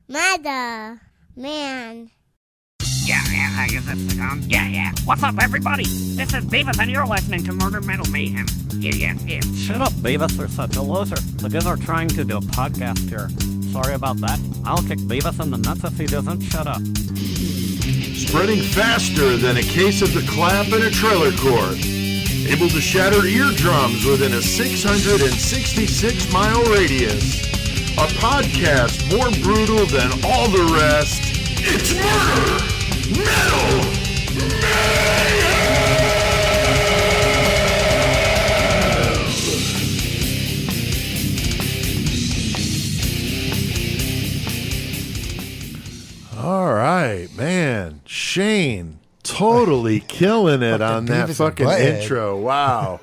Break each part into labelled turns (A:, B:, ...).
A: Murdaugh, man.
B: Yeah, I guess that's the con. Yeah. What's up, everybody? This is Beavis, and you're listening to Murder Metal Mayhem. Yeah.
C: Shut up, Beavis. You're such a loser. The guys are trying to do a podcast here. Sorry about that. I'll kick Beavis in the nuts if he doesn't shut up.
D: Spreading faster than a case of the clap in a trailer court. Able to shatter eardrums within a 666-mile radius. A podcast more brutal than all the rest. It's Murder Metal Mayhem!
E: All right, man. Shane, totally killing it on that fucking intro. Wow.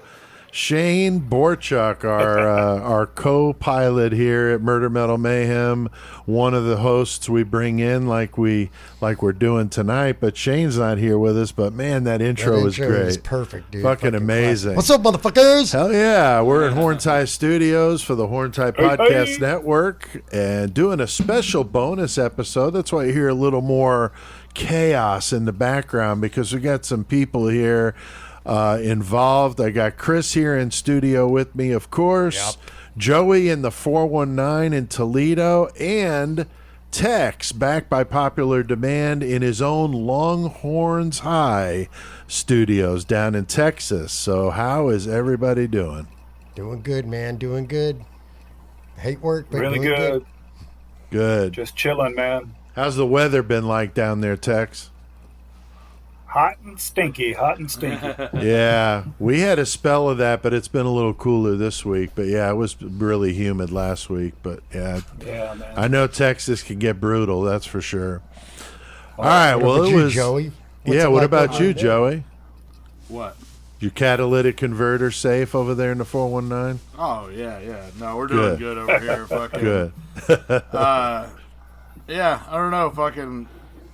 E: Shane Borchuk, our co-pilot here at Murder Metal Mayhem, one of the hosts we bring in like we're doing tonight. But Shane's not here with us. But man, that intro was great.
F: Was perfect, dude.
E: Fucking amazing.
F: What's up, motherfuckers?
E: Hell yeah, we're at Horntie Studios for the Horntie Podcast Network and doing a special bonus episode. That's why you hear a little more chaos in the background because we got some people here involved. I got Chris here in studio with me, of course. Yep. Joey in the 419 in Toledo, and Tex back by popular demand in his own Longhorns High studios down in Texas. So how is everybody doing?
F: Doing good, man. Doing good. Hate work, but
G: really
F: doing
G: good.
E: Good.
G: Just chilling, man.
E: How's the weather been like down there, Tex?
G: Hot and stinky.
E: Yeah, we had a spell of that, but it's been a little cooler this week. But yeah, it was really humid last week. But yeah,
G: man.
E: I know Texas can get brutal. That's for sure. All right, well, it was
F: Joey.
E: What about you, Joey?
H: What?
E: Your catalytic converter safe over there in the 419?
H: Oh yeah. No, we're doing good over here. Fucking
E: good.
H: Yeah, I don't know. Fucking.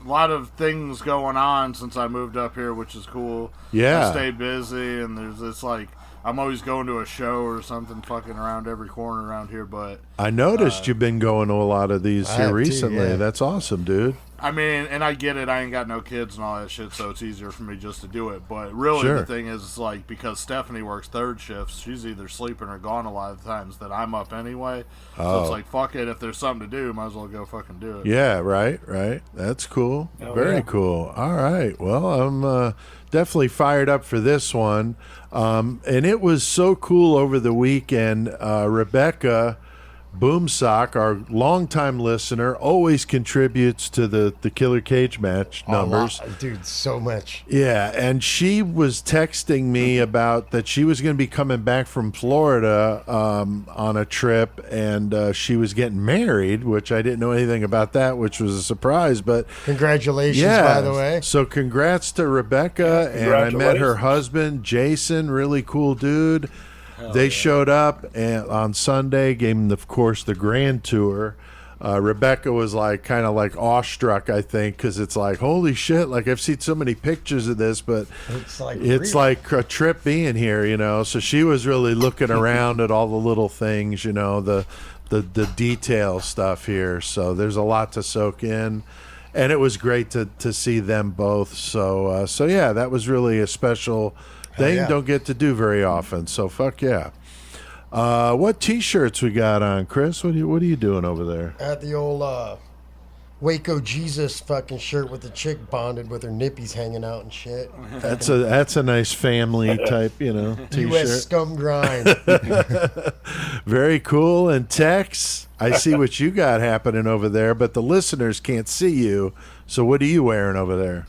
H: A lot of things going on since I moved up here, which is cool.
E: Yeah.
H: I stay busy, and there's this, like, I'm always going to a show or something fucking around every corner around here, but...
E: I noticed you've been going to a lot of these here recently.
F: Too, yeah.
E: That's awesome, dude.
H: I mean, and I get it, I ain't got no kids and all that shit, so it's easier for me just to do it, but really the thing is, like, because Stephanie works third shifts, she's either sleeping or gone a lot of times that I'm up anyway, so it's like, fuck it, if there's something to do, might as well go fucking do it.
E: Yeah, right. That's cool. Very cool. All right, well, I'm definitely fired up for this one, and it was so cool over the weekend. Rebecca Boomsock, our longtime listener, always contributes to the Killer Cage match numbers.
F: Dude, so much.
E: Yeah, and she was texting me about that she was going to be coming back from Florida on a trip, and she was getting married, which I didn't know anything about that, which was a surprise. But
F: congratulations, by the way.
E: So congrats to Rebecca, and I met her husband, Jason, really cool dude. They showed up on Sunday, gave them, of course, the grand tour. Rebecca was kind of awestruck, I think, because it's like, holy shit, like I've seen so many pictures of this, but it's like a trip being here, you know. So she was really looking around at all the little things, you know, the detail stuff here. So there's a lot to soak in. And it was great to see them both. So yeah, that was really a special thing. Don't get to do very often. So fuck yeah. What T-shirts we got on, Chris? What are you doing over there?
F: At the old Waco Jesus fucking shirt with the chick bonded with her nippies hanging out and shit.
E: That's a nice family type, you know, T-shirt.
F: U.S. scum grind.
E: Very cool. And Tex, I see what you got happening over there, but the listeners can't see you. So what are you wearing over there?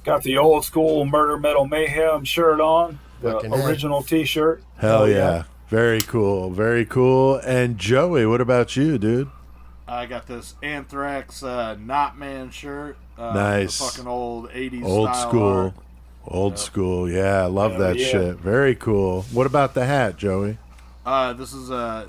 G: Got the old school Murder Metal Mayhem shirt on. The original T-shirt.
E: Hell yeah. Very cool. Very cool. And Joey, what about you, dude?
H: I got this Anthrax Not Man shirt.
E: Nice.
H: The fucking old 80s
E: old
H: style
E: school.
H: art.
E: Old school. Yeah, I love that shit. Very cool. What about the hat, Joey?
H: This is the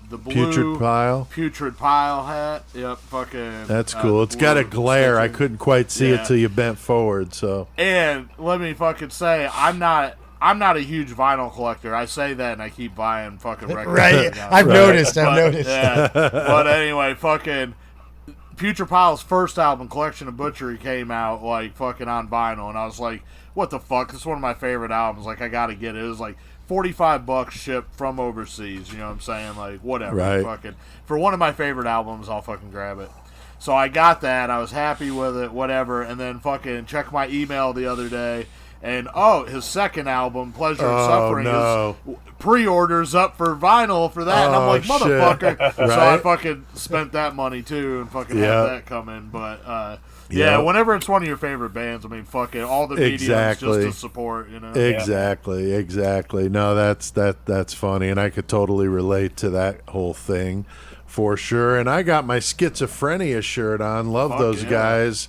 H: blue
E: Putrid
H: Pile hat. Yep, fucking.
E: That's cool. It's got a glare. I couldn't quite see it till you bent forward. So.
H: And let me fucking say, I'm not I'm not a huge vinyl collector. I say that and I keep buying fucking records.
F: Right. I've noticed.
H: Yeah. But anyway, fucking Future Pyle's first album, Collection of Butchery, came out like fucking on vinyl, and I was like, what the fuck? It's one of my favorite albums. Like, I gotta get it. It was like $45 shipped from overseas. You know what I'm saying? Like, whatever.
E: Right.
H: Fucking for one of my favorite albums, I'll fucking grab it. So I got that. I was happy with it, whatever. And then fucking checked my email the other day. And, his second album, Pleasure and Suffering, is pre-orders up for vinyl for that. And I'm like, motherfucker.
E: Right?
H: So I fucking spent that money, too, and fucking had that come in. But, whenever it's one of your favorite bands, I mean, fucking all the mediums just to support, you know?
E: Exactly. No, that's funny. And I could totally relate to that whole thing for sure. And I got my Schizophrenia shirt on. Love those guys.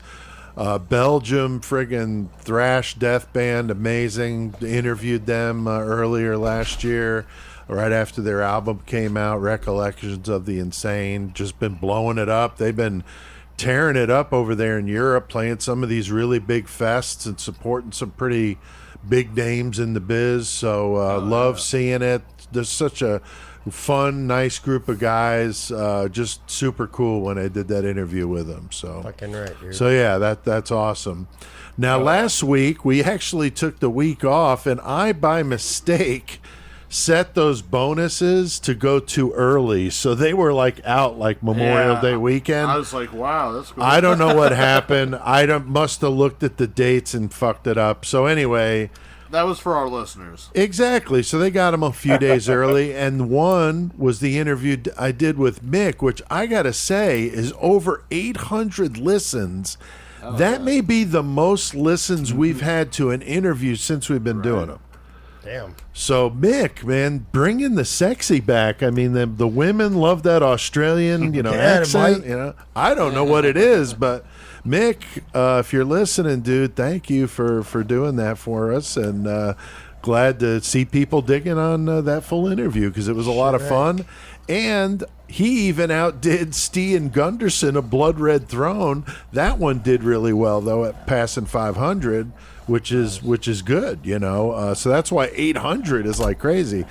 E: Belgium, friggin' thrash death band, amazing. Interviewed them earlier last year, right after their album came out, Recollections of the Insane. Just been blowing it up. They've been tearing it up over there in Europe, playing some of these really big fests and supporting some pretty big names in the biz. So love seeing it. There's such a fun, nice group of guys. Just super cool when I did that interview with them. So
F: fucking right, dude.
E: So yeah, that's awesome. Now last week we actually took the week off, and I by mistake set those bonuses to go too early, so they were like out like Memorial Day weekend.
H: I was like, wow, that's cool.
E: I don't know what happened. Must have looked at the dates and fucked it up. So anyway.
H: That was for our listeners.
E: Exactly. So they got him a few days early, and one was the interview I did with Mick, which I got to say is over 800 listens. That may be the most listens we've had to an interview since we've been doing them.
F: Damn.
E: So Mick, man, bringing the sexy back. I mean, the women love that Australian, accent. I don't know what it is, but Mick, if you're listening, dude, thank you for doing that for us, and glad to see people digging on that full interview because it was a lot of fun. And he even outdid Stian Gunderson of Blood Red Throne. That one did really well though, at passing 500, which is good, So that's why 800 is like crazy.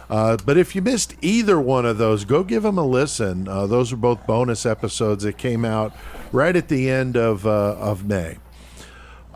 E: But if you missed either one of those, go give them a listen. Those are both bonus episodes that came out right at the end of May.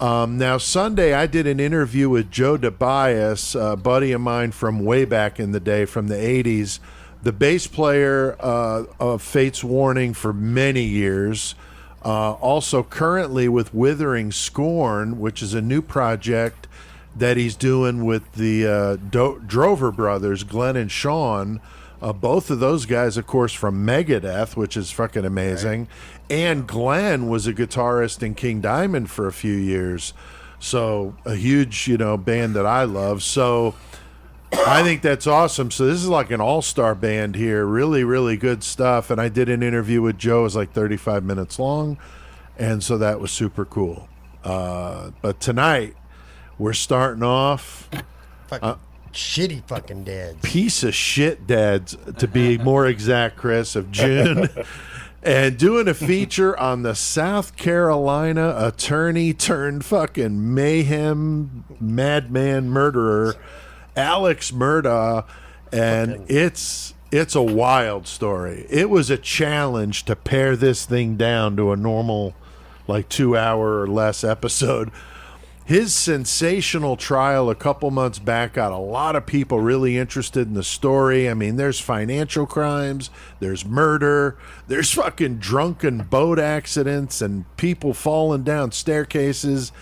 E: Now, Sunday, I did an interview with Joe DeBias, a buddy of mine from way back in the day, from the 80s, the bass player of Fate's Warning for many years, also currently with Withering Scorn, which is a new project that he's doing with the Drover brothers, Glenn and Sean. Both of those guys, of course, from Megadeth, which is fucking amazing. Right. And Glenn was a guitarist in King Diamond for a few years. So a huge, band that I love. So I think that's awesome. So this is like an all-star band here. Really, really good stuff. And I did an interview with Joe. It was like 35 minutes long. And so that was super cool. But tonight, we're starting off...
F: shitty fucking dads.
E: Piece of shit dads, to be more exact, Chris, of June. And doing a feature on the South Carolina attorney turned fucking mayhem madman murderer, Alex Murdaugh. And it's a wild story. It was a challenge to pare this thing down to a normal, like 2 hour or less episode. His sensational trial a couple months back got a lot of people really interested in the story. I mean, there's financial crimes, there's murder, there's fucking drunken boat accidents and people falling down staircases.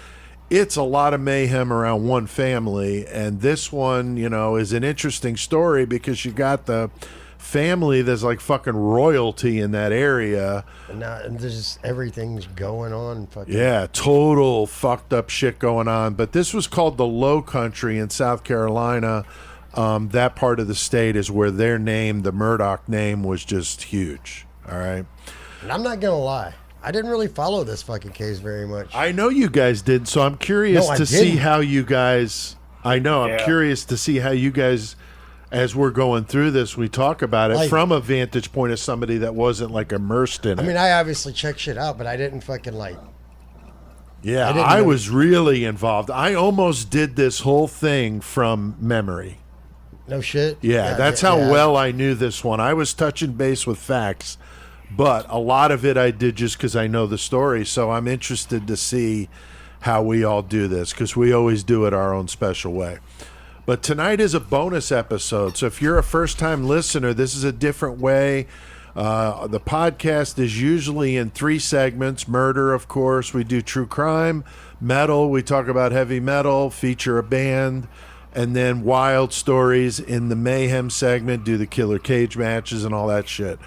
E: It's a lot of mayhem around one family. And this one, is an interesting story because you got the family that's like fucking royalty in that area.
F: And there's everything's going on.
E: Yeah, total fucked up shit going on. But this was called the Low Country in South Carolina. That part of the state is where their name, the Murdaugh name, was just huge. All right.
F: And I'm not going to lie. I didn't really follow this fucking case very much.
E: I know you guys did, so I'm curious to see how you guys... I'm curious to see how you guys... As we're going through this, we talk about it from a vantage point of somebody that wasn't like immersed in it.
F: I mean, I obviously check shit out, but I didn't fucking
E: Yeah, I was really involved. I almost did this whole thing from memory.
F: No shit?
E: Yeah, that's how well I knew this one. I was touching base with facts, but a lot of it I did just because I know the story. So I'm interested to see how we all do this, because we always do it our own special way. But tonight is a bonus episode. So if you're a first-time listener, this is a different way. The podcast is usually in 3 segments. Murder, of course. We do true crime. Metal, we talk about heavy metal, feature a band. And then wild stories in the Mayhem segment, do the killer cage matches and all that shit.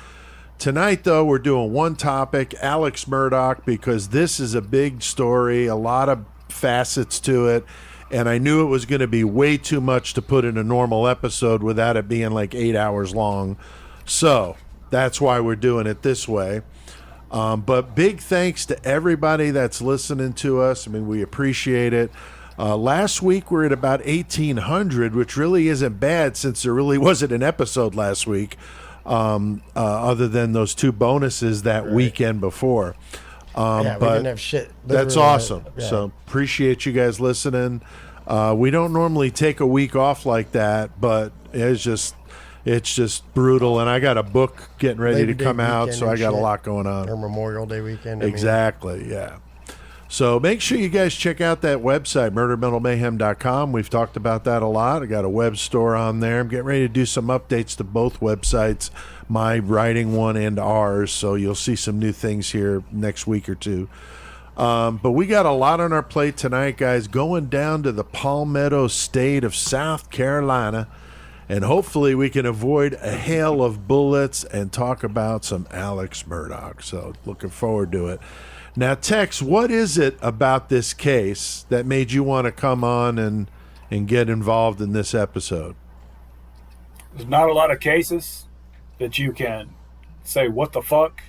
E: Tonight, though, we're doing one topic, Alex Murdaugh, because this is a big story, a lot of facets to it. And I knew it was going to be way too much to put in a normal episode without it being like 8 hours long. So that's why we're doing it this way. But big thanks to everybody that's listening to us. I mean, we appreciate it. Last week we're at about 1,800, which really isn't bad since there really wasn't an episode last week, other than those 2 bonuses that weekend before.
F: We
E: but
F: didn't have shit.
E: That's awesome. So appreciate you guys listening. We don't normally take a week off like that, but it's just brutal. And I got a book getting ready to come out, so I got a lot going on.
F: Or Memorial Day weekend.
E: Exactly, yeah. So make sure you guys check out that website, murdermetalmayhem.com. We've talked about that a lot. I got a web store on there. I'm getting ready to do some updates to both websites, my writing one and ours, so you'll see some new things here next week or 2. But we got a lot on our plate tonight, guys, going down to the Palmetto State of South Carolina, and hopefully we can avoid a hail of bullets and talk about some Alex Murdaugh. So looking forward to it. Now, Tex, what is it about this case that made you want to come on and get involved in this episode?
G: There's not a lot of cases that you can say, what the fuck?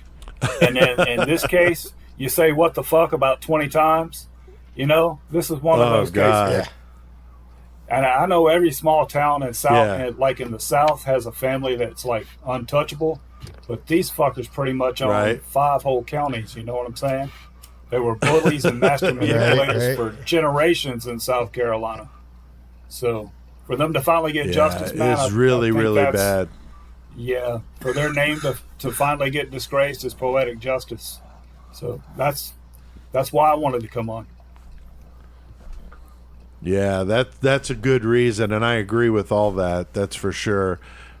G: And then in this case, you say, what the fuck, about 20 times. You know, this is one of those cases. And I know every small town in South, like in the South, has a family that's like untouchable. But these fuckers pretty much own 5 whole counties, you know what I'm saying? They were bullies and master manipulators for generations in South Carolina. So for them to finally get justice, man,
E: it's really, really bad.
G: Yeah, for their name to finally get disgraced is poetic justice. So that's why I wanted to come on.
E: Yeah, that's a good reason, and I agree with all that. That's for sure.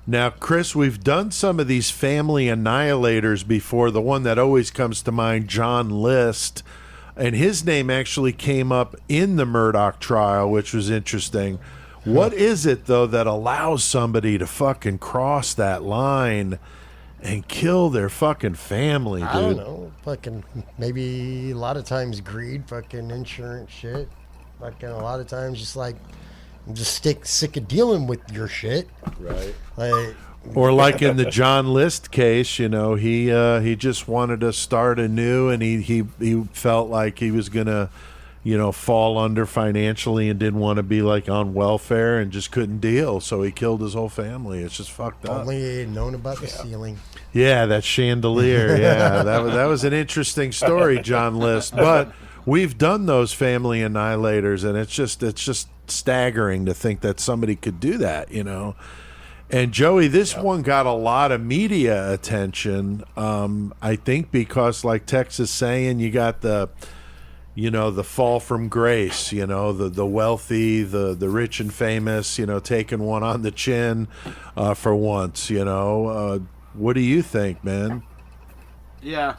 E: Now, Chris, we've done some of these family annihilators before. The one that always comes to mind, John List, and his name actually came up in the Murdaugh trial, which was interesting. What is it, though, that allows somebody to fucking cross that line and kill their fucking family, dude?
F: I don't know. Fucking maybe a lot of times greed, fucking insurance shit. Fucking a lot of times just like, I'm just sick of dealing with your shit.
E: Right.
F: Like,
E: or like in the John List case, you know, he just wanted to start anew, and he felt like he was gonna, you know, fall under financially and didn't want to be like on welfare and just couldn't deal, so he killed his whole family. It's just fucked up.
F: Only he had known about the ceiling.
E: Yeah, that chandelier. Yeah, that was an interesting story, John List. But we've done those family annihilators, and it's just staggering to think that somebody could do that, you know. And Joey, this one got a lot of media attention, I think because, like Tex is saying, you got the fall from grace, you know, the wealthy, the rich and famous, you know, taking one on the chin for once, you know. What do you think, man?
H: Yeah,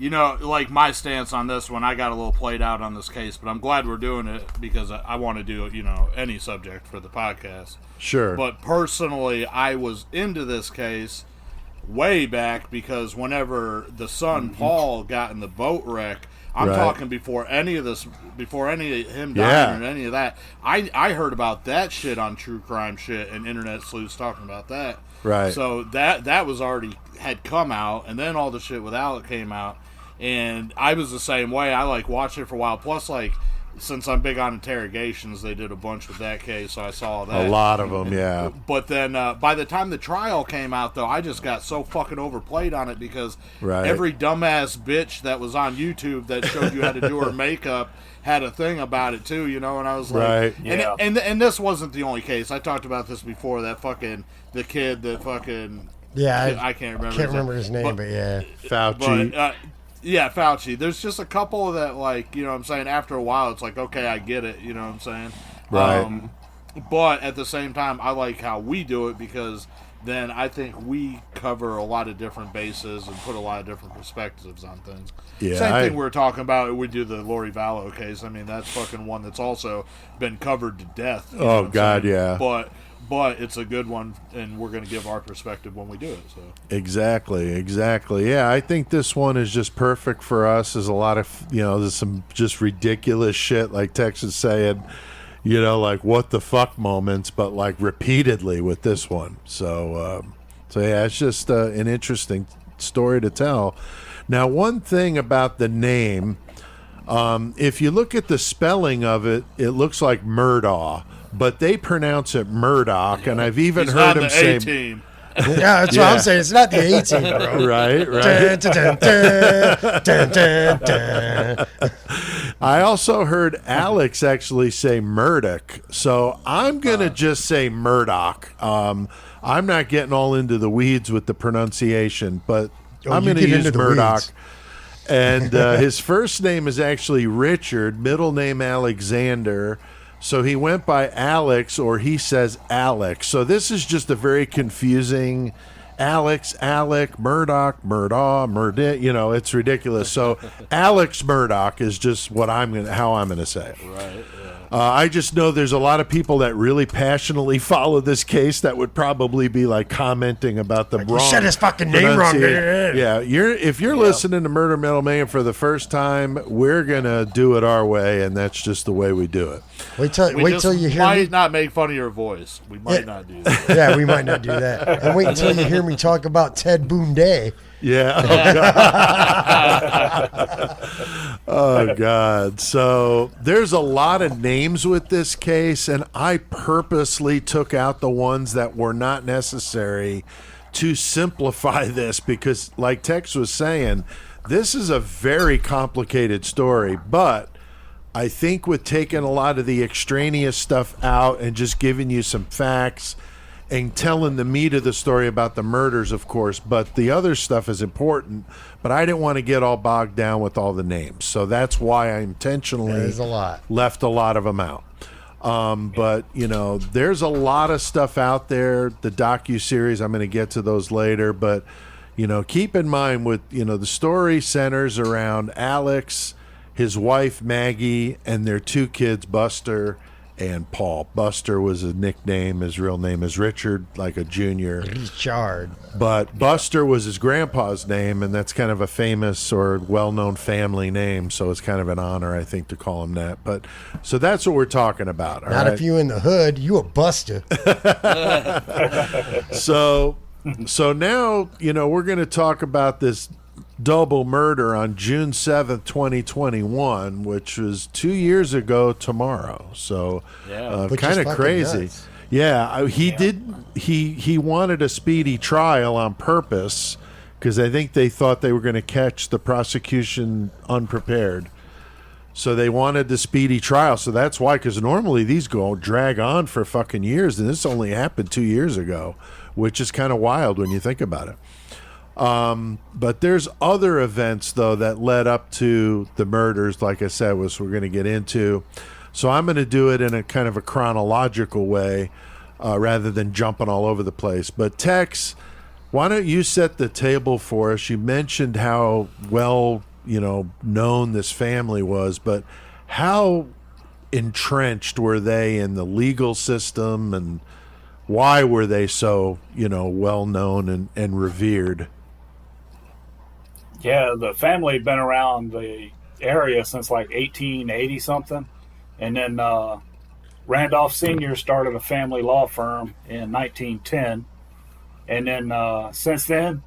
H: you know, like my stance on this one, I got a little played out on this case, but I'm glad we're doing it because I want to do, you know, any subject for the podcast.
E: Sure.
H: But personally, I was into this case way back because whenever the son Paul got in the boat wreck, I'm talking before any of him dying or any of that. I heard about that shit on true crime shit and internet sleuths talking about that.
E: Right.
H: So that was already had come out, and then all the shit with Alec came out, and I was the same way. I like watched it for a while. Plus, like since I'm big on interrogations, they did a bunch with that case, so I saw that.
E: A lot of them, yeah.
H: But then by the time the trial came out, though, I just got so fucking overplayed on it because every dumbass bitch that was on YouTube that showed you how to do her makeup had a thing about it, too, you know? And I was like... And this wasn't the only case. I talked about this before, that fucking... The kid that fucking...
F: Yeah,
H: I can't remember.
F: Can't remember his name, but yeah.
E: Fauci.
H: But, yeah, Fauci. There's just a couple that, like, you know what I'm saying, after a while, it's like, okay, I get it, you know what I'm saying?
E: Right.
H: But at the same time, I like how we do it because then I think we cover a lot of different bases and put a lot of different perspectives on things.
E: Yeah,
H: Same thing we were talking about, we do the Lori Vallow case. I mean, that's fucking one that's also been covered to death.
E: Oh, God, yeah.
H: But it's a good one, and we're going to give our perspective when we do it. So
E: Exactly. Yeah, I think this one is just perfect for us. There's a lot of, there's some just ridiculous shit, like Tex is saying, like what the fuck moments, but like repeatedly with this one. So yeah, it's just an interesting story to tell. Now, one thing about the name, if you look at the spelling of it, it looks like Murdaugh. But they pronounce it Murdaugh, and I've even heard him say...
H: A-team.
F: Yeah, that's what I'm saying. It's not the A-team, bro.
E: Right. I also heard Alex actually say Murdoch, so I'm going to just say Murdoch. I'm not getting all into the weeds with the pronunciation, but I'm going to use Murdoch. And his first name is actually Richard, middle name Alexander. So he went by Alex, or he says Alex. So this is just a very confusing Alex, Alec, Murdoch, Murdaugh, it's ridiculous. So Alex Murdoch is just how I'm going to say it.
H: Right.
E: I just know there's a lot of people that really passionately follow this case that would probably be like commenting about the wrong.
F: You said his fucking name wrong.
E: Yeah, if you're listening to Murder Metal Mayhem for the first time, we're gonna do it our way, and that's just the way we do it.
F: Wait till you hear me.
H: Might not make fun of your voice. We might not do that.
F: Yeah, we might not do that. And wait until you hear me talk about Ted Bundy.
E: Yeah. Oh, God. So there's a lot of names with this case, and I purposely took out the ones that were not necessary to simplify this because, like Tex was saying, this is a very complicated story, but I think with taking a lot of the extraneous stuff out and just giving you some facts and telling the meat of the story about the murders, of course, but the other stuff is important. But I didn't want to get all bogged down with all the names, so that's why I intentionally left a lot of them out. But there's a lot of stuff out there. The docu-series, I'm going to get to those later, but keep in mind with the story centers around Alex, his wife Maggie, and their two kids, Buster and Paul. Buster was a nickname. His real name is Richard, like a junior.
F: Richard.
E: But Buster was his grandpa's name, and that's kind of a famous or well-known family name, so it's kind of an honor, I think, to call him that. But so that's what we're talking about.
F: Not if you in the hood, you a Buster.
E: So now, we're going to talk about this double murder on June 7th, 2021, which was 2 years ago tomorrow. So kind of crazy. Nuts. Yeah, he wanted a speedy trial on purpose because I think they thought they were going to catch the prosecution unprepared. So they wanted the speedy trial. So that's why, because normally these drag on for fucking years, and this only happened 2 years ago, which is kind of wild when you think about it. But there's other events, though, that led up to the murders, like I said, which we're going to get into. So I'm going to do it in a kind of a chronological way rather than jumping all over the place. But Tex, why don't you set the table for us? You mentioned how well, known this family was, but how entrenched were they in the legal system, and why were they so, well known and revered?
G: Yeah, the family had been around the area since like 1880 something, and then Randolph Sr. started a family law firm in 1910, and then since then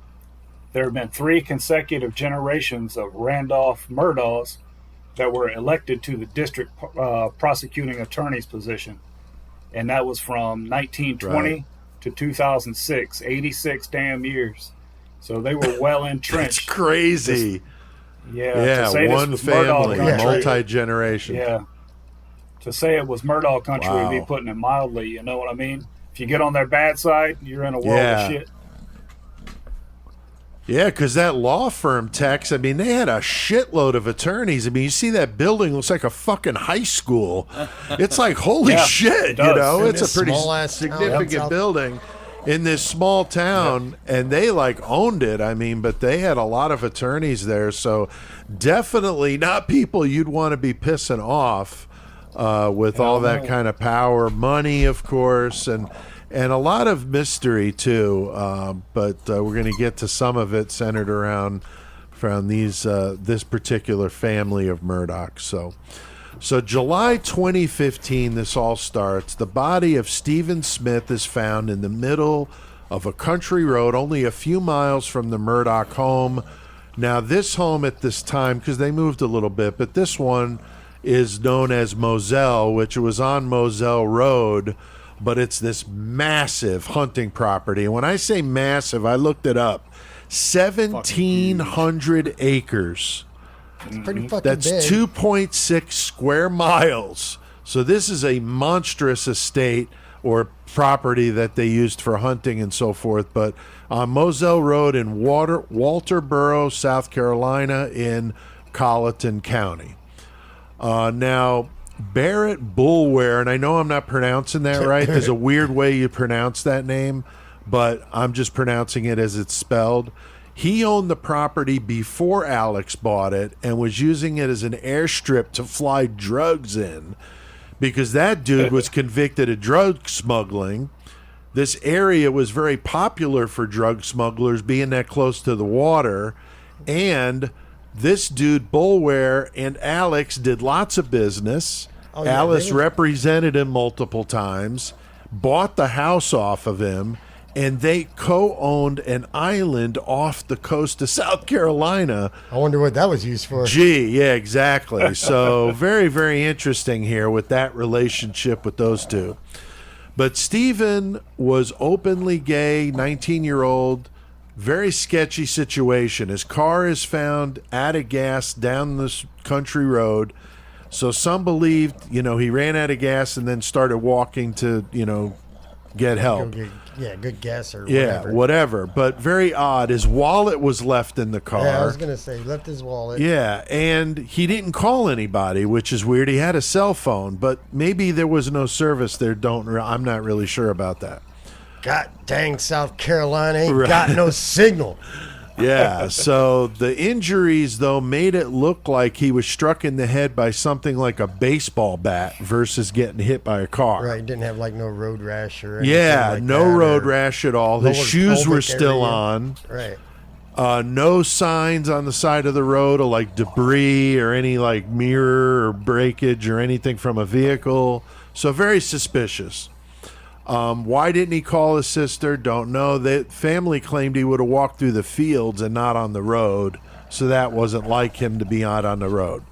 G: there have been 3 consecutive generations of Randolph Murdaughs that were elected to the district prosecuting attorney's position. And that was from 1920 to 2006, 86 damn years. So they were well entrenched.
E: It's crazy.
G: To say
E: one
G: this was Murdaugh
E: family,
G: country,
E: multi-generation.
G: Yeah. To say it was Murdaugh country would be
E: Wow.
G: putting it mildly, you know what I mean? If you get on their bad side, you're in a world of shit.
E: Yeah, because that law firm, Tex, I mean, they had a shitload of attorneys. I mean, you see that building looks like a fucking high school. It's like, holy shit, you know? It's a pretty significant building in this small town, and they, like, owned it. I mean, but they had a lot of attorneys there, so definitely not people you'd want to be pissing off with all that kind of power. Money, of course, and a lot of mystery too, but we're going to get to some of it centered around these this particular family of Murdaugh. So July 2015, this all starts. The body of Stephen Smith is found in the middle of a country road, only a few miles from the Murdaugh home. Now, this home at this time, because they moved a little bit, but this one is known as Moselle, which was on Moselle Road. But it's this massive hunting property. And when I say massive, I looked it up. 1,700 acres.
F: It's pretty fucking
E: That's
F: big.
E: 2.6 square miles. So this is a monstrous estate or property that they used for hunting and so forth. But on Moselle Road in Walterboro, South Carolina, in Colleton County. Now, Barrett Bulware, and I know I'm not pronouncing that right. There's a weird way you pronounce that name, but I'm just pronouncing it as it's spelled. He owned the property before Alex bought it and was using it as an airstrip to fly drugs in because that dude was convicted of drug smuggling. This area was very popular for drug smugglers being that close to the water, and this dude Bulware and Alex did lots of business. Alice represented him multiple times, bought the house off of him, and they co-owned an island off the coast of South Carolina.
F: I wonder what that was used for.
E: Yeah, exactly. So very, very interesting here with that relationship with those two. But Stephen was openly gay, 19-year-old, very sketchy situation. His car is found out of gas down this country road. So some believed, he ran out of gas and then started walking to, get help.
F: Good gas or
E: whatever. Yeah, whatever. But very odd. His wallet was left in the car.
F: Yeah, I was going to say, he left his wallet.
E: Yeah, and he didn't call anybody, which is weird. He had a cell phone, but maybe there was no service there. I'm not really sure about that.
F: God dang, South Carolina ain't got no signal.
E: Yeah, so the injuries, though, made it look like he was struck in the head by something like a baseball bat versus getting hit by a car.
F: Right, didn't have no road rash or anything like
E: no
F: that,
E: road rash at all. His shoes were still on.
F: Right.
E: No signs on the side of the road of debris or any mirror or breakage or anything from a vehicle. So very suspicious. Why didn't he call his sister? Don't know. The family claimed he would have walked through the fields and not on the road, so that wasn't like him to be out on the road.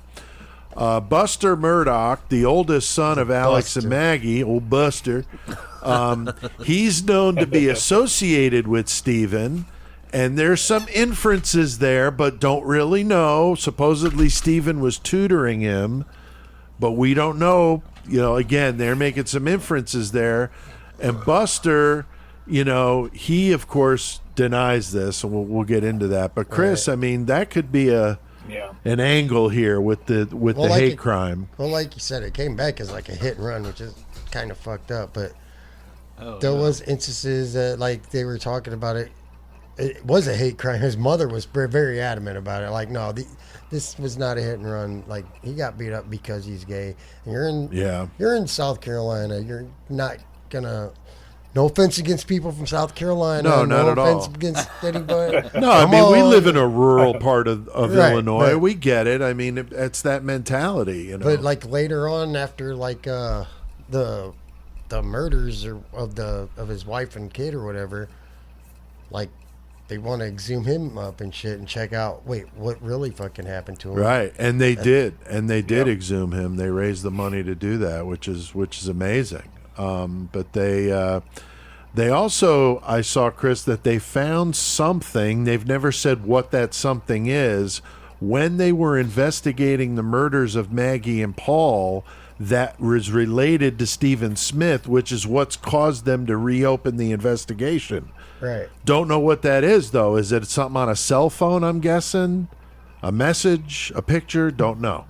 E: Buster Murdaugh, the oldest son of Alex and Maggie, old Buster, he's known to be associated with Stephen, and there's some inferences there, but don't really know. Supposedly Stephen was tutoring him, but we don't know. Again, they're making some inferences there. And Buster, he, of course, denies this, and we'll get into that. But, Chris, I mean, that could be an angle here with the hate crime.
F: Well, like you said, it came back as a hit and run, which is kind of fucked up. But there was instances that, they were talking about it. It was a hate crime. His mother was very, very adamant about it. No, this was not a hit and run. He got beat up because he's gay. And you're in South Carolina. You're not gonna. No offense against people from South Carolina.
E: No, not at all.
F: No offense against anybody.
E: No, I mean we live in a rural part of Illinois. We get it. I mean it's that mentality,
F: But later on, after the murders of his wife and kid or whatever, they want to exhume him up and shit and check out, wait, what really fucking happened to him?
E: Right, and they did exhume him. They raised the money to do that, which is amazing. But they also, I saw, Chris, that they found something. They've never said what that something is. When they were investigating the murders of Maggie and Paul, that was related to Stephen Smith, which is what's caused them to reopen the investigation.
F: Right.
E: Don't know what that is, though. Is it something on a cell phone, I'm guessing? A message? A picture? Don't know.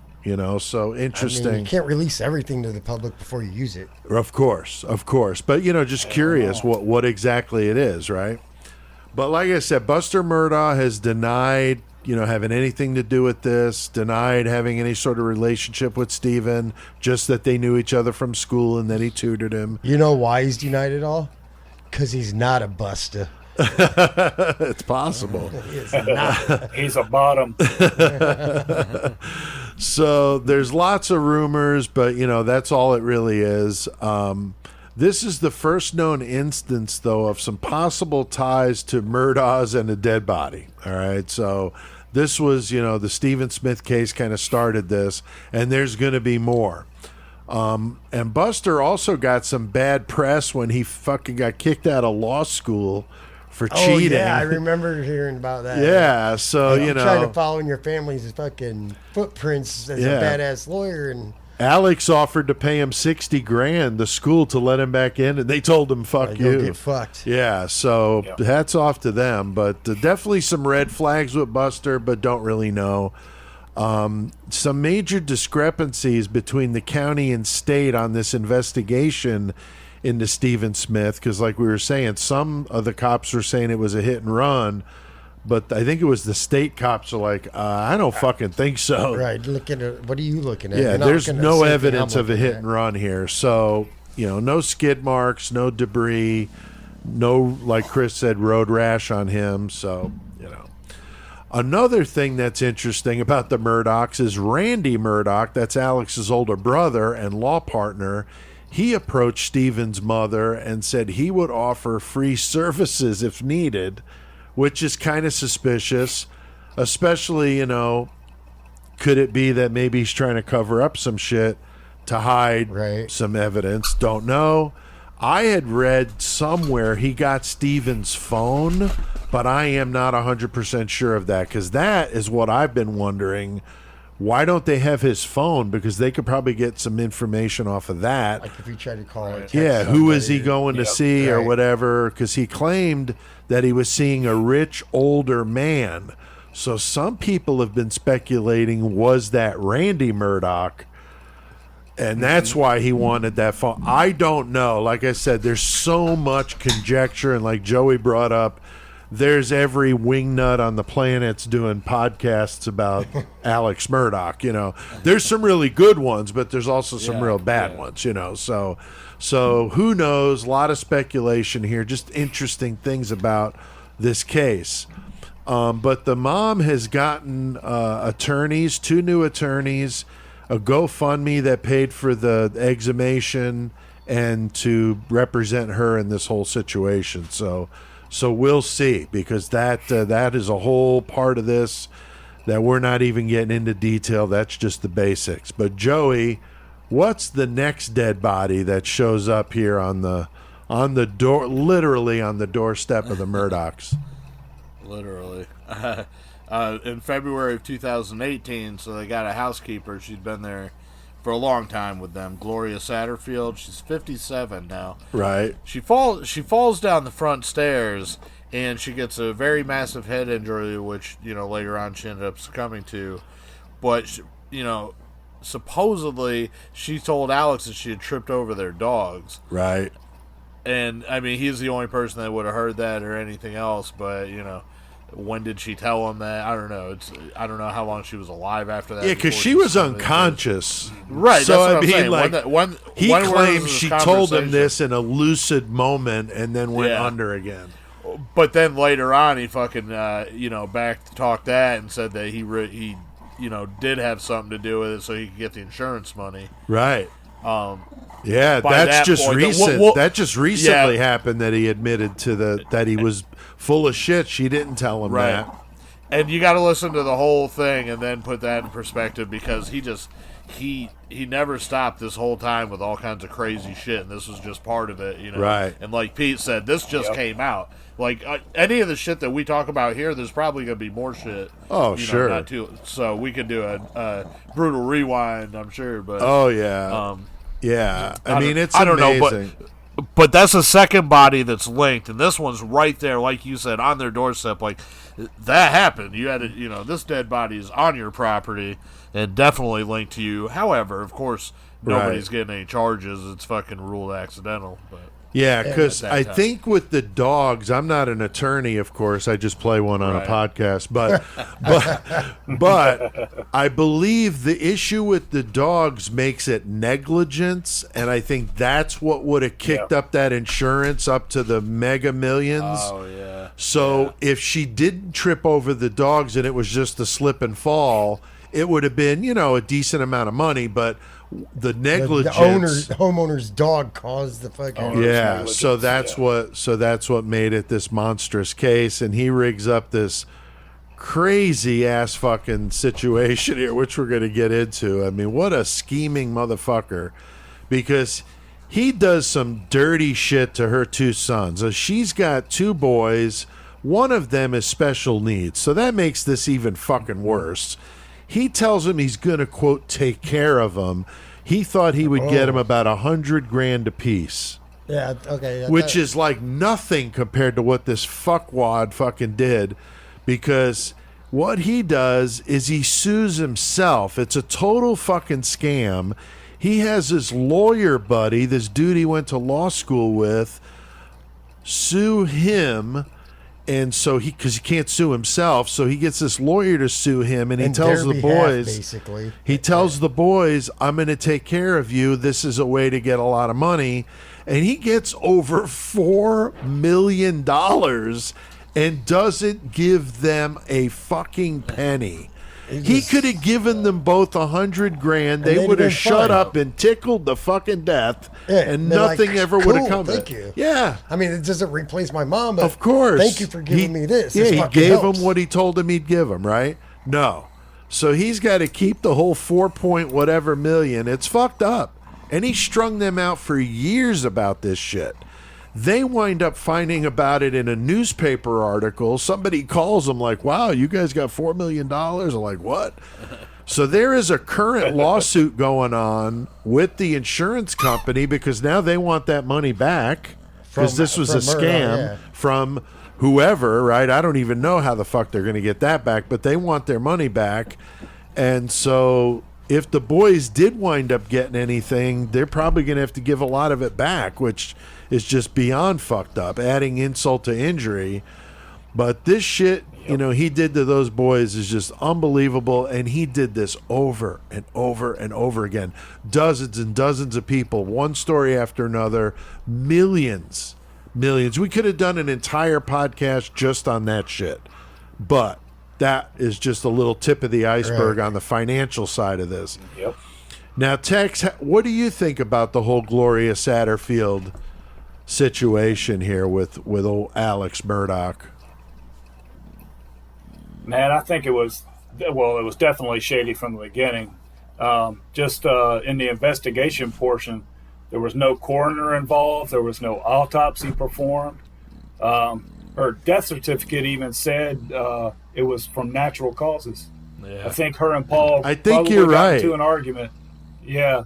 E: So interesting.
F: I mean, you can't release everything to the public before you use it.
E: Of course. But, just curious what exactly it is, right? But like I said, Buster Murdaugh has denied, having anything to do with this, denied having any sort of relationship with Stephen, just that they knew each other from school and that he tutored him.
F: You know why he's denied it all? Because he's not a buster.
E: It's possible.
F: He's not.
G: He's a bottom.
E: So there's lots of rumors, but that's all it really is. This is the first known instance, though, of some possible ties to Murdaugh's and a dead body. All right, so this was, the Stephen Smith case kind of started this, and there's going to be more. And Buster also got some bad press when he fucking got kicked out of law school for cheating.
F: Yeah, I remember hearing about that.
E: Yeah, so
F: I'm trying to follow in your family's fucking footprints as a badass lawyer, and
E: Alex offered to pay him $60,000, the school, to let him back in, and they told him, "Fuck you."
F: Get fucked.
E: Yeah, so hats off to them, but definitely some red flags with Buster, but don't really know. Some major discrepancies between the county and state on this investigation into Stephen Smith, because like we were saying, some of the cops were saying it was a hit and run, but I think it was the state cops are like, I don't fucking think so.
F: Right, looking at what are you looking at?
E: Yeah, there's no evidence of a hit and run here. So, no skid marks, no debris, no, like Chris said, road rash on him. So, Another thing that's interesting about the Murdaughs is Randy Murdaugh, that's Alex's older brother and law partner. He approached Stephen's mother and said he would offer free services if needed, which is kind of suspicious, especially, could it be that maybe he's trying to cover up some shit to hide some evidence? Don't know. I had read somewhere he got Stephen's phone, but I am not 100% sure of that, because that is what I've been wondering. Why don't they have his phone? Because they could probably get some information off of that.
F: Like if you try to call it.
E: Yeah, who is he going to see or whatever? Because he claimed that he was seeing a rich older man. So some people have been speculating, was that Randy Murdaugh? And that's why he wanted that phone. I don't know. Like I said, there's so much conjecture, and like Joey brought up, there's every wingnut on the planet's doing podcasts about Alex Murdaugh. There's some really good ones, but there's also some real bad ones. So who knows? A lot of speculation here. Just interesting things about this case. But the mom has gotten attorneys, 2 new attorneys, a GoFundMe that paid for the exhumation and to represent her in this whole situation. So we'll see, because that is a whole part of this that we're not even getting into detail. That's just the basics. But Joey, what's the next dead body that shows up here on the door, literally on the doorstep of the Murdaughs?
H: Literally. In February of 2018, so they got a housekeeper. She's been there for a long time with them, Gloria Satterfield. She's 57 now.
E: Right.
H: She falls down the front stairs, and she gets a very massive head injury, which, later on she ended up succumbing to. But, supposedly she told Alex that she had tripped over their dogs.
E: Right.
H: And, I mean, he's the only person that would have heard that or anything else, but, when did she tell him that? I don't know. I don't know how long she was alive after that.
E: Yeah, because she was unconscious.
H: Right.
E: So
H: that's what I'm
E: like,
H: saying.
E: he claims she told him this in a lucid moment and then went under again.
H: But then later on, he fucking back talked that and said that he did have something to do with it, so he could get the insurance money.
E: Right. Yeah,
H: by
E: that's
H: that
E: just
H: point,
E: recent. That just recently
H: Yeah.
E: happened that he admitted to that he was full of shit. She didn't tell him
H: Right.
E: that.
H: And you got to listen to the whole thing and then put that in perspective, because he never stopped this whole time with all kinds of crazy shit, and this was just part of it, you know.
E: Right.
H: And like Pete said, this just came out. Like any of the shit that we talk about here, there's probably going to be more shit.
E: Oh,
H: you know,
E: sure.
H: not too, so we could do a brutal rewind, I'm sure. But
E: Oh yeah, yeah. I mean, it's
H: I don't
E: amazing.
H: know, but that's a second body that's linked, and this one's right there, like you said, on their doorstep. Like that happened. You had this dead body is on your property and definitely linked to you. However, of course, nobody's getting any charges. It's fucking ruled accidental. But
E: Yeah, because
H: at that
E: I
H: time.
E: think with the dogs, I'm not an attorney, of course. I just play one on a podcast, but I believe the issue with the dogs makes it negligence, and I think that's what would have kicked up that insurance up to the mega millions.
H: Oh yeah.
E: So if she didn't trip over the dogs and it was just a slip and fall, it would have been, a decent amount of money, but the negligence,
F: the homeowner's dog caused the fucking
E: yeah. So that's what made it this monstrous case, and he rigs up this crazy ass fucking situation here, which we're going to get into. I mean, what a scheming motherfucker, because he does some dirty shit to her two sons. She's got two boys. One of them is special needs, so that makes this even fucking worse. He tells him he's going to, quote, take care of him. He thought he would get him about $100,000 a piece.
F: Yeah, okay.
E: Which is like nothing compared to what this fuckwad fucking did, because what he does is he sues himself. It's a total fucking scam. He has his lawyer buddy, this dude he went to law school with, sue him. And so because he can't sue himself, so he gets this lawyer to sue him, and he tells the boys,
F: basically,
E: he tells the boys, I'm going to take care of you. This is a way to get a lot of money. And he gets over $4 million and doesn't give them a fucking penny. He could have given them both $100,000. They would have shut up and tickled the fucking death, and nothing ever would have come.
F: Thank you.
E: Yeah.
F: I mean, it doesn't replace my mom, but
E: of course.
F: thank you for giving me this.
E: Yeah,
F: This
E: he
F: fucking
E: gave
F: helps.
E: him what he told him he'd give him, right? No. So he's got to keep the whole 4 point whatever million. It's fucked up. And he strung them out for years about this shit. They wind up finding about it in a newspaper article. Somebody calls them like, wow, you guys got $4 million? I'm like, what? So there is a current lawsuit going on with the insurance company because now they want that money back because this was a scam from whoever, right? I don't even know how the fuck they're going to get that back, but they want their money back. And so if the boys did wind up getting anything, they're probably going to have to give a lot of it back, which is just beyond fucked up, adding insult to injury. But this shit, he did to those boys is just unbelievable, and he did this over and over and over again. Dozens and dozens of people, one story after another, millions. We could have done an entire podcast just on that shit. But that is just a little tip of the iceberg on the financial side of this.
G: Yep.
E: Now, Tex, what do you think about the whole Gloria Satterfield situation here with old Alex Murdaugh?
G: Man, I think it was definitely shady from the beginning. Just in the investigation portion, there was no coroner involved. There was no autopsy performed. Her death certificate even said it was from natural causes. Yeah. I think her and Paul
E: you're right.
G: into an argument. Yeah.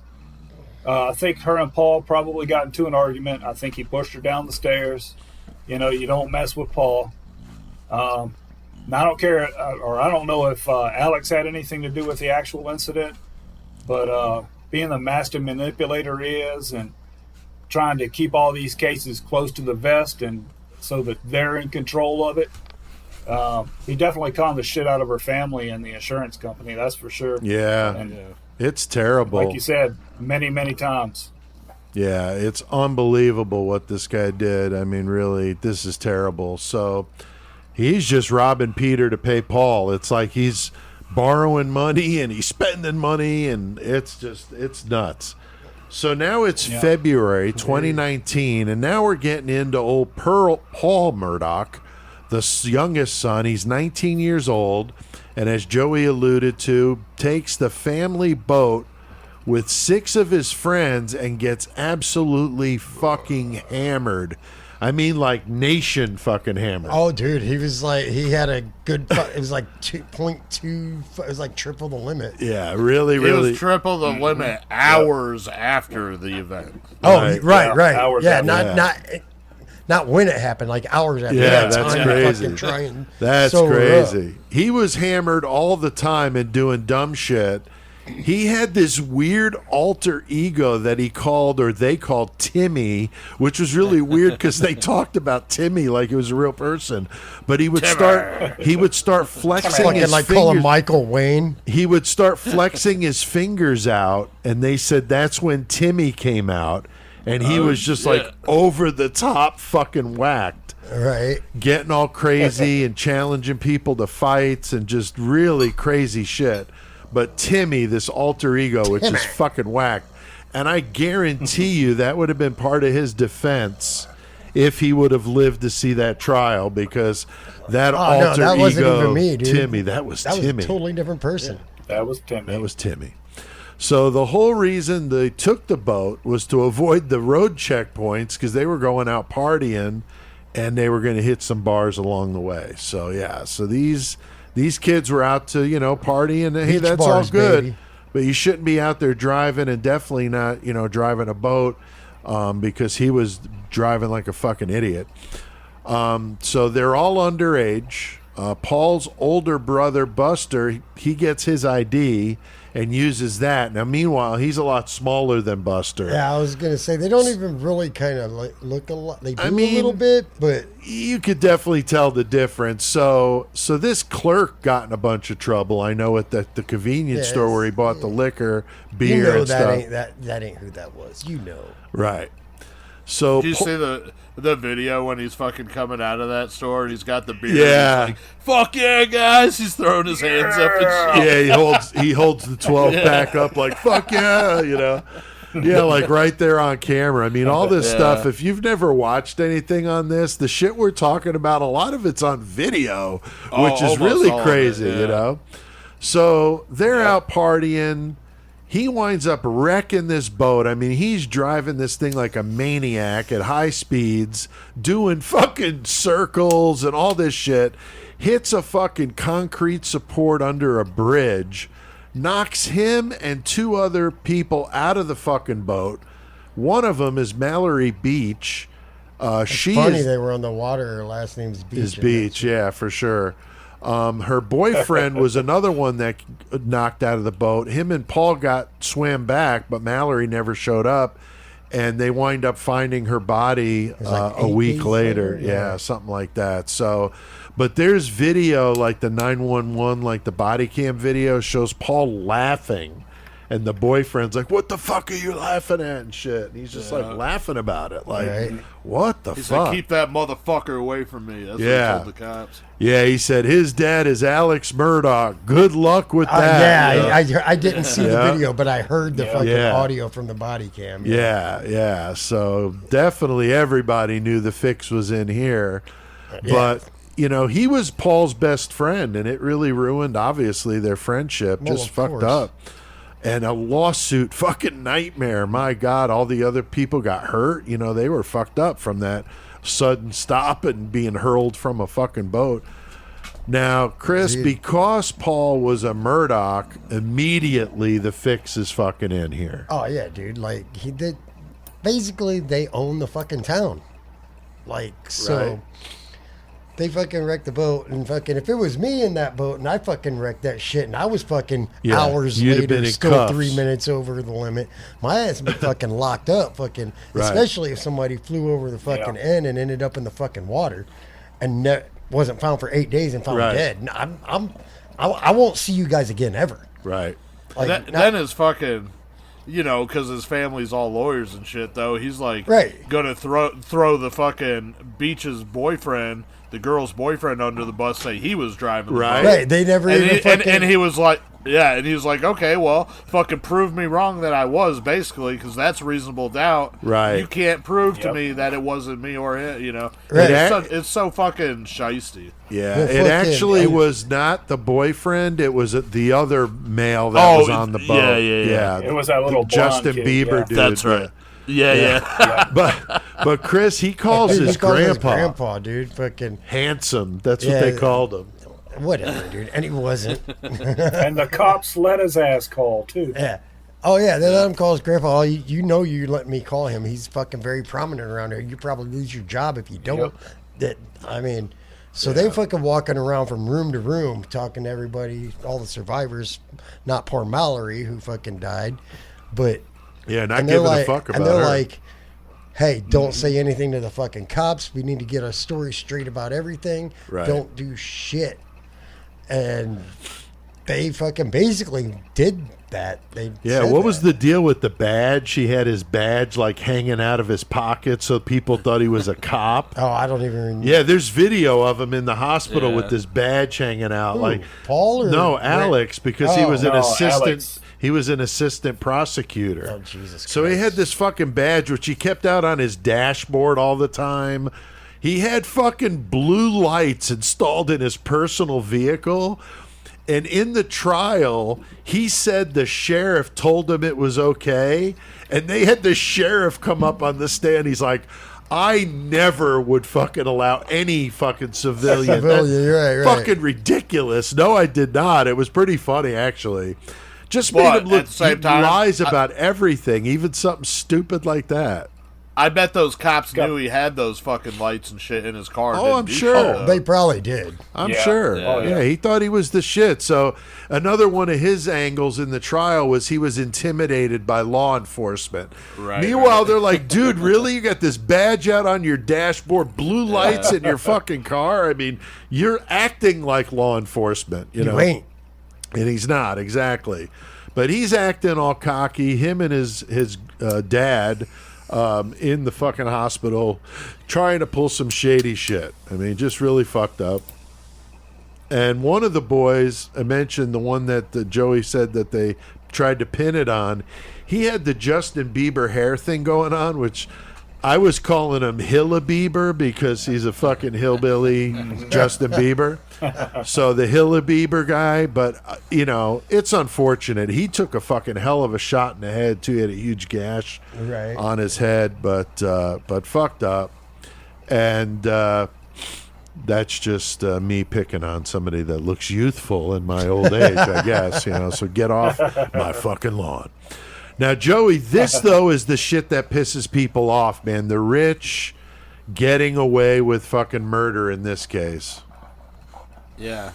G: I think her and Paul probably got into an argument. I think he pushed her down the stairs. You don't mess with Paul. Now, I don't care, or I don't know if Alex had anything to do with the actual incident, but being the master manipulator he is and trying to keep all these cases close to the vest and so that they're in control of it, he definitely conned the shit out of her family and the insurance company, that's for sure.
E: Yeah,
G: and,
E: it's terrible.
G: Like you said, many, many times.
E: Yeah, it's unbelievable what this guy did. I mean, really, this is terrible. So he's just robbing Peter to pay Paul. It's like he's borrowing money and he's spending money, and it's nuts. So now it's February 2019, and now we're getting into old Paul Murdaugh, the youngest son. He's 19 years old, and as Joey alluded to, takes the family boat with 6 of his friends and gets absolutely fucking hammered. I mean, like nation fucking hammered.
F: Oh, dude, he was like, he had a good. It was like 2.2. It was like triple the limit.
E: Yeah, really.
H: It was triple the limit hours after the event.
F: Oh, right.
G: Hours
F: Yeah,
G: after.
F: not when it happened, like hours after.
E: Yeah,
F: that
E: that's
F: time to
E: crazy.
F: fucking try and
E: That's
F: sober
E: crazy.
F: up.
E: He was hammered all the time and doing dumb shit. He had this weird alter ego that he called, or they called Timmy, which was really weird because they talked about Timmy like it was a real person. But he would start flexing
F: Fucking
E: his
F: like
E: fingers.
F: call him Michael Wayne.
E: He would start flexing his fingers out, and they said that's when Timmy came out, and he was just like over the top fucking whacked.
F: Right.
E: Getting all crazy and challenging people to fights and just really crazy shit. But Timmy, this alter ego, which is fucking whacked. And I guarantee you that would have been part of his defense if he would have lived to see that trial, because that alter
F: that wasn't
E: ego,
F: even me, dude.
E: Timmy, that was Timmy.
F: That was a totally different person.
G: That was Timmy.
E: That was Timmy. So the whole reason they took the boat was to avoid the road checkpoints, because they were going out partying and they were going to hit some bars along the way. So yeah, so these kids were out to, party, and hey,
F: Beach
E: that's
F: bars,
E: all good.
F: baby.
E: But you shouldn't be out there driving, and definitely not, driving a boat, because he was driving like a fucking idiot. So they're all underage. Paul's older brother, Buster, he gets his ID and uses that. Now, meanwhile, he's a lot smaller than Buster.
F: Yeah, I was gonna say they don't even really kind of look a lot. They do
E: I mean,
F: a little bit, but
E: you could definitely tell the difference. So this clerk got in a bunch of trouble. I know at the convenience store where he bought the liquor, beer,
F: you know
E: and
F: that
E: stuff.
F: ain't that ain't who that was.
E: Right. So
H: Did you see the video when he's fucking coming out of that store and he's got the beer?
E: Yeah.
H: And he's like, fuck yeah, guys! He's throwing his hands up and shit.
E: yeah, he holds the 12 pack up like fuck yeah, Yeah, like right there on camera. I mean, all this stuff, if you've never watched anything on this, the shit we're talking about, a lot of it's on video, which is really crazy, So they're out partying. He winds up wrecking this boat. I mean, he's driving this thing like a maniac at high speeds, doing fucking circles and all this shit. Hits a fucking concrete support under a bridge, knocks him and 2 other people out of the fucking boat. One of them is Mallory Beach.
F: Funny they were on the water. Her last name's Beach.
E: Is Beach, yeah, for sure. Her boyfriend was another one that knocked out of the boat. Him and Paul swam back, but Mallory never showed up, and they wind up finding her body
F: like
E: a
F: 8
E: week
F: days
E: later.
F: later?
E: Yeah, something like that. So, but there's video, like the 911, like the body cam video shows Paul laughing, and the boyfriend's like, "What the fuck are you laughing at?" and shit. And he's just like laughing about it, like, "What the
H: He's
E: fuck?"
H: like, keep that motherfucker away from me. That's what he told the cops.
E: Yeah, he said his dad is Alex Murdaugh. Good luck with that.
F: I didn't see the video, but I heard the fucking audio from the body cam.
E: Yeah. So definitely everybody knew the fix was in here. But, he was Paul's best friend, and it really ruined, obviously, their friendship.
F: Well,
E: just
F: of
E: fucked
F: course.
E: up. And a lawsuit, fucking nightmare. My God, all the other people got hurt. They were fucked up from that sudden stop and being hurled from a fucking boat. Now, Chris, because Paul was a Murdaugh, immediately the fix is fucking in here.
F: Oh yeah, dude. Like he did. Basically, they own the fucking town. Like so.
E: Right.
F: They fucking wrecked the boat, and fucking if it was me in that boat and I fucking wrecked that shit and I was fucking hours
E: you'd have been
F: later
E: in
F: still
E: cuffs.
F: 3 minutes over the limit, my ass would be fucking locked up, fucking especially if somebody flew over the fucking end and ended up in the fucking water and wasn't found for 8 days and found dead. I won't see you guys again ever.
E: Right.
F: Like,
H: Then his fucking, because his family's all lawyers and shit, though, he's like gonna throw the fucking Beach's boyfriend, the girl's boyfriend, under the bus, say he was driving the boat.
F: Right. They never even
H: and he was like, Yeah, and he was like, okay, well, fucking prove me wrong that I was, basically, because that's reasonable doubt.
E: Right.
H: You can't prove to me that it wasn't me or him, you know.
F: Right.
H: It's so fucking shiesty.
E: Yeah,
F: Well,
E: it
F: fucking-
E: actually was not the boyfriend. It was the other male that was on the boat.
H: Yeah.
G: It was that little blonde
E: Justin
G: kid,
E: Bieber
G: yeah.
E: dude.
H: That's right. Yeah.
E: But Chris, he calls his grandpa
F: grandpa, dude. Fucking
E: handsome. That's
F: Yeah.
E: what they called him.
F: whatever, dude. And he wasn't.
G: And the cops let his ass call, too.
F: Yeah. Oh yeah, they let him call his grandpa. Oh, you know you let me call him. He's fucking very prominent around here. You probably lose your job if you don't. That I mean, so they fucking walking around from room to room talking to everybody, all the survivors, not poor Mallory who fucking died, but
E: Yeah, not
F: and they're
E: giving
F: like,
E: a fuck about
F: and they're
E: her.
F: like, hey, don't say anything to the fucking cops. We need to get our story straight about everything.
E: Right.
F: Don't do shit. And they fucking basically did that. They
E: Yeah,
F: said
E: what was
F: that.
E: the deal with the badge? He had his badge like hanging out of his pocket so people thought he was a cop.
F: Oh, I don't even.
E: Yeah, there's video of him in the hospital
H: Yeah.
E: with this badge hanging out.
F: Who,
E: Like
F: Paul or
E: no,
F: Rick?
E: Alex, because he
F: Oh.
E: was an
G: No,
E: assistant.
G: Alex.
E: He was an assistant prosecutor.
F: Oh, Jesus
E: So he
F: Christ.
E: had this fucking badge which he kept out on his dashboard all the time. He had fucking blue lights installed in his personal vehicle. And in the trial, he said the sheriff told him it was okay. And they had the sheriff come up on the stand. He's like, I never would fucking allow any fucking civilian.
F: Civilian, right.
E: Fucking ridiculous. No, I did not. It was pretty funny, actually. Just made
H: But
E: him look.
H: at the same
E: he
H: time,
E: lies about everything, even something stupid like that.
H: I bet those cops knew he had those fucking lights and shit in his car.
E: Oh,
H: didn't
E: I'm
H: do
E: sure.
H: shit,
F: Oh,
H: though.
F: they probably did.
E: I'm
G: Yeah.
E: sure.
G: Oh,
E: yeah.
G: yeah.
E: He thought he was the shit. So another one of his angles in the trial was he was intimidated by law enforcement.
H: Right,
E: Meanwhile,
H: right.
E: they're like, dude, really? You got this badge out on your dashboard, blue lights in your fucking car? I mean, you're acting like law enforcement, you know?
F: You ain't.
E: And he's not, exactly. But he's acting all cocky. Him and his dad in the fucking hospital trying to pull some shady shit. I mean, just really fucked up. And one of the boys, I mentioned the one that Joey said that they tried to pin it on, he had the Justin Bieber hair thing going on, which I was calling him Hilla Bieber because he's a fucking hillbilly Justin Bieber. So the Hilla Bieber guy, but you know, it's unfortunate. He took a fucking hell of a shot in the head too. He had a huge gash
F: Right.
E: on his head, but fucked up. And that's just me picking on somebody that looks youthful in my old age, I guess. You know, so get off my fucking lawn. Now, Joey, this, though, is the shit that pisses people off, man. The rich getting away with fucking murder in this case.
H: Yeah,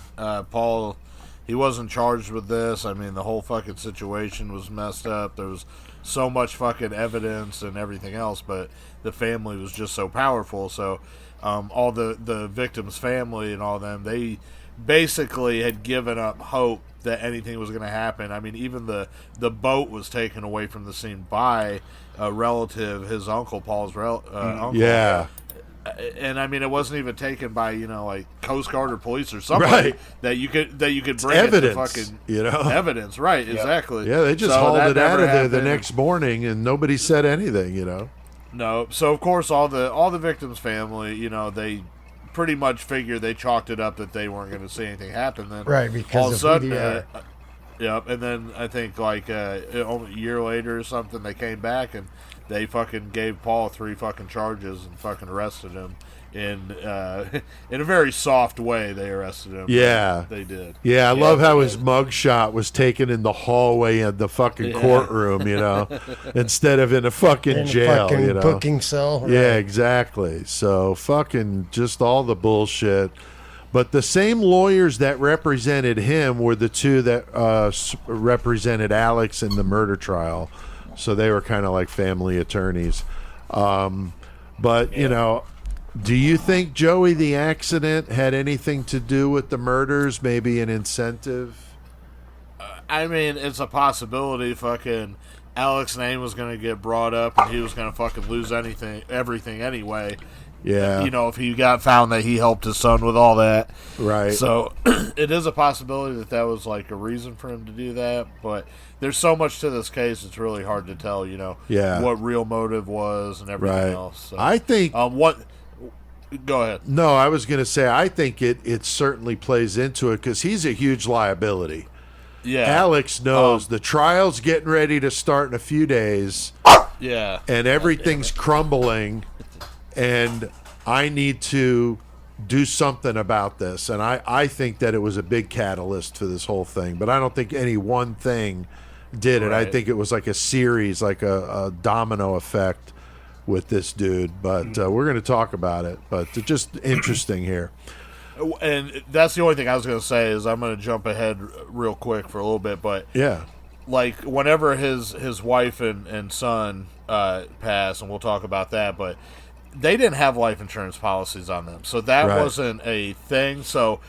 H: Paul, he wasn't charged with this. I mean, the whole fucking situation was messed up. There was so much fucking evidence and everything else, but the family was just so powerful. So all the victim's family and all them, they basically had given up hope that anything was going to happen. I mean, even the boat was taken away from the scene by a relative, his uncle, Paul's uncle.
E: Yeah.
H: And I mean, it wasn't even taken by, you know, like Coast Guard or police or somebody
E: Right.
H: that you could bring
E: Evidence,
H: it to fucking
E: you know?
H: evidence, right? Exactly.
E: Yeah, they just
H: So
E: hauled
H: that
E: it out
H: never
E: of there the
H: happened.
E: next morning, and nobody said anything, you know?
H: No, so of course all the victims' family, you know, they pretty much figured, they chalked it up that they weren't going to see anything happen. Then
F: Right, because
H: all of a
F: of
H: sudden,
F: who they are.
H: yep, and then I think like a year later or something, they came back and they fucking gave Paul 3 fucking charges and fucking arrested him in a very soft way. They arrested him.
E: Yeah.
H: They did.
E: Yeah, I love how his mugshot was taken in the hallway of the fucking courtroom, you know, instead of in a fucking
F: In a
E: jail,
F: fucking
E: you know.
F: booking cell.
E: Yeah,
F: Right.
E: exactly. So fucking just all the bullshit. But the same lawyers that represented him were the two that represented Alex in the murder trial. So they were kind of like family attorneys. But, you know, do you think, Joey, the accident had anything to do with the murders? Maybe an incentive?
H: I mean, it's a possibility. Fucking Alex's name was going to get brought up, and he was going to fucking lose everything anyway.
E: Yeah.
H: You know, if he got found that he helped his son with all that.
E: Right.
H: So it is a possibility that that was like a reason for him to do that. But there's so much to this case, it's really hard to tell, you know, what real motive was and everything else. So,
E: I think.
H: Go ahead.
E: No, I was going to say, I think it certainly plays into it because he's a huge liability.
H: Yeah.
E: Alex knows the trial's getting ready to start in a few days.
H: Yeah.
E: And everything's crumbling, and I need to do something about this. And I think that it was a big catalyst for this whole thing, but I don't think any one thing did it. I think it was like a series, like a domino effect with this dude. But we're going to talk about it. But it's just interesting here.
H: And that's the only thing I was going to say is I'm going to jump ahead real quick for a little bit. But
E: yeah,
H: like whenever his wife and son passed, and we'll talk about that, but they didn't have life insurance policies on them, so that wasn't a thing. So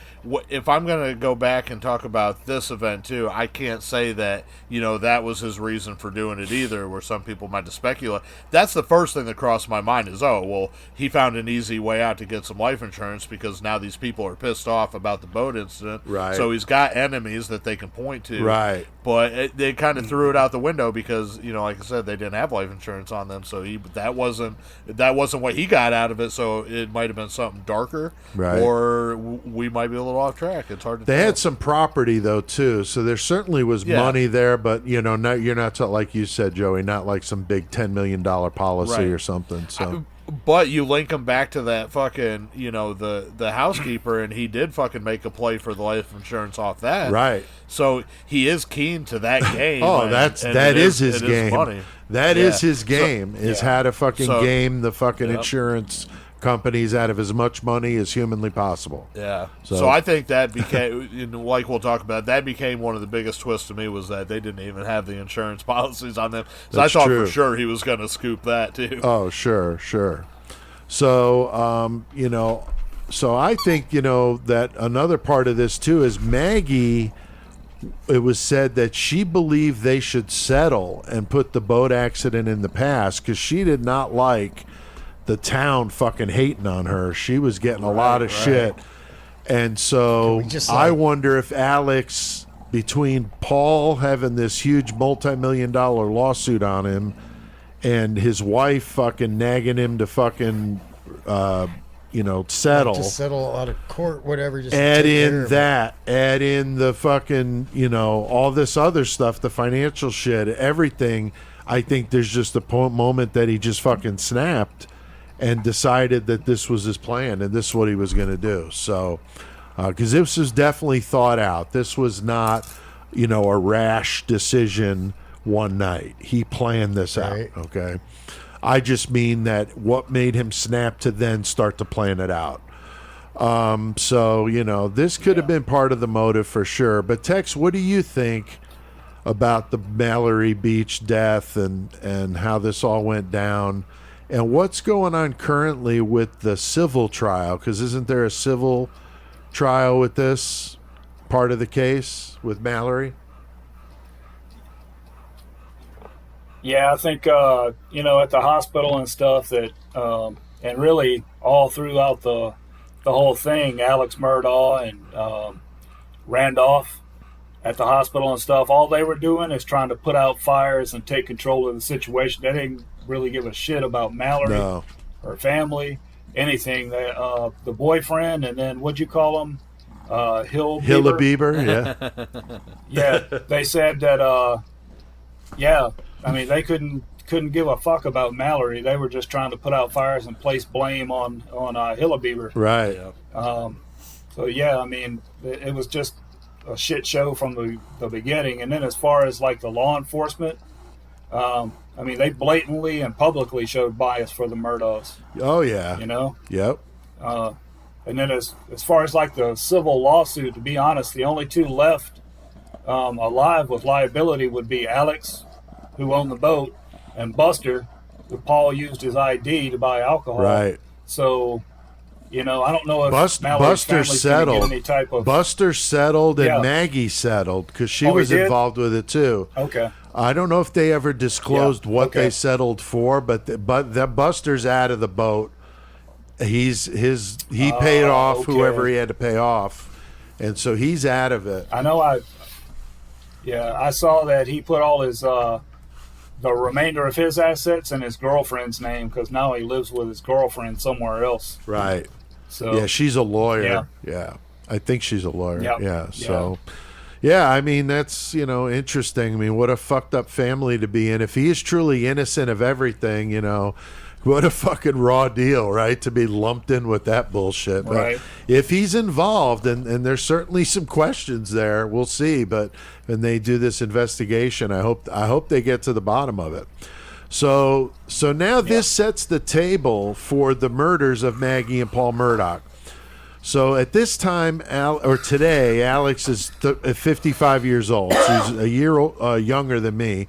H: if I'm going to go back and talk about this event too, I can't say that, you know, that was his reason for doing it either, where some people might speculate. That's the first thing that crossed my mind is, oh, well, he found an easy way out to get some life insurance because now these people are pissed off about the boat incident.
E: Right.
H: So he's got enemies that they can point to.
E: Right.
H: But they kind of threw it out the window because, you know, like I said, they didn't have life insurance on them, so that wasn't what he got out of it. So it might have been something darker, or we might be a little off track. It's hard to tell.
E: They had some property though too, so there certainly was money there. But you know, you're not like you said, Joey, not like some big $10 million policy or something. So.
H: But you link him back to that fucking, you know, the housekeeper, and he did fucking make a play for the life insurance off that.
E: Right.
H: So he is keen to that game.
E: That is his game.
H: Money.
E: That is his game, is how to fucking game the fucking
H: Yep.
E: insurance companies out of as much money as humanly possible.
H: Yeah. So I think that became, like we'll talk about, that became one of the biggest twists to me was that they didn't even have the insurance policies on them. So
E: That's
H: I thought
E: true.
H: for sure he was going to scoop that too.
E: Oh, sure. So, you know, so I think, you know, that another part of this too is Maggie, it was said that she believed they should settle and put the boat accident in the past because she did not like the town fucking hating on her. She was getting a lot of shit. And so I wonder if Alex, between Paul having this huge multi-million-dollar lawsuit on him and his wife fucking nagging him to fucking, you know, settle.
F: Just settle out of court, whatever. Just
E: add
F: take
E: in
F: care of
E: that. Add in the fucking, you know, all this other stuff, the financial shit, everything. I think there's just a moment that he just fucking snapped and decided that this was his plan and this is what he was going to do. So, because this was definitely thought out. This was not, you know, a rash decision one night. He planned this out, okay? I just mean that what made him snap to then start to plan it out. So, you know, this could have been part of the motive for sure. But Tex, what do you think about the Mallory Beach death and how this all went down? And what's going on currently with the civil trial? Because isn't there a civil trial with this part of the case with Mallory?
G: Yeah, I think, you know, at the hospital and stuff that, and really all throughout the whole thing, Alex Murdaugh and Randolph at the hospital and stuff, all they were doing is trying to put out fires and take control of the situation. They didn't really give a shit about Mallory, her family, anything. The boyfriend, and then what'd you call him? Hilla
E: Bieber, yeah.
G: Yeah, they said that, yeah, I mean, they couldn't give a fuck about Mallory. They were just trying to put out fires and place blame on Hilla Bieber.
E: Right.
G: So, yeah, I mean, it was just a shit show from the beginning. And then as far as, like, the law enforcement, I mean, they blatantly and publicly showed bias for the Murdaughs.
E: Oh, yeah.
G: You know?
E: Yep.
G: And then as far as, like, the civil lawsuit, to be honest, the only two left alive with liability would be Alex, who owned the boat, and Buster, who Paul used his ID to buy alcohol.
E: Right.
G: So, you know, I don't know if
E: Buster settled.
G: Get any type of...
E: Buster settled and Maggie settled because she was involved with it too.
G: Okay.
E: I don't know if they ever disclosed what they settled for, but the Buster's out of the boat, he paid off
G: okay.
E: whoever he had to pay off, and so he's out of it.
G: I know. I saw that he put all his the remainder of his assets in his girlfriend's name because now he lives with his girlfriend somewhere else.
E: Right.
G: So
E: yeah, she's a lawyer. Yeah, I think she's a lawyer. Yeah. So. Yeah, I mean, that's, interesting. I mean, what a fucked up family to be in. If he is truly innocent of everything, what a fucking raw deal, right? To be lumped in with that bullshit.
G: Right.
E: But if he's involved, and there's certainly some questions there, we'll see. But when they do this investigation, I hope they get to the bottom of it. So now this sets the table for the murders of Maggie and Paul Murdaugh. So at this time, today, Alex is 55 years old. So he's a year younger than me.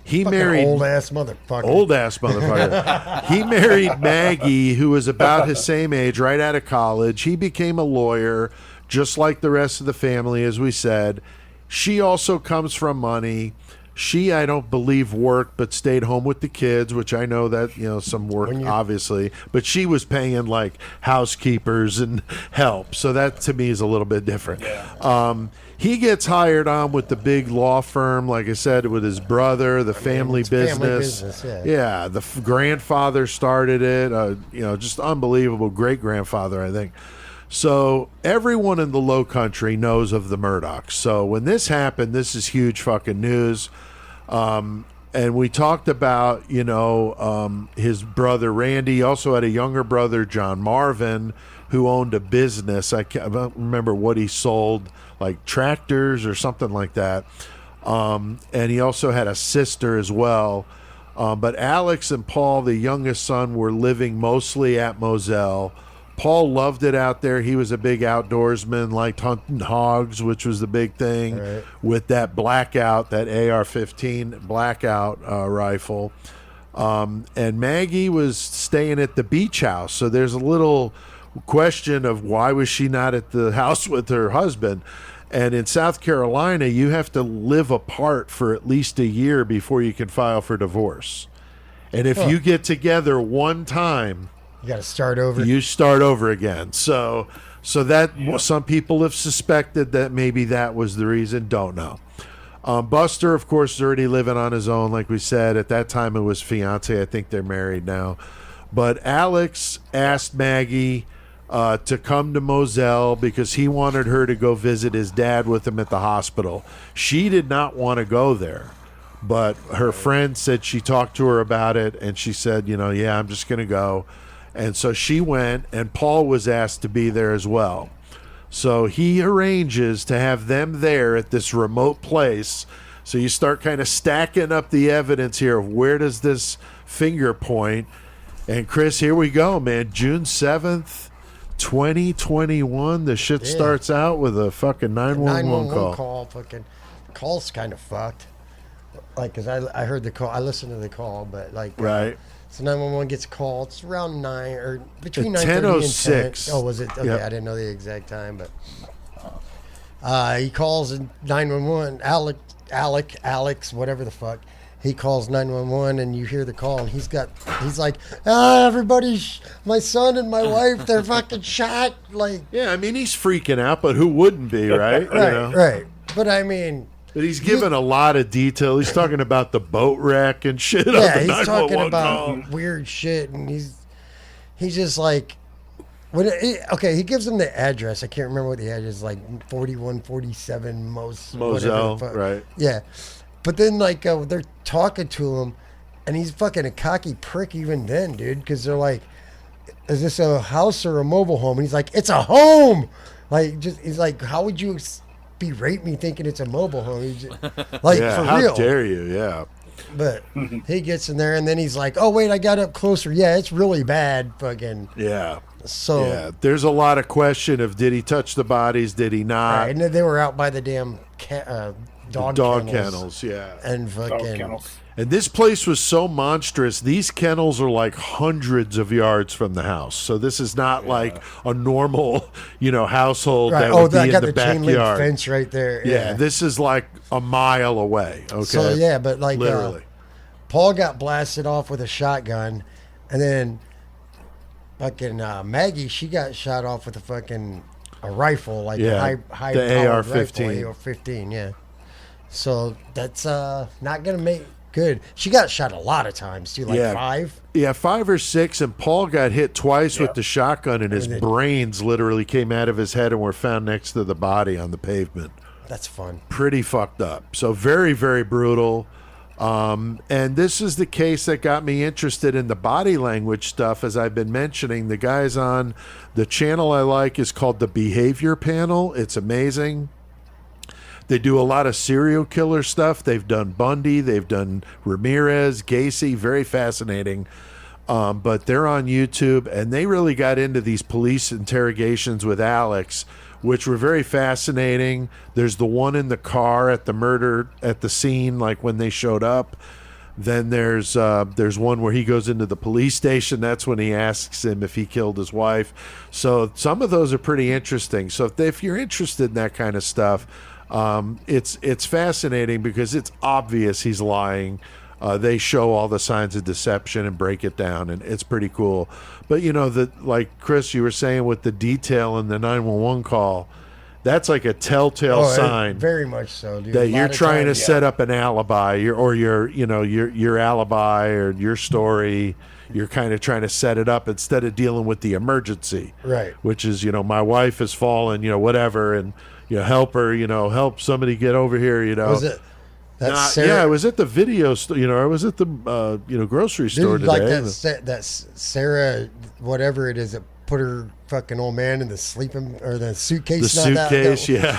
E: He
F: fucking
E: married
F: old ass motherfucker.
E: He married Maggie, who was about his same age, right out of college. He became a lawyer, just like the rest of the family, as we said. She also comes from money. She, I don't believe, worked, but stayed home with the kids, which I know that, some work, obviously. But she was paying, like, housekeepers and help. So that, to me, is a little bit different.
G: Yeah.
E: He gets hired on with the big law firm, like I said, with his brother, the family business. Yeah, the grandfather started it. Just unbelievable. Great-grandfather, I think. So everyone in the Low Country knows of the Murdaughs. So when this happened, this is huge fucking news. And we talked about, his brother Randy. He also had a younger brother, John Marvin, who owned a business. I don't remember what he sold, like tractors or something like that. And he also had a sister as well. But Alex and Paul, the youngest son, were living mostly at Moselle. Paul loved it out there. He was a big outdoorsman, liked hunting hogs, which was the big thing, right, with that blackout, that AR-15 blackout rifle. And Maggie was staying at the beach house. So there's a little question of why was she not at the house with her husband? And in South Carolina, you have to live apart for at least a year before you can file for divorce. And if you get together one time,
F: you got to start over.
E: You start over again. So that some people have suspected that maybe that was the reason. Don't know. Buster, of course, is already living on his own. Like we said, at that time it was fiance. I think they're married now. But Alex asked Maggie to come to Moselle because he wanted her to go visit his dad with him at the hospital. She did not want to go there. But her friend said she talked to her about it, and she said, yeah, I'm just going to go. And so she went, and Paul was asked to be there as well. So he arranges to have them there at this remote place. So you start kind of stacking up the evidence here of where does this finger point. And Chris, here we go, man. June 7th, 2021. The shit starts out with a fucking 911 call.
F: Fucking call's kind of fucked. Like, because I heard the call. I listened to the call, but like...
E: Right.
F: So 911 gets called. It's around 9 or between 9:30 and 10. Oh, was it? Okay, yep. I didn't know the exact time, but he calls 911. Alex, whatever the fuck. He calls 911, and you hear the call, and he's like, everybody, my son and my wife, they're fucking shot. Like,
E: yeah, I mean, he's freaking out, but who wouldn't be, right?
F: Right. But I mean.
E: But he's given a lot of detail. He's talking about the boat wreck and shit.
F: Yeah, he's talking about weird shit, and he's just like, he gives them the address. I can't remember what the address is, like 4147
E: Moselle, right?
F: Yeah, but then like they're talking to him, and he's fucking a cocky prick even then, dude, because they're like, "Is this a house or a mobile home?" And he's like, "It's a home." Like, he's like, "How would you berate me thinking it's a mobile home?" Like, for
E: how
F: real.
E: How dare you? Yeah.
F: But he gets in there, and then he's like, "Oh wait, I got up closer. Yeah, it's really bad." Fucking
E: yeah.
F: So
E: yeah, there's a lot of question of did he touch the bodies? Did he not?
F: Right, and they were out by the damn dog kennels.
E: Yeah,
F: and fucking.
E: And this place was so monstrous. These kennels are like hundreds of yards from the house. So this is not like a normal, household that would be in the backyard. Chain link
F: fence right there.
E: Yeah, this is like a mile away. Okay.
F: So yeah, but like
E: literally,
F: Paul got blasted off with a shotgun, and then fucking Maggie, she got shot off with a rifle, like
E: Yeah,
F: a high
E: the
F: powered
E: AR-15.
F: rifle, AR-15, yeah. So that's not gonna make good. She got shot a lot of times too, like 5.
E: Yeah, 5 or 6, and Paul got hit twice with the shotgun, and his brains literally came out of his head and were found next to the body on the pavement.
F: That's fun.
E: Pretty fucked up. So very, very brutal. And this is the case that got me interested in the body language stuff, as I've been mentioning. The guys on the channel I like is called The Behavior Panel. It's amazing. They do a lot of serial killer stuff. They've done Bundy. They've done Ramirez, Gacy. Very fascinating. But they're on YouTube, and they really got into these police interrogations with Alex, which were very fascinating. There's the one in the car at the murder at the scene, like when they showed up. Then there's one where he goes into the police station. That's when he asks him if he killed his wife. So some of those are pretty interesting. So if you're interested in that kind of stuff, it's fascinating because it's obvious he's lying. They show all the signs of deception and break it down, and it's pretty cool. But like Chris, you were saying with the detail in the 911 call, that's like a telltale sign.
F: Very much so, dude.
E: That you're trying to set up an alibi, your alibi or your story. You're kind of trying to set it up instead of dealing with the emergency,
F: right?
E: Which is, my wife has fallen, whatever, and help her, help somebody get over here,
F: Was it?
E: Yeah, it was at the video store, I was at the grocery store today.
F: Like that Sarah, whatever it is, that put her fucking old man in the suitcase.
E: Yeah.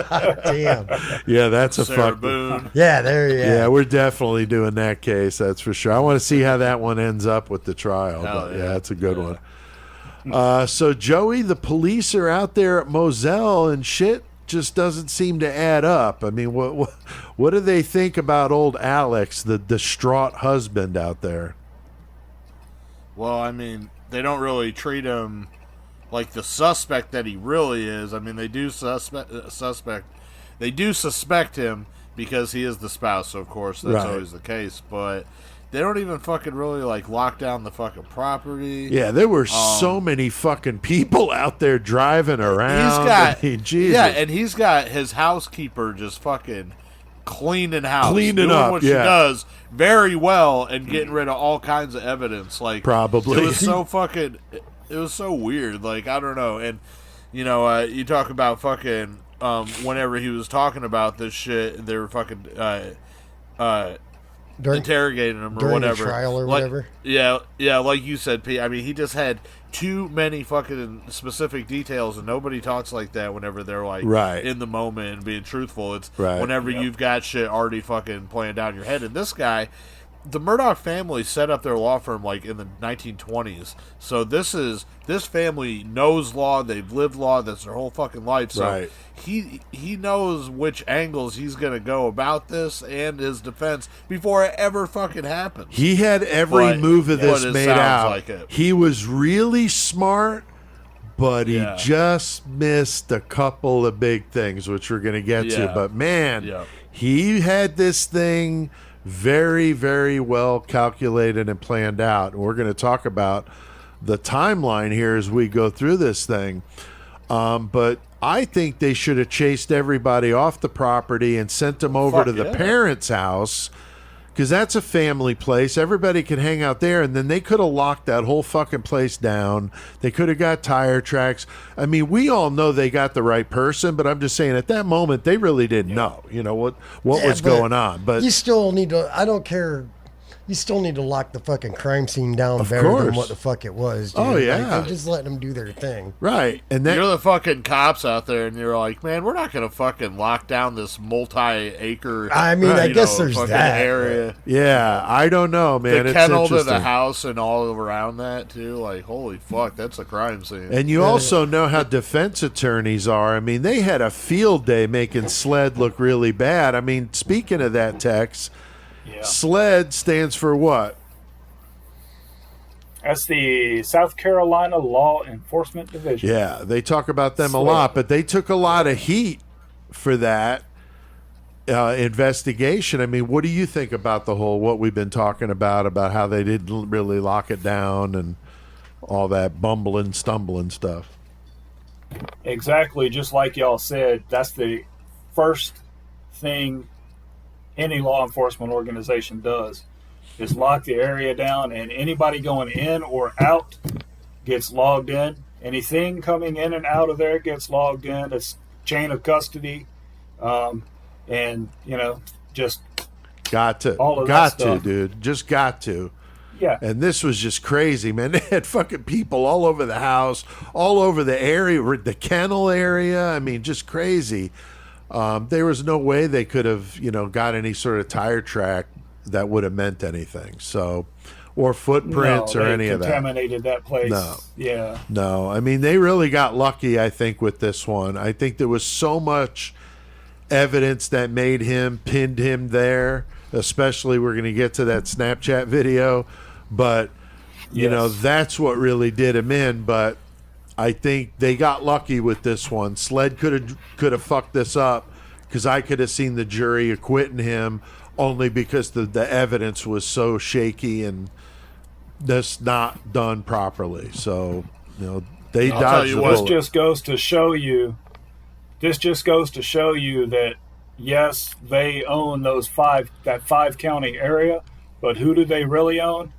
F: God damn.
E: Yeah, that's a
H: Sarah
E: fuck.
H: Boone.
F: Yeah,
E: Yeah, we're definitely doing that case. That's for sure. I want to see how that one ends up with the trial. But yeah, that's a good one. So Joey, the police are out there at Moselle, and shit just doesn't seem to add up. I mean, what do they think about old Alex, the distraught husband out there?
H: Well, I mean, they don't really treat him like the suspect that he really is. I mean, they do suspect him because he is the spouse, so of course that's always the case, but they don't even fucking really like lock down the fucking property.
E: Yeah, there were so many fucking people out there driving around. Jesus.
H: Yeah, and he's got his housekeeper just fucking cleaning
E: up,
H: what she does very well and getting rid of all kinds of evidence. Like,
E: probably
H: it was so fucking, it was so weird. Like, I don't know. And you talk about fucking whenever he was talking about this shit, they were fucking interrogating him or whatever.
F: The trial or whatever.
H: Yeah, like you said, Pete. I mean, he just had too many fucking specific details, and nobody talks like that whenever they're like in the moment and being truthful. It's whenever you've got shit already fucking playing down your head. And this guy, the Murdaugh family set up their law firm like in the 1920s. So this family knows law. They've lived law. That's their whole fucking life. So he knows which angles he's gonna go about this and his defense before it ever fucking happens.
E: He had every move of this made out. He was really smart, but he just missed a couple of big things, which we're gonna get to. But man, he had this thing very, very well calculated and planned out. And we're going to talk about the timeline here as we go through this thing. But I think they should have chased everybody off the property and sent them over to the parents' house, because that's a family place. Everybody can hang out there, and then they could have locked that whole fucking place down. They could have got tire tracks. I mean, we all know they got the right person, but I'm just saying at that moment they really didn't know, what was going on. But
F: you still need to. I don't care. You still need to lock the fucking crime scene down better than what the fuck it was, dude.
E: Oh, yeah.
F: Like, they're just letting them do their thing.
E: Right. And then
H: you're the fucking cops out there, and you're like, man, we're not going to fucking lock down this multi-acre
F: I mean, I guess there's that
H: area.
E: Yeah, I don't know, man.
H: The kennel to the house and all around that, too. Like, holy fuck, that's a crime scene.
E: And you also know how defense attorneys are. I mean, they had a field day making SLED look really bad. I mean, speaking of that, Tex, SLED stands for what?
G: That's the South Carolina Law Enforcement Division.
E: Yeah, they talk about them a lot, but they took a lot of heat for that investigation. I mean, what do you think about what we've been talking about how they didn't really lock it down and all that bumbling, stumbling stuff.
G: Exactly, just like y'all said, that's the first thing any law enforcement organization does is lock the area down, and anybody going in or out gets logged in. Anything coming in and out of there gets logged in. It's chain of custody, and just
E: got to, dude, just got to.
G: Yeah.
E: And this was just crazy, man. They had fucking people all over the house, all over the area, the kennel area. I mean, just crazy. There was no way they could have, got any sort of tire track that would have meant anything. So, or footprints or any of that.
G: Contaminated that place.
E: No.
G: Yeah.
E: No. I mean, they really got lucky, I think, with this one. I think there was so much evidence that pinned him there. Especially, we're going to get to that Snapchat video, but that's what really did him in. But I think they got lucky with this one. Sled could have fucked this up, because I could have seen the jury acquitting him only because the evidence was so shaky and this not done properly. So they dodged the bullet.
G: This just goes to show you that. Yes, they own that 5-county area, but who do they really own?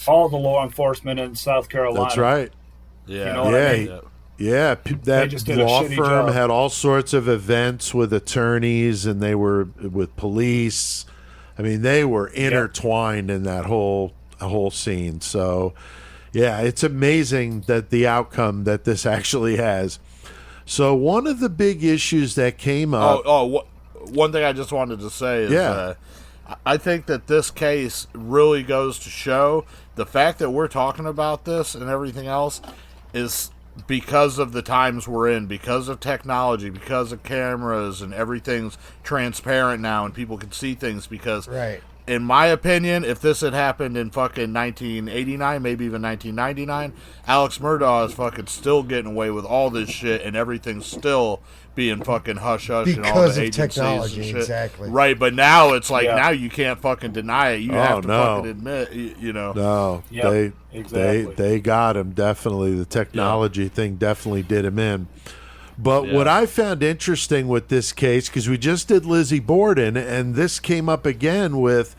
G: All the law enforcement in South Carolina.
E: That's right.
H: Yeah.
G: You know what I mean?
E: Yeah. That law firm had all sorts of events with attorneys, and they were with police. I mean, they were intertwined in that whole scene. So, yeah, it's amazing that the outcome that this actually has. So one of the big issues that came up...
H: One thing I just wanted to say is I think that this case really goes to show the fact that we're talking about this and everything else is because of the times we're in, because of technology, because of cameras, and everything's transparent now and people can see things. Because, in my opinion, if this had happened in fucking 1989, maybe even 1999, Alex Murdaugh is fucking still getting away with all this shit, and everything's still being fucking hush-hush and all the agencies
F: technology,
H: and shit.
F: Exactly.
H: Right, but now it's like, now you can't fucking deny it. You have to fucking admit,
E: No, they got him, definitely. The technology thing definitely did him in. But what I found interesting with this case, because we just did Lizzie Borden, and this came up again with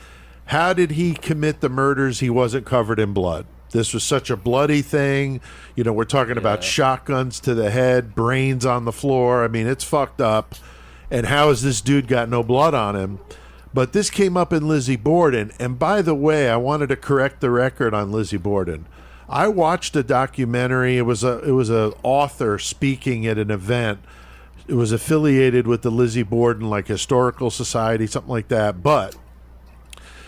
E: how did he commit the murders? He wasn't covered in blood. This was such a bloody thing. We're talking about shotguns to the head, brains on the floor. I mean, it's fucked up. And how has this dude got no blood on him? But this came up in Lizzie Borden. And by the way, I wanted to correct the record on Lizzie Borden. I watched a documentary. It was a author speaking at an event. It was affiliated with the Lizzie Borden Historical Society, something like that. But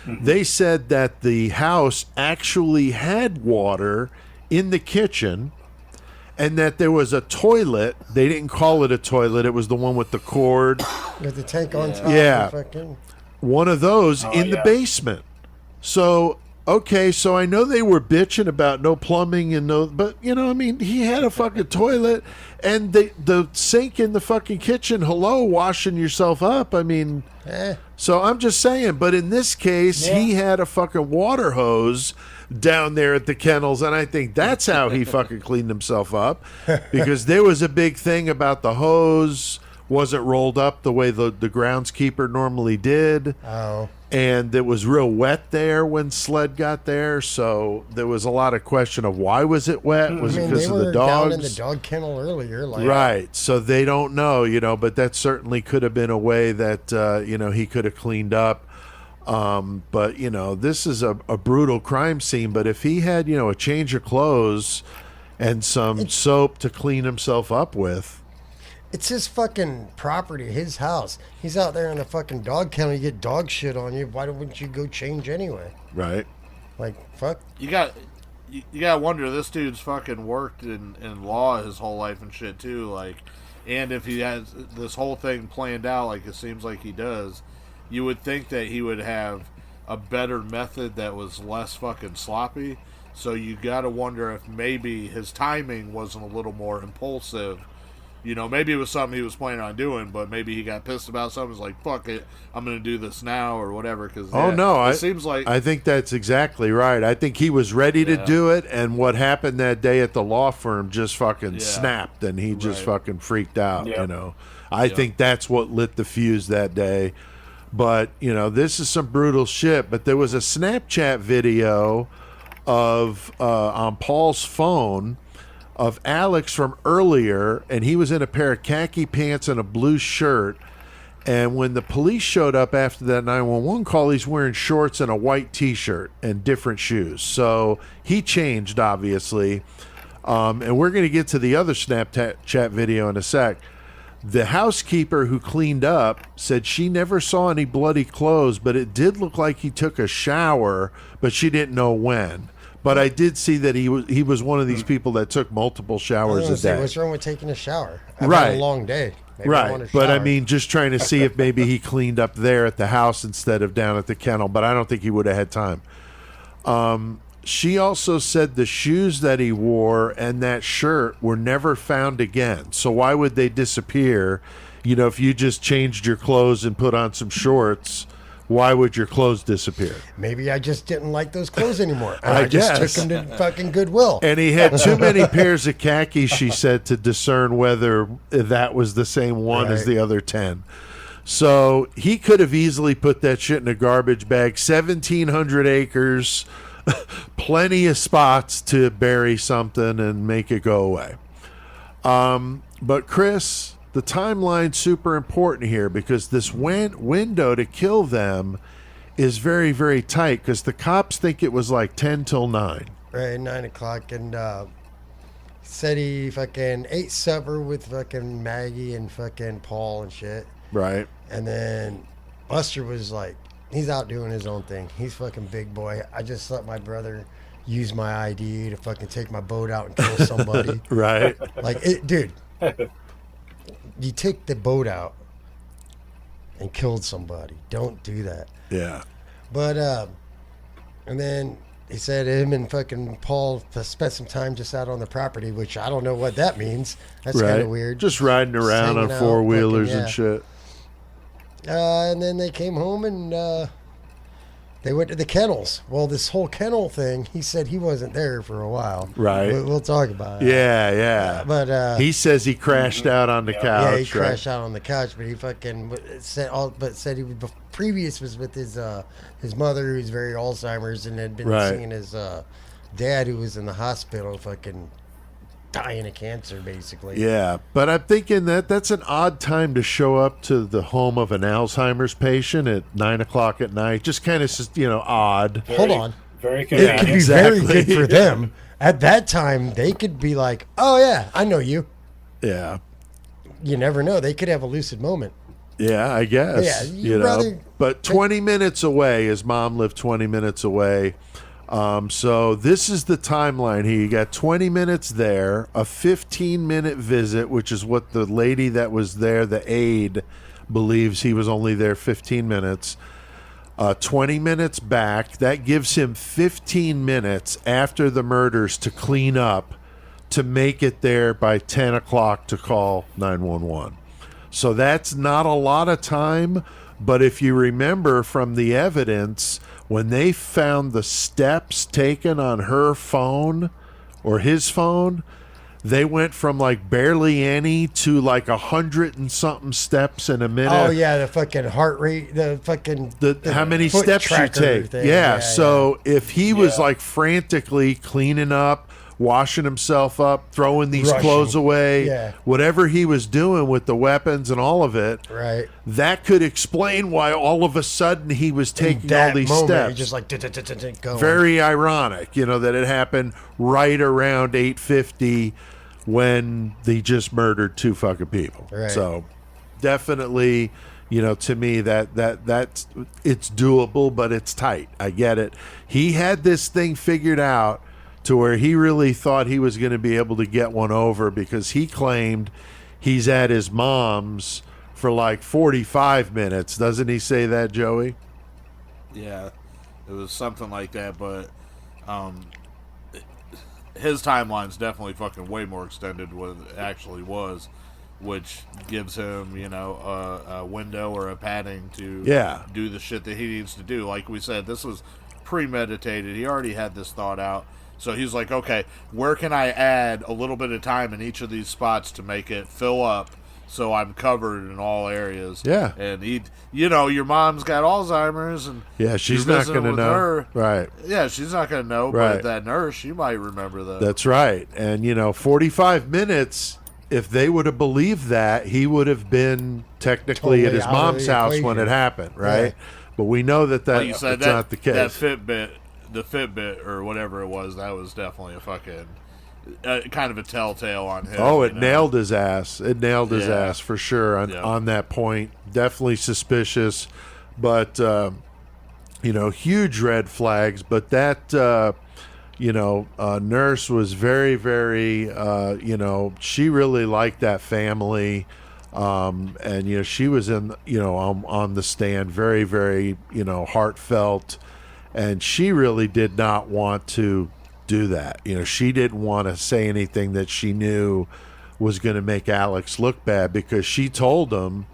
E: they said that the house actually had water in the kitchen, and that there was a toilet. They didn't call it a toilet. It was the one with the cord.
F: With the tank on top.
E: Yeah. One of those in the basement. So... okay, so I know they were bitching about no plumbing and but he had a fucking toilet, and the sink in the fucking kitchen. Hello, washing yourself up. I mean, so I'm just saying. But in this case, he had a fucking water hose down there at the kennels, and I think that's how he fucking cleaned himself up, because there was a big thing about the hose wasn't rolled up the way the groundskeeper normally did.
F: Oh.
E: And it was real wet there when Sled got there, so there was a lot of question of why was it wet? Was it because of the dogs?
F: They were down in the dog kennel earlier.
E: Right, so they don't know, but that certainly could have been a way that, he could have cleaned up. But, this is a brutal crime scene, but if he had, a change of clothes and some soap to clean himself up with...
F: It's his fucking property, his house. He's out there in a fucking dog kennel. You get dog shit on you. Why wouldn't you go change anyway?
E: Right.
F: Fuck.
H: You gotta wonder, this dude's fucking worked in law his whole life and shit too. And if he has this whole thing planned out, it seems like he does, you would think that he would have a better method that was less fucking sloppy. So you gotta wonder if maybe his timing wasn't a little more impulsive You know, maybe it was something he was planning on doing, but maybe he got pissed about something. He's like, fuck it, I'm going to do this now or whatever. Cause, it seems like...
E: I think that's exactly right. I think he was ready to do it, and what happened that day at the law firm just fucking snapped, and he just fucking freaked out, you know. I think that's what lit the fuse that day. But, you know, this is some brutal shit. But there was a Snapchat video of on Paul's phone of Alex from earlier, and he was in a pair of khaki pants and a blue shirt. And when the police showed up after that 911 call, he's wearing shorts and a white T-shirt and different shoes. So he changed, obviously. And we're going to get to the other Snapchat video in a sec. The housekeeper who cleaned up said she never saw any bloody clothes, but it did look like he took a shower, but she didn't know when. But I did see that he was one of these people that took multiple showers a day.
F: What's wrong with taking a shower? I've had a long day. Maybe
E: right, but I mean, just trying to see if maybe he cleaned up there at the house instead of down at the kennel. But I don't think he would have had time. She also said the shoes that he wore and that shirt were never found again. So why would they disappear? You know, if you just changed your clothes and put on some shorts, why would your clothes disappear?
F: Maybe I just didn't like those clothes anymore.
E: I
F: just took them to fucking Goodwill.
E: And he had too many pairs of khakis, she said, to discern whether that was the same one as the other 10. So he could have easily put that shit in a garbage bag. 1,700 acres, plenty of spots to bury something and make it go away. But Chris... the timeline's super important here because this window to kill them is very, very tight because the cops think it was like 10 till 9.
F: Right, 9 o'clock. And said he fucking ate supper with fucking Maggie and fucking Paul and shit.
E: Right.
F: And then Buster was like, he's out doing his own thing. He's fucking big boy. I just let my brother use my ID to fucking take my boat out and kill somebody.
E: Right.
F: Like, dude. You take the boat out and killed somebody. Don't do that.
E: Yeah.
F: But, and then he said him and fucking Paul spent some time just out on the property, which I don't know what that means. That's kind of weird.
E: Just riding around on four-wheelers and shit.
F: And then they came home and they went to the kennels. Well, this whole kennel thing, he said he wasn't there for a while.
E: Right.
F: We'll talk about it.
E: Yeah.
F: But
E: he says he crashed out on the couch.
F: Yeah, he crashed out on the couch, but he fucking said he was previous was with his mother, who's very Alzheimer's, and had been seeing his dad, who was in the hospital, fucking dying of cancer, basically.
E: Yeah, but I'm thinking that's an odd time to show up to the home of an Alzheimer's patient at 9 o'clock at night. Just kind of, odd.
F: Hold on.
G: Very
F: It could be very good for them. At that time, they could be like, oh, yeah, I know you.
E: Yeah.
F: You never know. They could have a lucid moment.
E: Yeah, I guess.
F: Yeah,
E: But 20 minutes away, his mom lived 20 minutes away. So this is the timeline here. You got 20 minutes there, a 15-minute visit, which is what the lady that was there, the aide, believes he was only there 15 minutes. 20 minutes back. That gives him 15 minutes after the murders to clean up, to make it there by 10 o'clock to call 911. So that's not a lot of time, but if you remember from the evidence, when they found the steps taken on her phone or his phone, they went from like barely any to like 100 and something steps in a minute.
F: Oh yeah, the fucking heart rate, the fucking
E: how many steps you take.
F: Thing.
E: Yeah, so if he was like frantically cleaning up, washing himself up, throwing these clothes away, whatever he was doing with the weapons and all of it,
F: right?
E: That could explain why all of a sudden he was taking all these steps.
F: Just like going.
E: Very ironic, that it happened right around 8:50 when they just murdered 2 fucking people.
F: Right.
E: So definitely, to me that's it's doable, but it's tight. I get it. He had this thing figured out to where he really thought he was going to be able to get one over, because he claimed he's at his mom's for like 45 minutes. Doesn't he say that, Joey?
H: Yeah, it was something like that, but his timeline's definitely fucking way more extended than what it actually was. which gives him, a window or a padding to do the shit that he needs to do. Like we said, this was premeditated. He already had this thought out. So he's like, okay, where can I add a little bit of time in each of these spots to make it fill up so I'm covered in all areas?
E: Yeah.
H: And your mom's got Alzheimer's, and
E: she's not going to know.
H: Her.
E: Right.
H: Yeah, she's not going to know,
E: right.
H: But that nurse, she might remember that.
E: That's right. And, 45 minutes, if they would have believed that, he would have been technically at his mom's house when it happened, right? Yeah. But we know that's not the case.
H: The Fitbit or whatever it was, that was definitely a fucking kind of a telltale on him.
E: Oh, it nailed his ass. It nailed his ass for sure on that point. Definitely suspicious, but huge red flags. But that nurse was very, very she really liked that family. And she was on the stand, very, very heartfelt. And she really did not want to do that. She didn't want to say anything that she knew was going to make Alex look bad, because she told him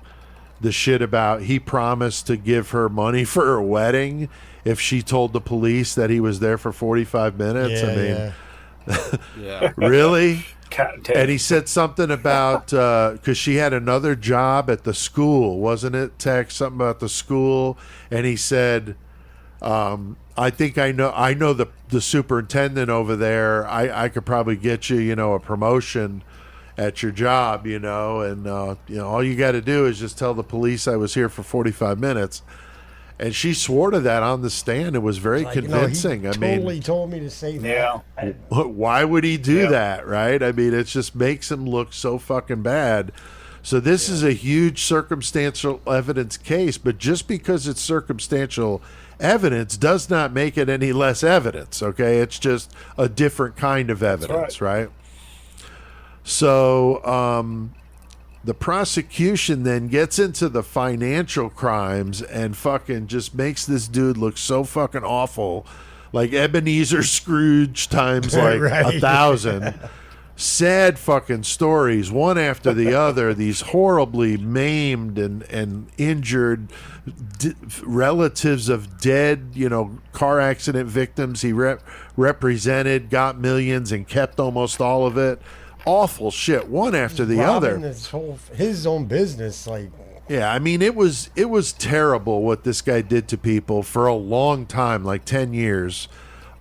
E: the shit about he promised to give her money for her wedding if she told the police that he was there for 45 minutes. Really? And he said something about because she had another job at the school, wasn't it? Text something about the school, and he said, I think I know the superintendent over there. I could probably get you, a promotion at your job, and all you got to do is just tell the police I was here for 45 minutes. And she swore to that on the stand. It was very convincing.
F: He totally told me to say that.
G: Yeah.
E: Why would he do that, right? I mean, it just makes him look so fucking bad. So this is a huge circumstantial evidence case, but just because it's circumstantial evidence does not make it any less evidence, okay? It's just a different kind of evidence, right? So the prosecution then gets into the financial crimes and fucking just makes this dude look so fucking awful, like Ebenezer Scrooge times like 1,000. Sad fucking stories, one after the other. These horribly maimed and injured relatives of dead, car accident victims he represented, got millions and kept almost all of it. Awful shit, one after the other.
F: His own business, like.
E: Yeah, I mean, it was terrible what this guy did to people for a long time, like 10 years.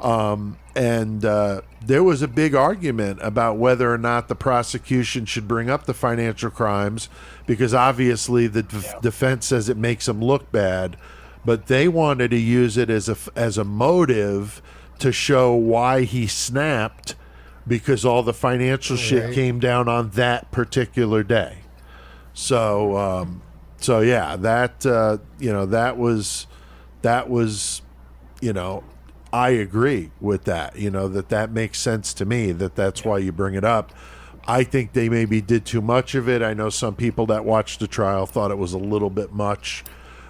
E: And there was a big argument about whether or not the prosecution should bring up the financial crimes, because obviously the defense says it makes them look bad, but they wanted to use it as a motive to show why he snapped, because all the financial shit came down on that particular day. So yeah, that was I agree with that, that makes sense to me, that's why you bring it up. I think they maybe did too much of it. I know some people that watched the trial thought it was a little bit much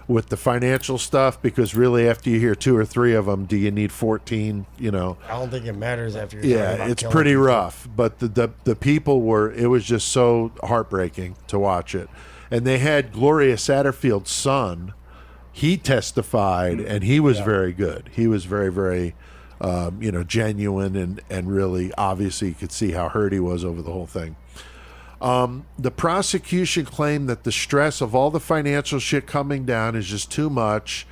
E: with the financial stuff, because really after you hear 2 or 3 of them, do you need 14,
F: I don't think it matters after you're talking about
E: it's pretty people. Rough, but the people it was just so heartbreaking to watch it. And they had Gloria Satterfield's son. He testified, and he was very good. He was very, very, genuine, and really, obviously, you could see how hurt he was over the whole thing. The prosecution claimed that the stress of all the financial shit coming down is just too much,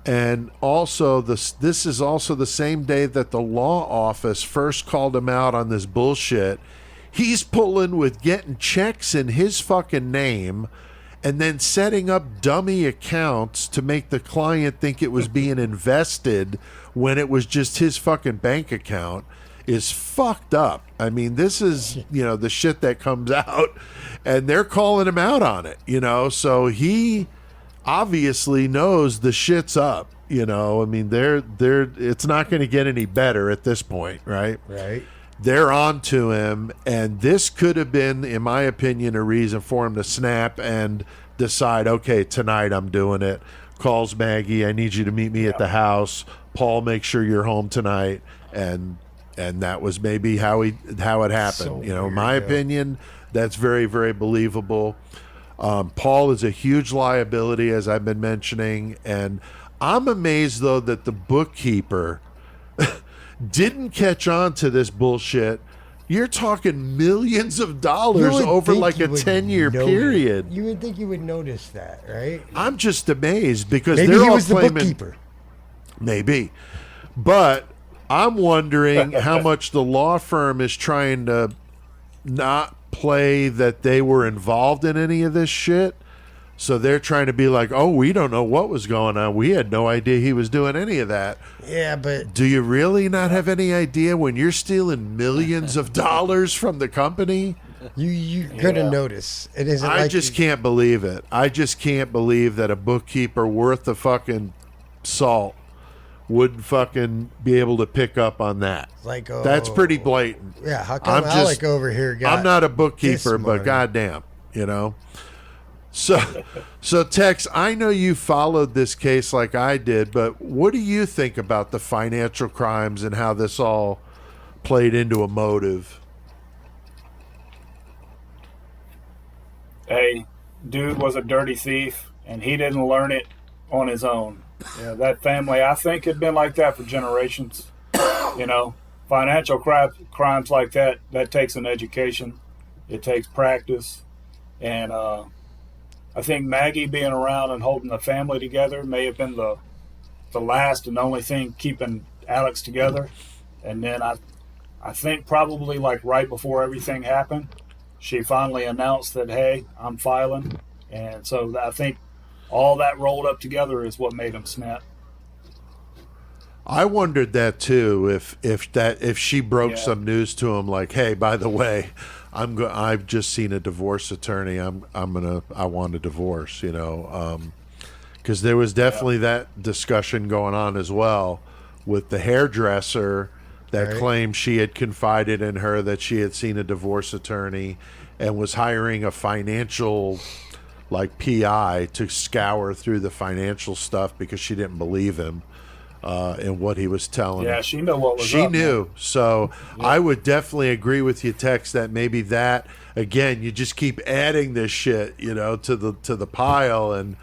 E: and also this is also the same day that the law office first called him out on this bullshit. He's pulling with getting checks in his fucking name, and then setting up dummy accounts to make the client think it was being invested when it was just his fucking bank account is fucked up. I mean, this is, the shit that comes out, and they're calling him out on it, so he obviously knows the shit's up, I mean, it's not going to get any better at this point, right?
F: Right.
E: They're on to him, and this could have been, in my opinion, a reason for him to snap and decide, okay, tonight I'm doing it. Calls Maggie, I need you to meet me at the house. Paul, make sure you're home tonight. And that was maybe how it happened.
F: So
E: in my opinion, That's very, very believable. Paul is a huge liability, as I've been mentioning, and I'm amazed though that the bookkeeper didn't catch on to this bullshit. You're talking millions of dollars over like a 10-year period.
F: You would think you would notice that, right?
E: I'm just amazed because
F: maybe
E: they're
F: he
E: all
F: was the
E: claiming,
F: bookkeeper.
E: Maybe. But I'm wondering how much the law firm is trying to not play that they were involved in any of this shit. So they're trying to be like, oh, we don't know what was going on. We had no idea he was doing any of that.
F: Yeah, but
E: do you really not have any idea when you're stealing millions of dollars from the company?
F: You're gonna notice. It isn't.
E: I just can't believe it. I just can't believe that a bookkeeper worth the fucking salt would fucking be able to pick up on that.
F: Like,
E: that's pretty blatant.
F: Yeah, how come Alec over here got
E: I'm not a bookkeeper, but goddamn, you know. So Tex, I know you followed this case like I did, but what do you think about the financial crimes and how this all played into a motive?
G: Hey, dude was a dirty thief, and he didn't learn it on his own. Yeah, that family, I think, had been like that for generations. You know, financial crimes like that takes an education. It takes practice. And I think Maggie being around and holding the family together may have been the last and only thing keeping Alex together. And then I think probably like right before everything happened, she finally announced that, hey, I'm filing. And so I think all that rolled up together is what made him snap.
E: I wondered that too. If she broke some news to him, like, hey, by the way, I've just seen a divorce attorney. I want a divorce. You know, because there was definitely that discussion going on as well with the hairdresser that claimed she had confided in her that she had seen a divorce attorney and was hiring a financial like PI to scour through the financial stuff because she didn't believe him in what he was telling.
G: Yeah, she knew what was
E: she
G: up.
E: knew. So I would definitely agree with you, Tex, that maybe that again, you just keep adding this shit, you know, to the pile, and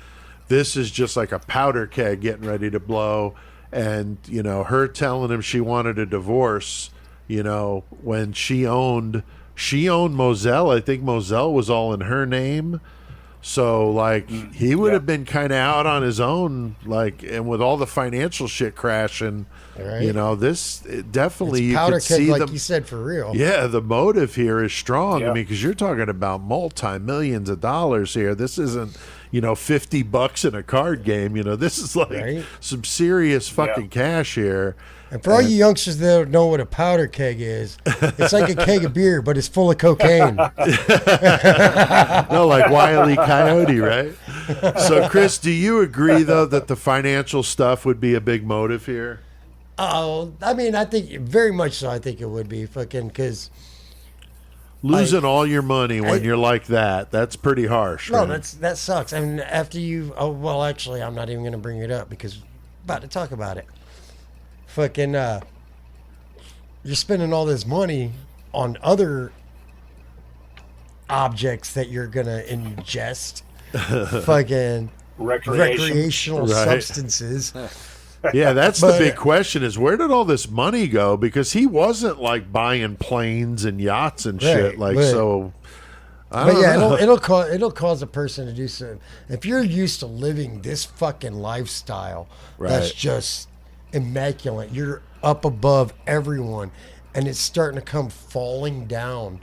E: this is just like a powder keg getting ready to blow. And you know, her telling him she wanted a divorce, you know, when she owned Moselle. I think Moselle was all in her name. So, like, he would have been kind of out on his own, like, and with all the financial shit crashing, you know, this definitely
F: it's
E: you
F: powder
E: could
F: keg,
E: see
F: like you said, for real.
E: Yeah, the motive here is strong. I mean, because you're talking about multi-millions of dollars here. This isn't, you know, $50 in a card game. You know, this is like some serious fucking cash here.
F: And for all you youngsters that don't know what a powder keg is, it's like a keg of beer, but it's full of cocaine.
E: No, like Wile E. Coyote, right? So, Chris, do you agree, though, that the financial stuff would be a big motive here?
F: Oh, I mean, I think very much so. I think it would be fucking because
E: losing all your money when you're like that's pretty harsh.
F: No,
E: right?
F: that sucks. I mean, after you, well, actually, I'm not even going to bring it up because I'm about to talk about it. Fucking, you're spending all this money on other objects that you're gonna ingest, fucking recreational substances.
E: Yeah, that's the big question: is where did all this money go? Because he wasn't like buying planes and yachts and shit. Like so. I don't know.
F: It'll cause a person to do so. If you're used to living this fucking lifestyle, that's just immaculate. You're up above everyone, and it's starting to come falling down.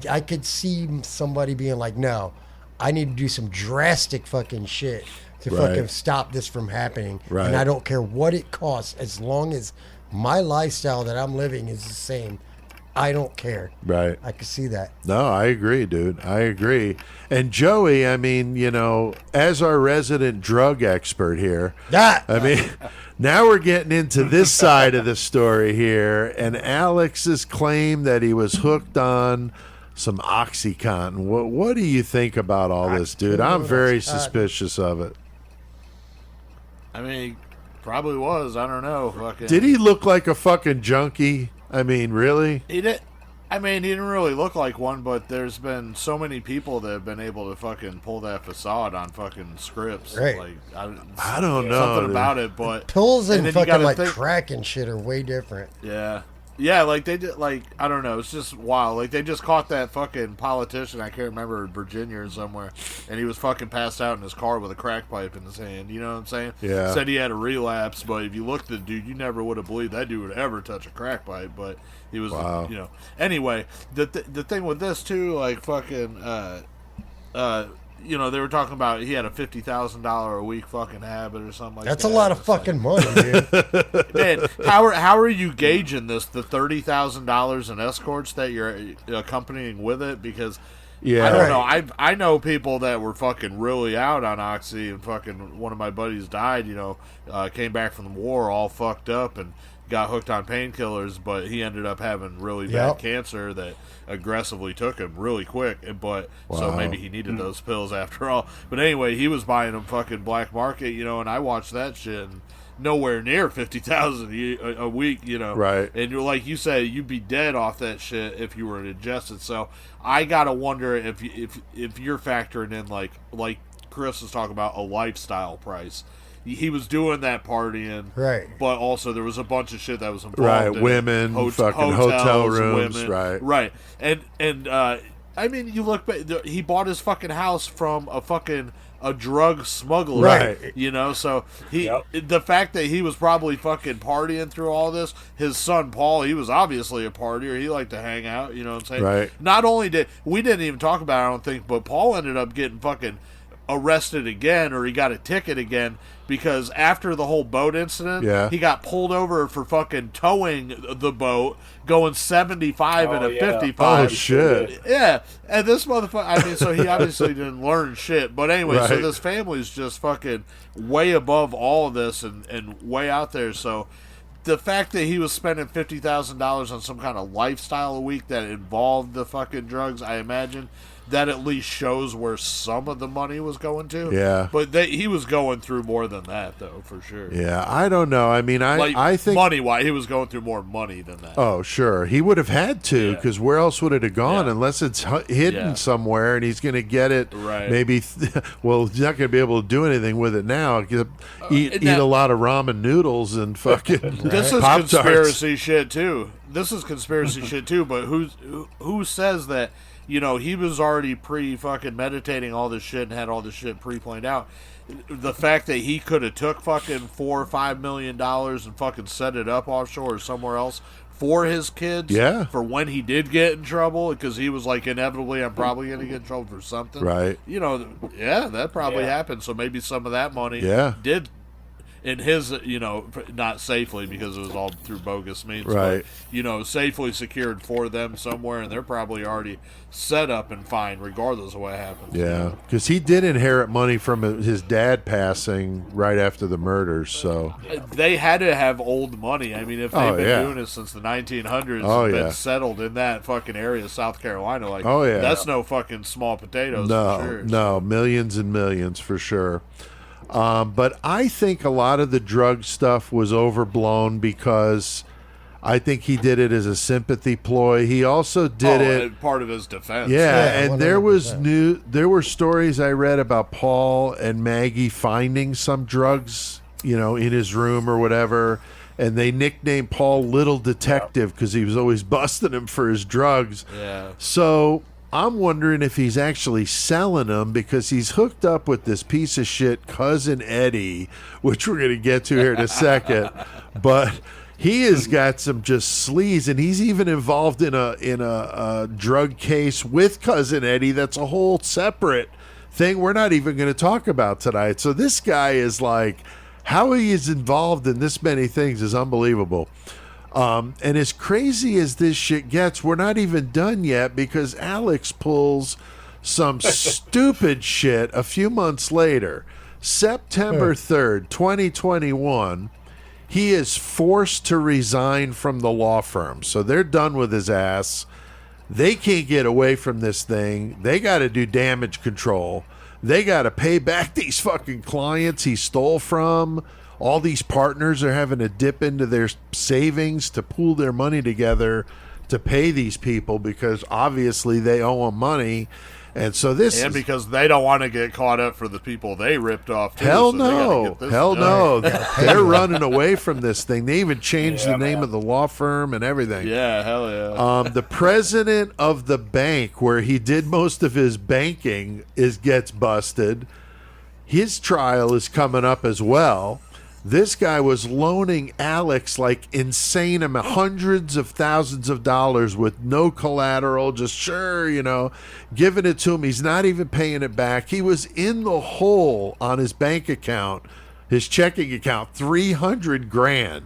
F: I could see somebody being like, "No, I need to do some drastic fucking shit to fucking stop this from happening." And I don't care what it costs, as long as my lifestyle that I'm living is the same. I don't care.
E: Right.
F: I can see that.
E: No, I agree, dude. I agree. And Joey, I mean, you know, as our resident drug expert here, I mean, now we're getting into this side of the story here, and Alex's claim that he was hooked on some OxyContin. What do you think about all this, dude? I'm very suspicious of it.
H: I mean, probably was. I don't know.
E: Did he look like a fucking junkie? I mean, really?
H: He did. I mean, he didn't really look like one, but there's been so many people that have been able to fucking pull that facade on fucking scripts.
F: Right.
H: Like,
E: I don't know.
H: Something
E: dude.
H: about it, but
F: Pills and
H: then you
F: fucking
H: gotta
F: like
H: think-
F: crack and shit are way different.
H: Yeah. Yeah, like they did, like, I don't know, it's just wild. Like, they just caught that fucking politician, I can't remember, in Virginia or somewhere, and he was fucking passed out in his car with a crack pipe in his hand, you know what I'm saying?
E: Yeah.
H: Said he had a relapse, but if you looked at the dude, you never would have believed that dude would ever touch a crack pipe, but he was,
E: Wow.
H: you know. Anyway, the thing with this, too, like, fucking, you know, they were talking about he had a $50,000 a week fucking habit or something like
F: That's
H: that.
F: a lot of fucking money, dude.
H: Man, how are you gauging this? The $30,000 in escorts that you're accompanying with it? Because
E: Yeah.
H: I don't
F: Right.
H: know. I know people that were fucking really out on Oxy, and fucking one of my buddies died. You know, came back from the war all fucked up and got hooked on painkillers, but he ended up having really bad
F: Yep.
H: cancer that aggressively took him really quick. But so
E: Wow.
H: maybe he needed those pills after all. But anyway, he was buying them fucking black market, you know, and I watched that shit. And nowhere near 50,000 a week, you know.
E: Right.
H: And you're like you say, you'd be dead off that shit if you were to ingest it. So I gotta wonder if you're factoring in like Chris was talking about a lifestyle price. He was doing that partying,
F: Right.
H: But also there was a bunch of shit that was involved.
E: Right,
H: in
E: women,
H: it.
E: fucking hotel
H: Hotels,
E: rooms,
H: women.
E: right.
H: And I mean, you look back, he bought his fucking house from a drug smuggler,
E: Right.
H: You know, so
G: Yep.
H: the fact that he was probably fucking partying through all this, his son Paul, he was obviously a partier. He liked to hang out, you know what I'm saying?
E: Right.
H: Not only we didn't even talk about it, I don't think, but Paul ended up getting fucking arrested again, or he got a ticket again, because after the whole boat incident,
E: Yeah.
H: he got pulled over for fucking towing the boat, going 75 and
G: Oh,
H: a
G: yeah.
H: 55.
E: Oh, shit.
H: Yeah, and this motherfucker, I mean, so he obviously didn't learn shit. But anyway, so
E: Right.
H: this family's just fucking way above all of this and way out there. So the fact that he was spending $50,000 on some kind of lifestyle a week that involved the fucking drugs, I imagine that at least shows where some of the money was going to.
E: Yeah.
H: But he was going through more than that, though, for sure.
E: Yeah, I don't know. I mean, I think
H: money-wise, he was going through more money than that.
E: Oh, sure. He would have had to,
H: Yeah.
E: because where else would it have gone
H: Yeah.
E: unless it's hidden
H: Yeah.
E: somewhere and he's going to get it.
H: Right.
E: Maybe, well, he's not going to be able to do anything with it now. Eat
H: and that-
E: a lot of ramen noodles and fucking
H: This is
E: Pop-Tarts.
H: conspiracy shit too. This is conspiracy shit too. But who says that? You know, he was already fucking meditating all this shit and had all this shit pre-planned out. The fact that he could have took fucking $4 or $5 million and fucking set it up offshore or somewhere else for his kids.
E: Yeah.
H: For when he did get in trouble, because he was like, inevitably, I'm probably going to get in trouble for something.
E: Right.
H: You know, yeah, that probably
G: Yeah.
H: happened. So maybe some of that money
E: Yeah.
H: did. In his, you know, not safely because it was all through bogus means,
E: Right.
H: But, you know, safely secured for them somewhere, and they're probably already set up and fine, regardless of what happens.
E: Yeah, because he did inherit money from his dad passing right after the murders. So
H: They had to have old money. I mean, if they've
E: Oh,
H: been
E: yeah.
H: doing it since the 1900s
E: Oh,
H: and
E: yeah.
H: been settled in that fucking area of South Carolina, like,
E: Oh, yeah.
H: that's no fucking small potatoes.
E: no,
H: for sure.
E: no, millions and millions for sure. But I think a lot of the drug stuff was overblown because I think he did it as a sympathy ploy. He also did it.
H: and part of his defense.
E: Yeah,
F: Yeah,
E: and there was
F: 100%.
E: there were stories I read about Paul and Maggie finding some drugs, you know, in his room or whatever, and they nicknamed Paul Little Detective because he was always busting him for his drugs.
H: Yeah.
E: So I'm wondering if he's actually selling them because he's hooked up with this piece of shit cousin Eddie, which we're going to get to here in a second. But he has got some just sleaze, and he's even involved in a drug case with cousin Eddie. That's a whole separate thing we're not even going to talk about tonight. So this guy is like, how he is involved in this many things is unbelievable. And as crazy as this shit gets, we're not even done yet because Alex pulls some stupid shit a few months later. September 3rd, 2021, he is forced to resign from the law firm. So they're done with his ass. They can't get away from this thing. They got to do damage control. They got to pay back these fucking clients he stole from. All these partners are having to dip into their savings to pool their money together to pay these people because obviously they owe him money. And so
H: because they don't want to get caught up for the people they ripped off too.
E: Hell
H: so
E: no. Hell no. They're running away from this thing. They even changed the name of the law firm and everything.
H: Yeah, hell yeah.
E: The president of the bank where he did most of his banking gets busted. His trial is coming up as well. This guy was loaning Alex like insane hundreds of thousands of dollars with no collateral, just giving it to him. He's not even paying it back. He was in the hole on his bank account, his checking account, $300,000.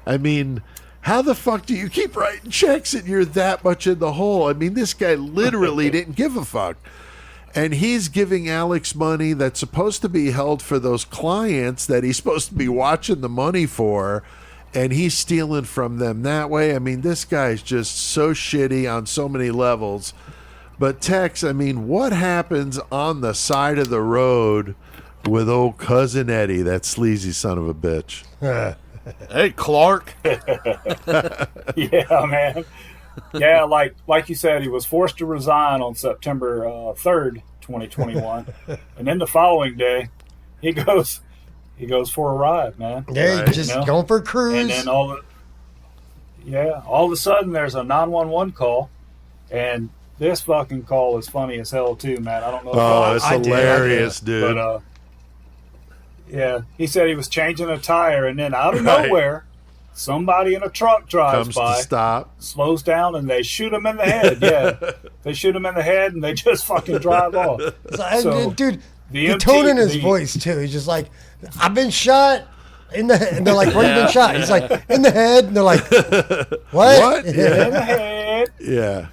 E: I mean, how the fuck do you keep writing checks and you're that much in the hole? I mean, this guy literally didn't give a fuck. And he's giving Alex money that's supposed to be held for those clients that he's supposed to be watching the money for, and he's stealing from them that way. I mean, this guy's just so shitty on so many levels. But Tex, I mean, what happens on the side of the road with old Cousin Eddie, that sleazy son of a bitch?
H: Hey, Clark.
G: Yeah, man. Yeah, like you said, he was forced to resign on September 3rd, 2021, and then the following day, he goes for a ride, man.
F: Yeah, just going for a cruise.
G: And then all of a sudden, there's a 911 call, and this fucking call is funny as hell too, man. I don't know.
E: Oh, it's hilarious, dude.
G: But yeah, he said he was changing a tire, and then out of nowhere, somebody in a truck drives
E: comes
G: by,
E: to stop,
G: slows down, and they shoot him in the head. Yeah, they shoot him in the head, and they just fucking drive off.
F: So, dude, the tone in his voice too. He's just like, "I've been shot in the head," and they're like, "Where you been shot?" He's like, "In the head," and they're like, "What?"
G: In the head.
E: Yeah.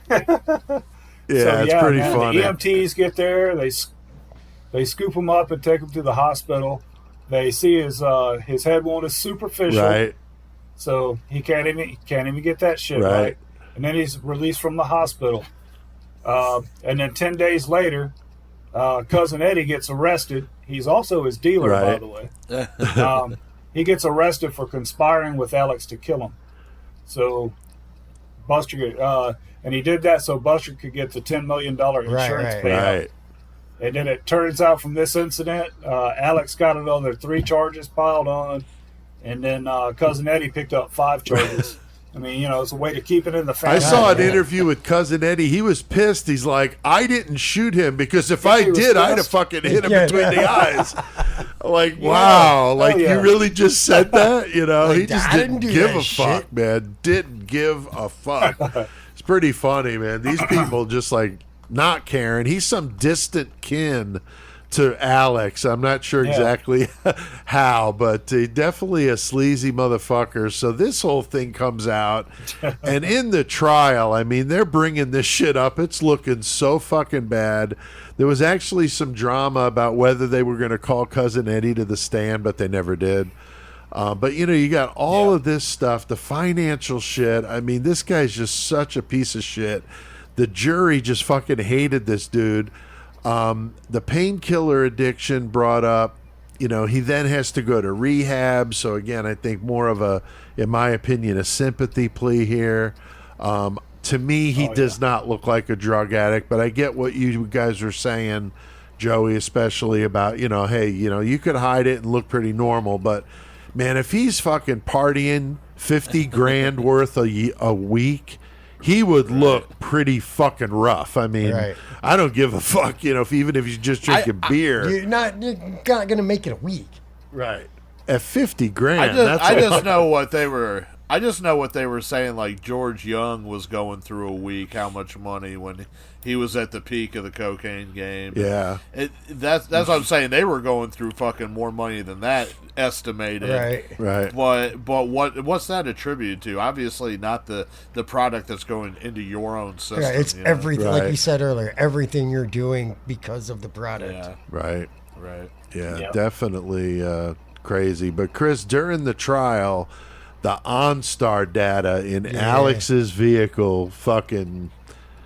E: It's pretty funny.
G: The EMTs get there. They scoop him up and take him to the hospital. They see his head wound is superficial.
E: Right.
G: So he can't even get that shit right. And then he's released from the hospital. And then 10 days later, Cousin Eddie gets arrested. He's also his dealer, by the way. He gets arrested for conspiring with Alex to kill him. So Buster, and he did that so Buster could get the $10 million insurance payout.
E: Right.
G: And then it turns out from this incident, Alex got another 3 charges piled on. And then Cousin Eddie picked up 5 charges. I mean, it's a way to keep it in the family.
E: I saw an interview with Cousin Eddie. He was pissed. He's like, I didn't shoot him because if I did, I'd have fucking hit him between the eyes. Like, wow. Like, you really just said that? He just didn't give a fuck, man. Didn't give a fuck. It's pretty funny, man. These people just, like, not caring. He's some distant kin to Alex. I'm not sure exactly how, but definitely a sleazy motherfucker. So this whole thing comes out, and in the trial, I mean, they're bringing this shit up. It's looking so fucking bad. There was actually some drama about whether they were going to call Cousin Eddie to the stand, but they never did. But, you got all of this stuff, the financial shit. I mean, this guy's just such a piece of shit. The jury just fucking hated this dude. The painkiller addiction brought up, he then has to go to rehab. So again, I think more of in my opinion, a sympathy plea here. To me, he does not look like a drug addict, but I get what you guys are saying, Joey, especially about, hey, you could hide it and look pretty normal, but man, if he's fucking partying $50,000 worth a week, he would look pretty fucking rough. I mean, I don't give a fuck, even if he's just drinking beer.
F: You're not going to make it a week.
E: Right. At $50,000.
H: I just know what they were. I just know what they were saying. Like George Young was going through a week. How much money when he was at the peak of the cocaine game?
E: Yeah,
H: that's what I'm saying. They were going through fucking more money than that estimated.
E: Right.
H: But what's that attributed to? Obviously, not the product that's going into your own system.
F: Yeah, it's everything. Like you said earlier, everything you're doing because of the product.
H: Yeah.
E: Right.
H: Yeah,
E: definitely crazy. But Chris, during the trial, the OnStar data in Alex's vehicle fucking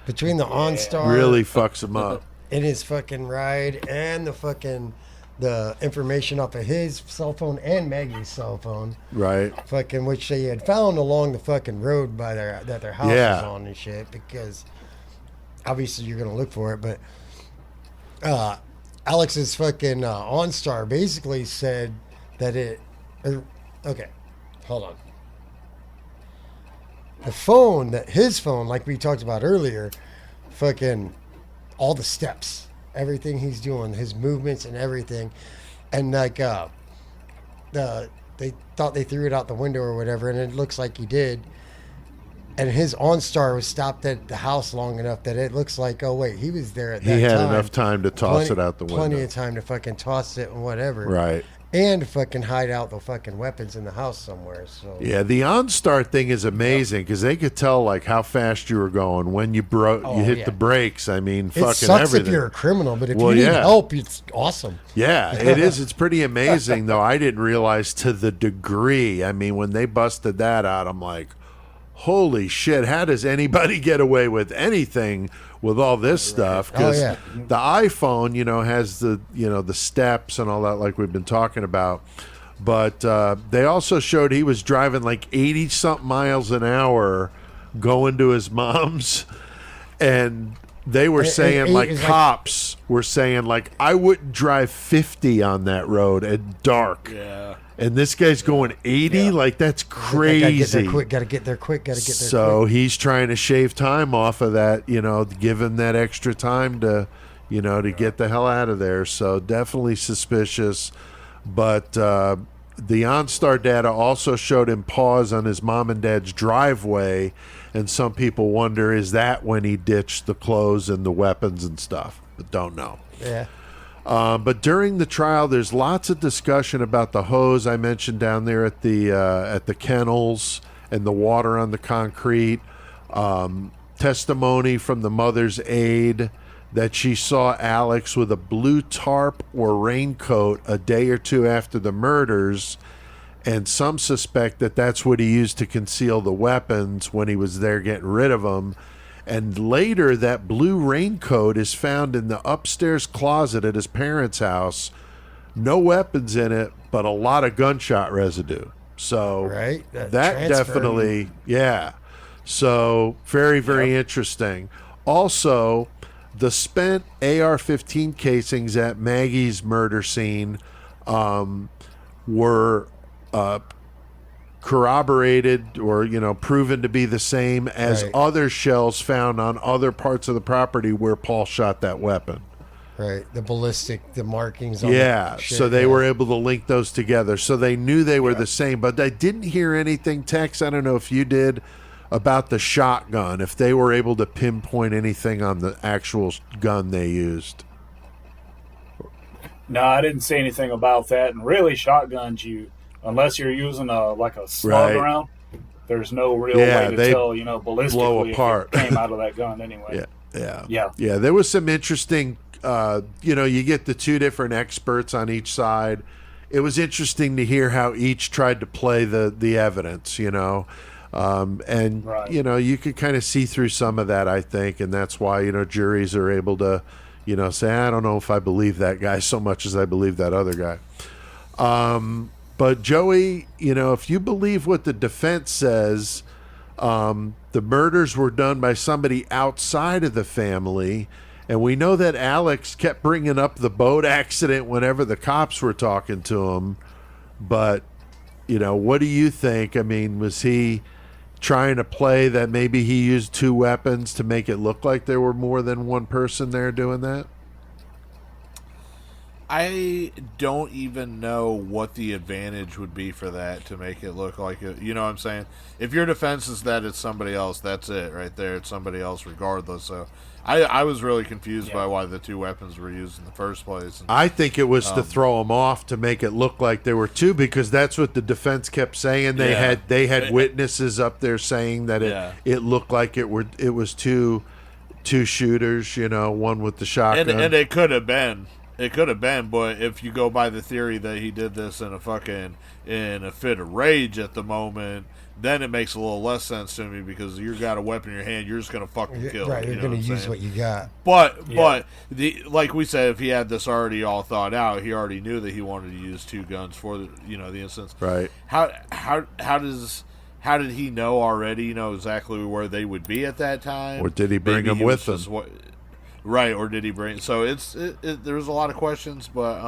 F: between the OnStar
E: really fucks him up.
F: In his fucking ride and the fucking the information off of his cell phone and Maggie's cell phone.
E: Right.
F: Fucking, which they had found along the fucking road by their house was on and shit, because obviously you're gonna look for it. But Alex's fucking OnStar basically said that okay, hold on. The phone, his phone, like we talked about earlier, fucking all the steps, everything he's doing, his movements and everything, and like they thought they threw it out the window or whatever, and it looks like he did. And his OnStar was stopped at the house long enough that it looks like, oh wait, he was there at that time.
E: He had enough time to toss it out the window.
F: Plenty of time to fucking toss it and whatever.
E: Right.
F: And fucking hide out the fucking weapons in the house somewhere. So
E: yeah, the OnStar thing is amazing because they could tell like how fast you were going when you hit the brakes. I mean, fucking
F: it sucks
E: everything.
F: If you're a criminal, but if you need help, it's awesome.
E: Yeah, it is. It's pretty amazing, though. I didn't realize to the degree. I mean, when they busted that out, I'm like, holy shit, how does anybody get away with anything with all this stuff? Because the iPhone, has the steps and all that, like we've been talking about. But they also showed he was driving like 80-something miles an hour going to his mom's. And they were saying, cops were saying, like, I wouldn't drive 50 on that road at dark.
H: Yeah.
E: And this guy's going 80? Like, that's crazy.
F: Gotta get there quick.
E: So he's trying to shave time off of that, give him that extra time to, to get the hell out of there. So definitely suspicious. But the OnStar data also showed him pause on his mom and dad's driveway. And some people wonder, is that when he ditched the clothes and the weapons and stuff? But don't know.
F: Yeah.
E: But during the trial, there's lots of discussion about the hose I mentioned down there at the kennels and the water on the concrete. Testimony from the mother's aide that she saw Alex with a blue tarp or raincoat a day or two after the murders, and some suspect that that's what he used to conceal the weapons when he was there getting rid of them. And later, that blue raincoat is found in the upstairs closet at his parents' house. No weapons in it, but a lot of gunshot residue. So that definitely, So very, very interesting. Also, the spent AR-15 casings at Maggie's murder scene were corroborated or proven to be the same as other shells found on other parts of the property where Paul shot that weapon.
F: Right, the markings on
E: so they were able to link those together, so they knew they were the same. But I didn't hear anything, Tex, I don't know if you did, about the shotgun, if they were able to pinpoint anything on the actual gun they used.
G: No, I didn't see anything about that. And really, shotguns, unless you're using a slug round, there's no real way to tell, ballistically
E: blow apart.
G: If it came out of that gun anyway.
E: Yeah. There was some interesting, you get the two different experts on each side. It was interesting to hear how each tried to play the evidence, and you could kind of see through some of that, I think, and that's why, juries are able to, say, I don't know if I believe that guy so much as I believe that other guy. But Joey, if you believe what the defense says, the murders were done by somebody outside of the family. And we know that Alex kept bringing up the boat accident whenever the cops were talking to him. But, what do you think? I mean, was he trying to play that maybe he used two weapons to make it look like there were more than one person there doing that?
H: I don't even know what the advantage would be for that to make it look like it. You know what I'm saying? If your defense is that it's somebody else, that's it right there. It's somebody else regardless. So I was really confused by why the two weapons were used in the first place. And,
E: I think it was to throw them off to make it look like there were two, because that's what the defense kept saying. They had witnesses up there saying that it looked like it was two shooters, one with the shotgun.
H: And it could have been. It could have been, but if you go by the theory that he did this in a fit of rage at the moment, then it makes a little less sense to me, because you got a weapon in your hand, you're just gonna fucking kill.
F: Right, you're gonna use what you got.
H: But like we said, if he had this already all thought out, he already knew that he wanted to use 2 guns for the instance.
E: Right.
H: How did he know already? Exactly where they would be at that time,
E: or did he bring them with him?
H: Right, or did he bring? So there's a lot of questions, but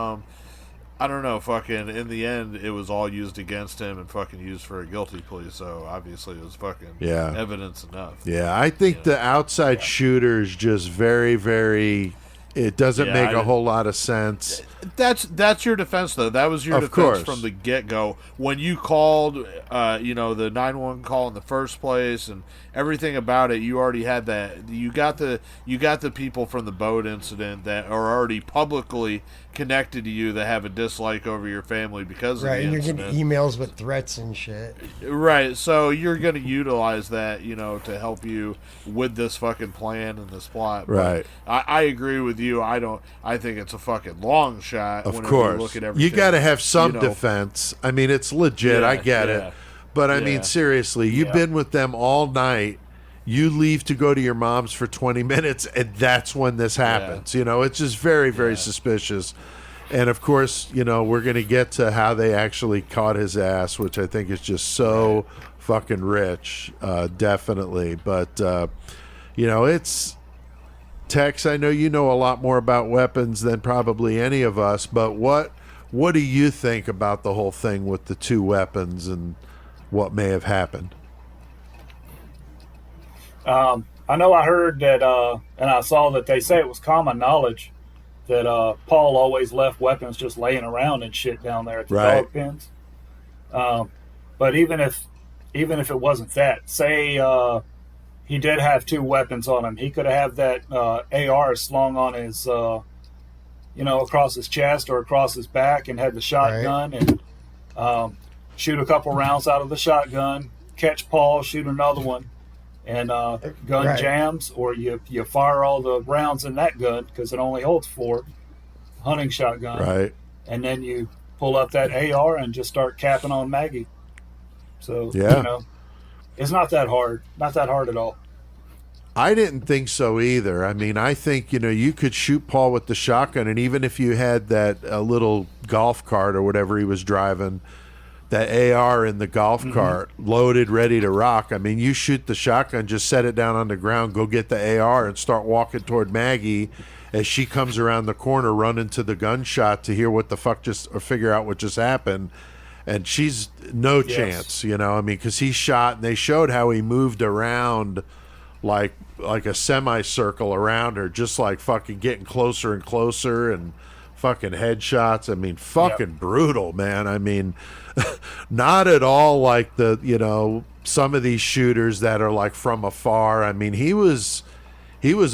H: I don't know. Fucking in the end, it was all used against him and fucking used for a guilty plea. So obviously, it was fucking evidence enough.
E: Yeah, I think the outside shooter is just very, very. It doesn't make a whole lot of sense.
H: That's your defense, though. That was your defense from the get-go. When you called, the 911 call in the first place and everything about it, you already had that. You got the people from the boat incident that are already publicly connected to you that have a dislike over your family because of the incident.
F: Right, and you're getting emails with threats and shit.
H: Right, so you're going to utilize that, to help you with this fucking plan and this plot.
E: Right.
H: But I agree with you. I think it's a fucking long shot.
E: Of course.
H: You look at everything.
E: You got to have some defense. I mean, it's legit. I get it. But I mean, seriously, you've been with them all night. You leave to go to your mom's for 20 minutes, and that's when this happens. It's just very, very suspicious. And, of course, we're going to get to how they actually caught his ass, which I think is just so fucking rich, definitely. But, it's... Tex, I know you know a lot more about weapons than probably any of us, but what do you think about the whole thing with the 2 weapons and what may have happened?
G: I know I heard that, and I saw that they say it was common knowledge that Paul always left weapons just laying around and shit down there at the dog pens. But even if it wasn't that, say he did have 2 weapons on him, he could have that AR slung on his, across his chest or across his back, and had the shotgun and shoot a couple rounds out of the shotgun, catch Paul, shoot another one, and gun jams, or you fire all the rounds in that gun because it only holds 4, hunting shotgun, and then you pull up that AR and just start capping on Maggie. So it's not that hard, not that hard at all.
E: I didn't think so either. I mean, I think you could shoot Paul with the shotgun, and even if you had that little golf cart or whatever he was driving, that AR in the golf cart, loaded, ready to rock. I mean, you shoot the shotgun, just set it down on the ground, go get the AR, and start walking toward Maggie as she comes around the corner, running to the gunshot to hear what the fuck or figure out what just happened. And she's no chance, because he shot, and they showed how he moved around like a semicircle around her, just like fucking getting closer and closer, and fucking headshots. I mean, fucking brutal, man. I mean, not at all like some of these shooters that are like from afar. I mean, he was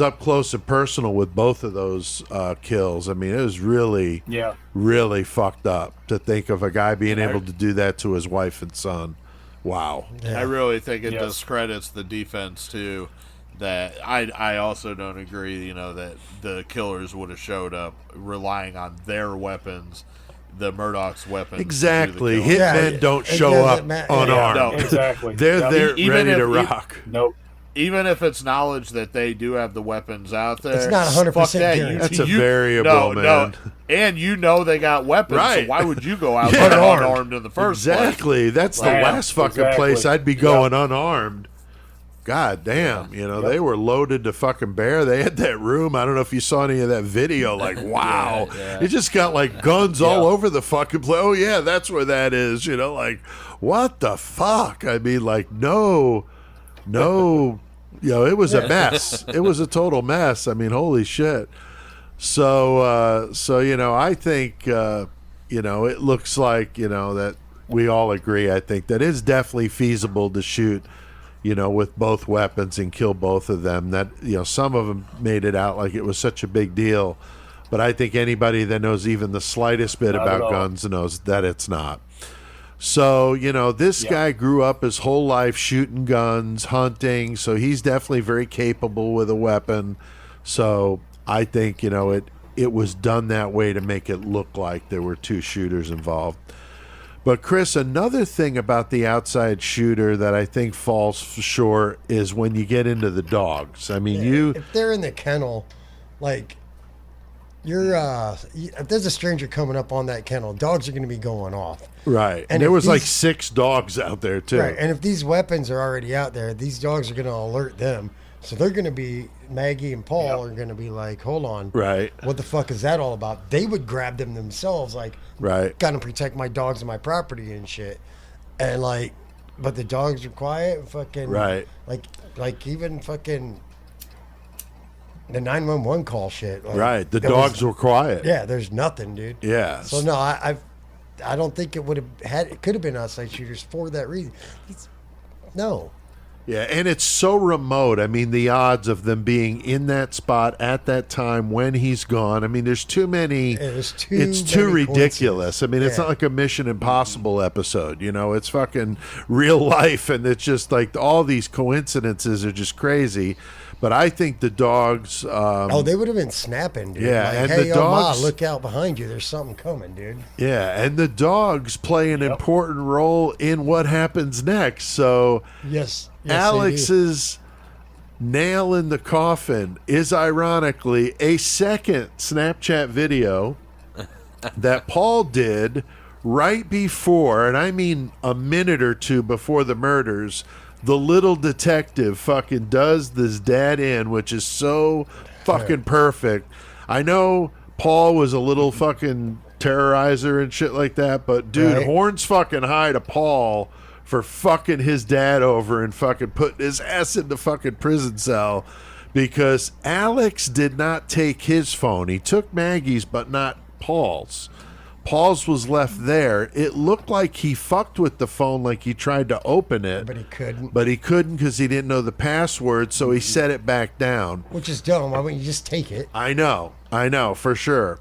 E: up close and personal with both of those kills. I mean, it was really, really fucked up to think of a guy being able to do that to his wife and son. Wow.
H: I really think it discredits the defense too. That I also don't agree, that the killers would have showed up relying on their weapons, the Murdaugh's weapons.
E: Exactly. Hitmen don't show up unarmed.
G: No, exactly.
E: They're ready to rock.
G: Nope.
H: Even if it's knowledge that they do have the weapons out there,
F: it's not 100% guaranteed.
E: That's a variable, man.
H: No. And they got weapons, so why would you go out there unarmed in the first place?
E: Exactly. That's the last fucking place I'd be going unarmed. God damn, they were loaded to fucking bear. They had that room. I don't know if you saw any of that video. Like, wow. You just got like guns all over the fucking place. Oh, yeah, that's where that is. Like, what the fuck? I mean, like, no, it was a mess. It was a total mess. I mean, holy shit. So I think, it looks like, that we all agree, I think, that it's definitely feasible to shoot with both weapons and kill both of them. That, some of them made it out like it was such a big deal. But I think anybody that knows even the slightest bit about guns knows that it's not. So, this guy grew up his whole life shooting guns, hunting. So he's definitely very capable with a weapon. So I think, it was done that way to make it look like there were two shooters involved. But Chris, another thing about the outside shooter that I think falls short is when you get into the dogs. I mean,
F: if they're in the kennel, like if there's a stranger coming up on that kennel, dogs are going to be going off.
E: Right. And there was like 6 dogs out there too.
F: Right. And if these weapons are already out there, these dogs are going to alert them. So they're going to be, Maggie and Paul are going to be like, hold on.
E: Right.
F: What the fuck is that all about? They would grab them themselves, like,
E: right.
F: Got to protect my dogs and my property and shit. And like, but the dogs are quiet, fucking.
E: Right.
F: Like even fucking the 911 call shit. Like,
E: right. The dogs were quiet.
F: Yeah. There's nothing, dude.
E: Yeah.
F: So no, I don't think it would have had. It could have been outside shooters for that reason. No.
E: Yeah, and it's so remote. I mean, the odds of them being in that spot at that time when he's gone. I mean, there's too many. It's too ridiculous. I mean, it's not like a Mission Impossible episode. You know, it's fucking real life, and it's just like all these coincidences are just crazy. But I think the dogs.
F: They would have been snapping, dude.
E: Yeah,
F: like,
E: and
F: hey,
E: the dogs.
F: Ma, look out behind you. There's something coming, dude.
E: Yeah, and the dogs play an important role in what happens next. So
F: yes,
E: Alex's nail in the coffin is ironically a second Snapchat video that Paul did right before, and I mean a minute or two before the murders. The little detective fucking does this dead end, which is so fucking perfect. I know Paul was a little fucking terrorizer and shit like that, but dude, horns fucking high to Paul for fucking his dad over and fucking putting his ass in the fucking prison cell because Alex did not take his phone. He took Maggie's, but not Paul's. Paul's was left there. It looked like he fucked with the phone, like he tried to open it.
F: But he couldn't.
E: But he couldn't because he didn't know the password, so he set it back down.
F: Which is dumb. Why wouldn't you just take it?
E: I know, for sure.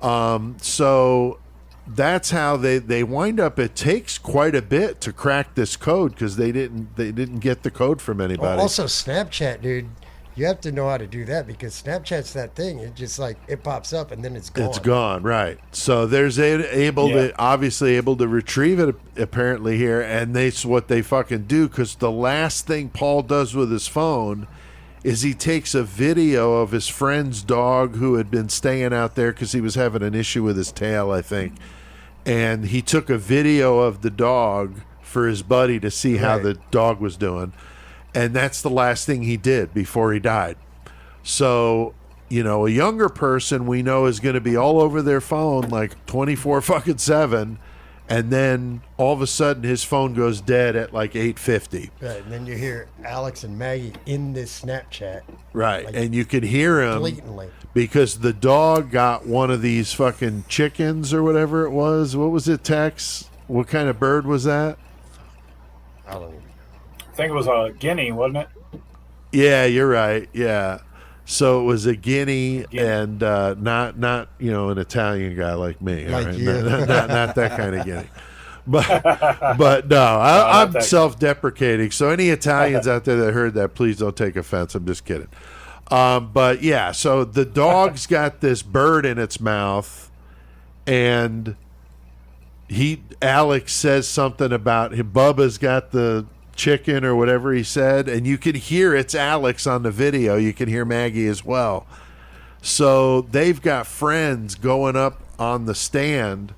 E: So that's how they wind up. It takes quite a bit to crack this code because they didn't get the code from anybody.
F: Also, Snapchat, dude. You have to know how to do that because Snapchat's that thing. It just like it pops up and then it's gone.
E: It's gone, right? So there's obviously able to retrieve it apparently here, and that's what they fucking do. Because the last thing Paul does with his phone is he takes a video of his friend's dog who had been staying out there because he was having an issue with his tail, I think, and he took a video of the dog for his buddy to see how the dog was doing. And that's the last thing he did before he died. So, you know, a younger person we know is going to be all over their phone like 24/7, and then all of a sudden his phone goes dead at like 8:50.
F: Right, and then you hear Alex and Maggie in this Snapchat.
E: Right,
F: like,
E: and you could hear him
F: blatantly
E: because the dog got one of these fucking chickens or whatever it was. What was it, Tex? What kind of bird was that?
F: I don't know.
G: I think it was a guinea, wasn't it?
E: Yeah, you're right. Yeah. So it was a guinea and not you know, an Italian guy like me.
F: Like
E: right?
F: you.
E: Not that kind of guinea. But no, I'm self-deprecating. So any Italians out there that heard that, please don't take offense. I'm just kidding. But yeah, so the dog's got this bird in its mouth, and Alex says something about Bubba's got the chicken or whatever he said, and you can hear it's Alex on the video. You can hear Maggie as well. So they've got friends going up on the stand,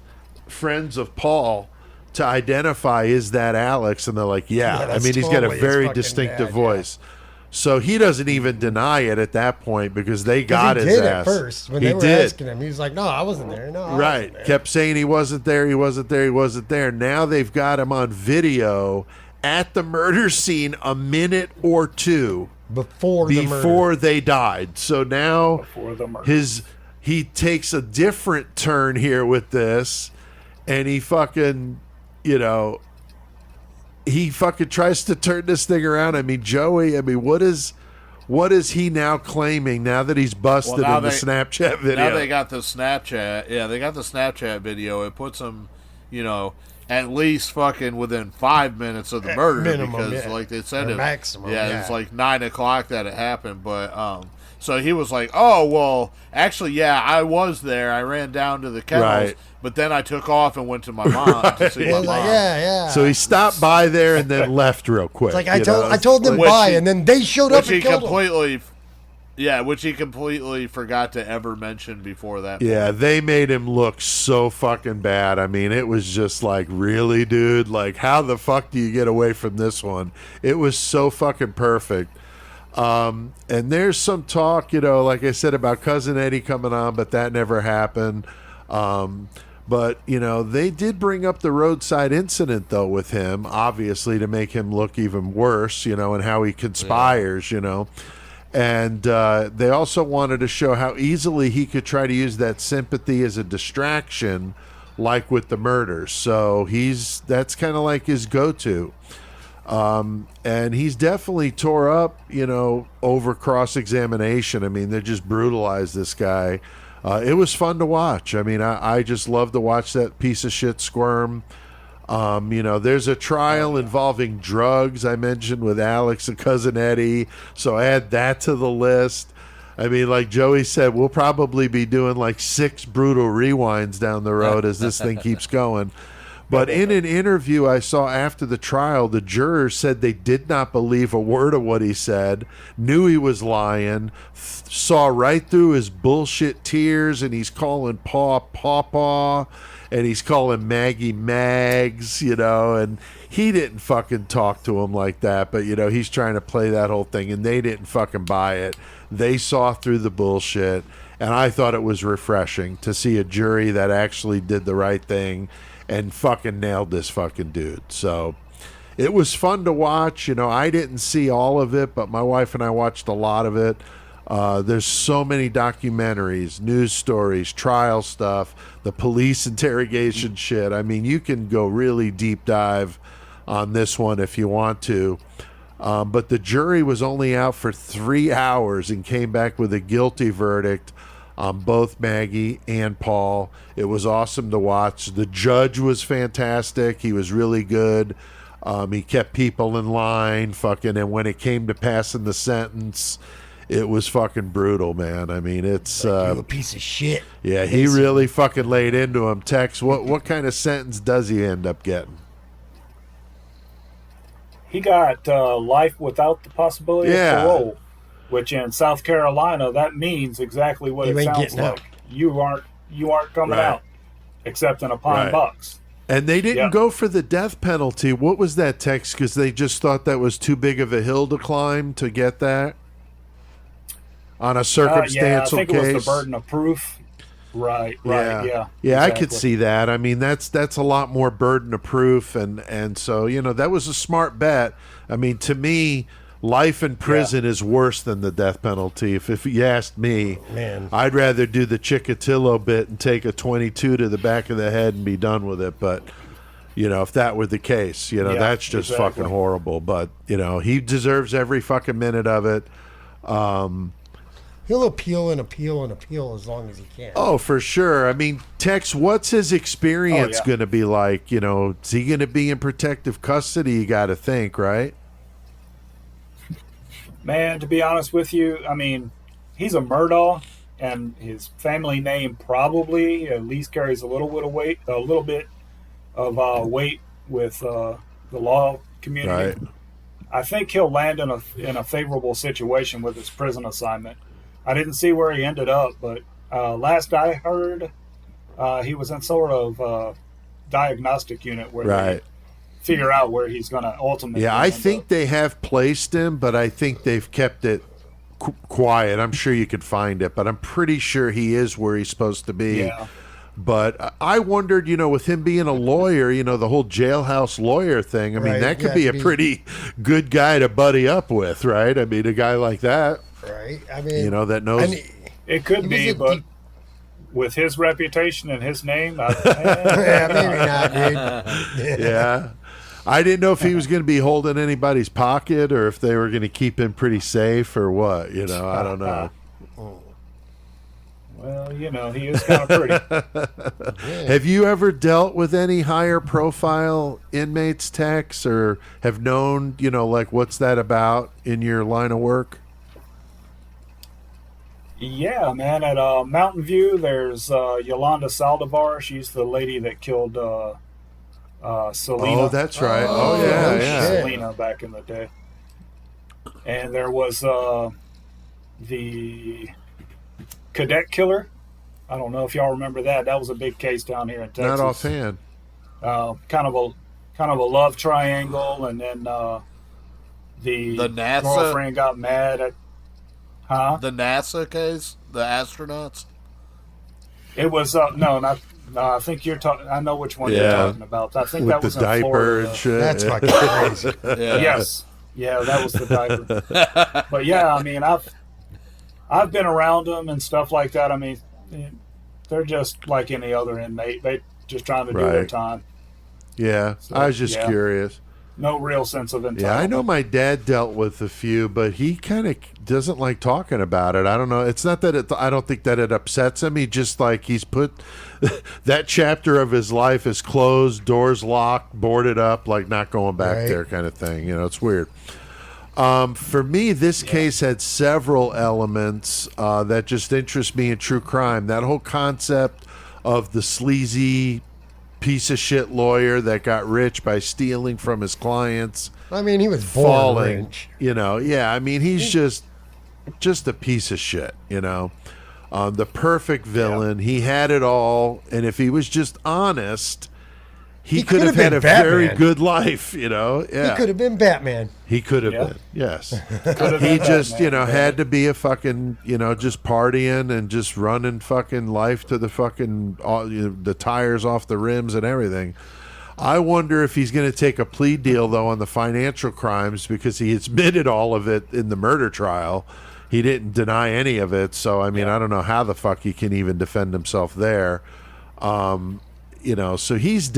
E: friends of Paul, to identify is that Alex, and they're like, yeah. I mean, he's got a very distinctive voice. Yeah. So he doesn't even deny it at that point because they got his ass.
F: He did at first when they were asking him. He was like, "No, I wasn't there. No, I wasn't there."
E: Kept saying he wasn't there. He wasn't there. He wasn't there. Now they've got him on video at the murder scene a minute or two
F: before
E: they died. So now he takes a different turn here with this, and he fucking, you know, he fucking tries to turn this thing around. I mean, Joey, what is he now claiming now that he's busted in the Snapchat video?
H: Now they got the Snapchat. Yeah, they got the Snapchat video. It puts him, you know, at least fucking within 5 minutes of the murder,
F: minimum,
H: because like they said,
F: maximum.
H: It's like 9 o'clock that it happened. But So he was like, "Oh, well, actually, yeah, I was there. I ran down to the kennels, but then I took off and went to my mom to see my mom."
F: Like, yeah.
E: So he stopped by there and then left real quick.
F: It's like I told them bye, and then they showed up and killed him.
H: Yeah, which he completely forgot to ever mention before that.
E: Yeah, they made him look so fucking bad. I mean, it was just like, really, dude? Like, how the fuck do you get away from this one? It was so fucking perfect. And there's some talk, like I said, about Cousin Eddie coming on, but that never happened. But, they did bring up the roadside incident, though, with him, obviously, to make him look even worse, and how he conspires, And they also wanted to show how easily he could try to use that sympathy as a distraction, like with the murders. So that's kind of like his go-to. And he's definitely tore up, over cross-examination. I mean, they just brutalized this guy. It was fun to watch. I mean, I just love to watch that piece of shit squirm. There's a trial involving drugs I mentioned with Alex and Cousin Eddie, so add that to the list. I mean, like Joey said, we'll probably be doing like 6 brutal rewinds down the road as this thing keeps going. But in an interview I saw after the trial, the jurors said they did not believe a word of what he said, knew he was lying, saw right through his bullshit tears, and he's calling Paw Pawpaw, and he's calling Maggie Mags, and he didn't fucking talk to him like that, but, he's trying to play that whole thing, and they didn't fucking buy it. They saw through the bullshit, and I thought it was refreshing to see a jury that actually did the right thing and fucking nailed this fucking dude. So it was fun to watch. I didn't see all of it, but my wife and I watched a lot of it. There's so many documentaries, news stories, trial stuff, the police interrogation shit. I mean, you can go really deep dive on this one if you want to. But the jury was only out for 3 hours and came back with a guilty verdict on both Maggie and Paul. It was awesome to watch. The judge was fantastic. He was really good. He kept people in line, and when it came to passing the sentence, it was fucking brutal, man. I mean, it's
F: you a piece of shit.
E: Yeah, he really fucking laid into him. Tex, what kind of sentence does he end up getting?
G: He got life without the possibility of parole, which in South Carolina that means exactly what it sounds like. You aren't coming out except in a pine box.
E: And they didn't go for the death penalty. What was that, Tex? Because they just thought that was too big of a hill to climb to get that on a circumstantial
G: I think
E: case.
G: It was the burden of proof. Right. Yeah,
E: exactly. I could see that. I mean, that's a lot more burden of proof, and so that was a smart bet. I mean, to me, life in prison is worse than the death penalty. If you asked me,
F: man,
E: I'd rather do the Chikatilo bit and take a 22 to the back of the head and be done with it. But if that were the case, that's just fucking horrible. But he deserves every fucking minute of it.
F: He'll appeal and appeal and appeal as long as he can.
E: Oh, for sure. I mean, Tex, what's his experience going to be like? Is he going to be in protective custody? You got to think, right?
G: Man, to be honest with you, I mean, he's a Murdaugh, and his family name probably at least carries a little bit of weight with the law community. Right. I think he'll land in a favorable situation with his prison assignment. I didn't see where he ended up, but last I heard, he was in sort of diagnostic unit where they figure out where he's going to ultimately
E: end I think
G: up.
E: They have placed him, but I think they've kept it quiet. I'm sure you could find it, but I'm pretty sure he is where he's supposed to be.
G: Yeah.
E: But I wondered, with him being a lawyer, the whole jailhouse lawyer thing, I mean, that could be a pretty good guy to buddy up with, right? I mean, a guy like that.
F: Right. I mean,
E: that knows.
G: It could be, but with his reputation and his name,
F: maybe not, dude.
E: Yeah. I didn't know if he was going to be holding anybody's pocket or if they were going to keep him pretty safe or what. I don't know.
G: Well, he is kind of pretty.
E: Have you ever dealt with any higher profile inmates, Tex, or have known, like what's that about in your line of work?
G: Yeah, man. At Mountain View, there's Yolanda Saldivar. She's the lady that killed Selena.
E: Oh, that's right. Oh, yeah, yeah.
G: Selena back in the day. And there was the cadet killer. I don't know if y'all remember that. That was a big case down here in Texas.
E: Not offhand.
G: Kind of a love triangle, and then the
H: NASA
G: girlfriend got mad at. Huh?
H: The NASA case, the astronauts.
G: It was no, not. No, I think you're talking. I know which one you're talking about. I think
E: with
G: that was
E: the
G: in
E: diaper
G: Florida.
E: and shit.
F: That's fucking crazy.
H: Yeah.
G: Yes, yeah, that was the diaper. But yeah, I mean, I've been around them and stuff like that. I mean, they're just like any other inmate. They just trying to do their time.
E: Yeah,
G: So,
E: I was just curious.
G: No real sense of entitlement.
E: Yeah, I know my dad dealt with a few, but he kind of doesn't like talking about it. I don't know. It's not that I don't think that it upsets him. He just he's put that chapter of his life is closed, doors locked, boarded up, like not going back there kind of thing. You know, it's weird. For me, this case had several elements that just interest me in true crime. That whole concept of the sleazy piece of shit lawyer that got rich by stealing from his clients.
F: I mean, he was born
E: falling,
F: rich.
E: you know. Yeah, I mean, he's just a piece of shit, you know. The perfect villain. He had it all, and if he was just honest, he could have had a very good life, you know. Yeah.
F: He could have been Batman.
E: He could have been, yes. He just, had to be a fucking, just partying and just running fucking life to the fucking, the tires off the rims and everything. I wonder if he's going to take a plea deal, though, on the financial crimes because he admitted all of it in the murder trial. He didn't deny any of it. So, I mean, I don't know how the fuck he can even defend himself there. So he's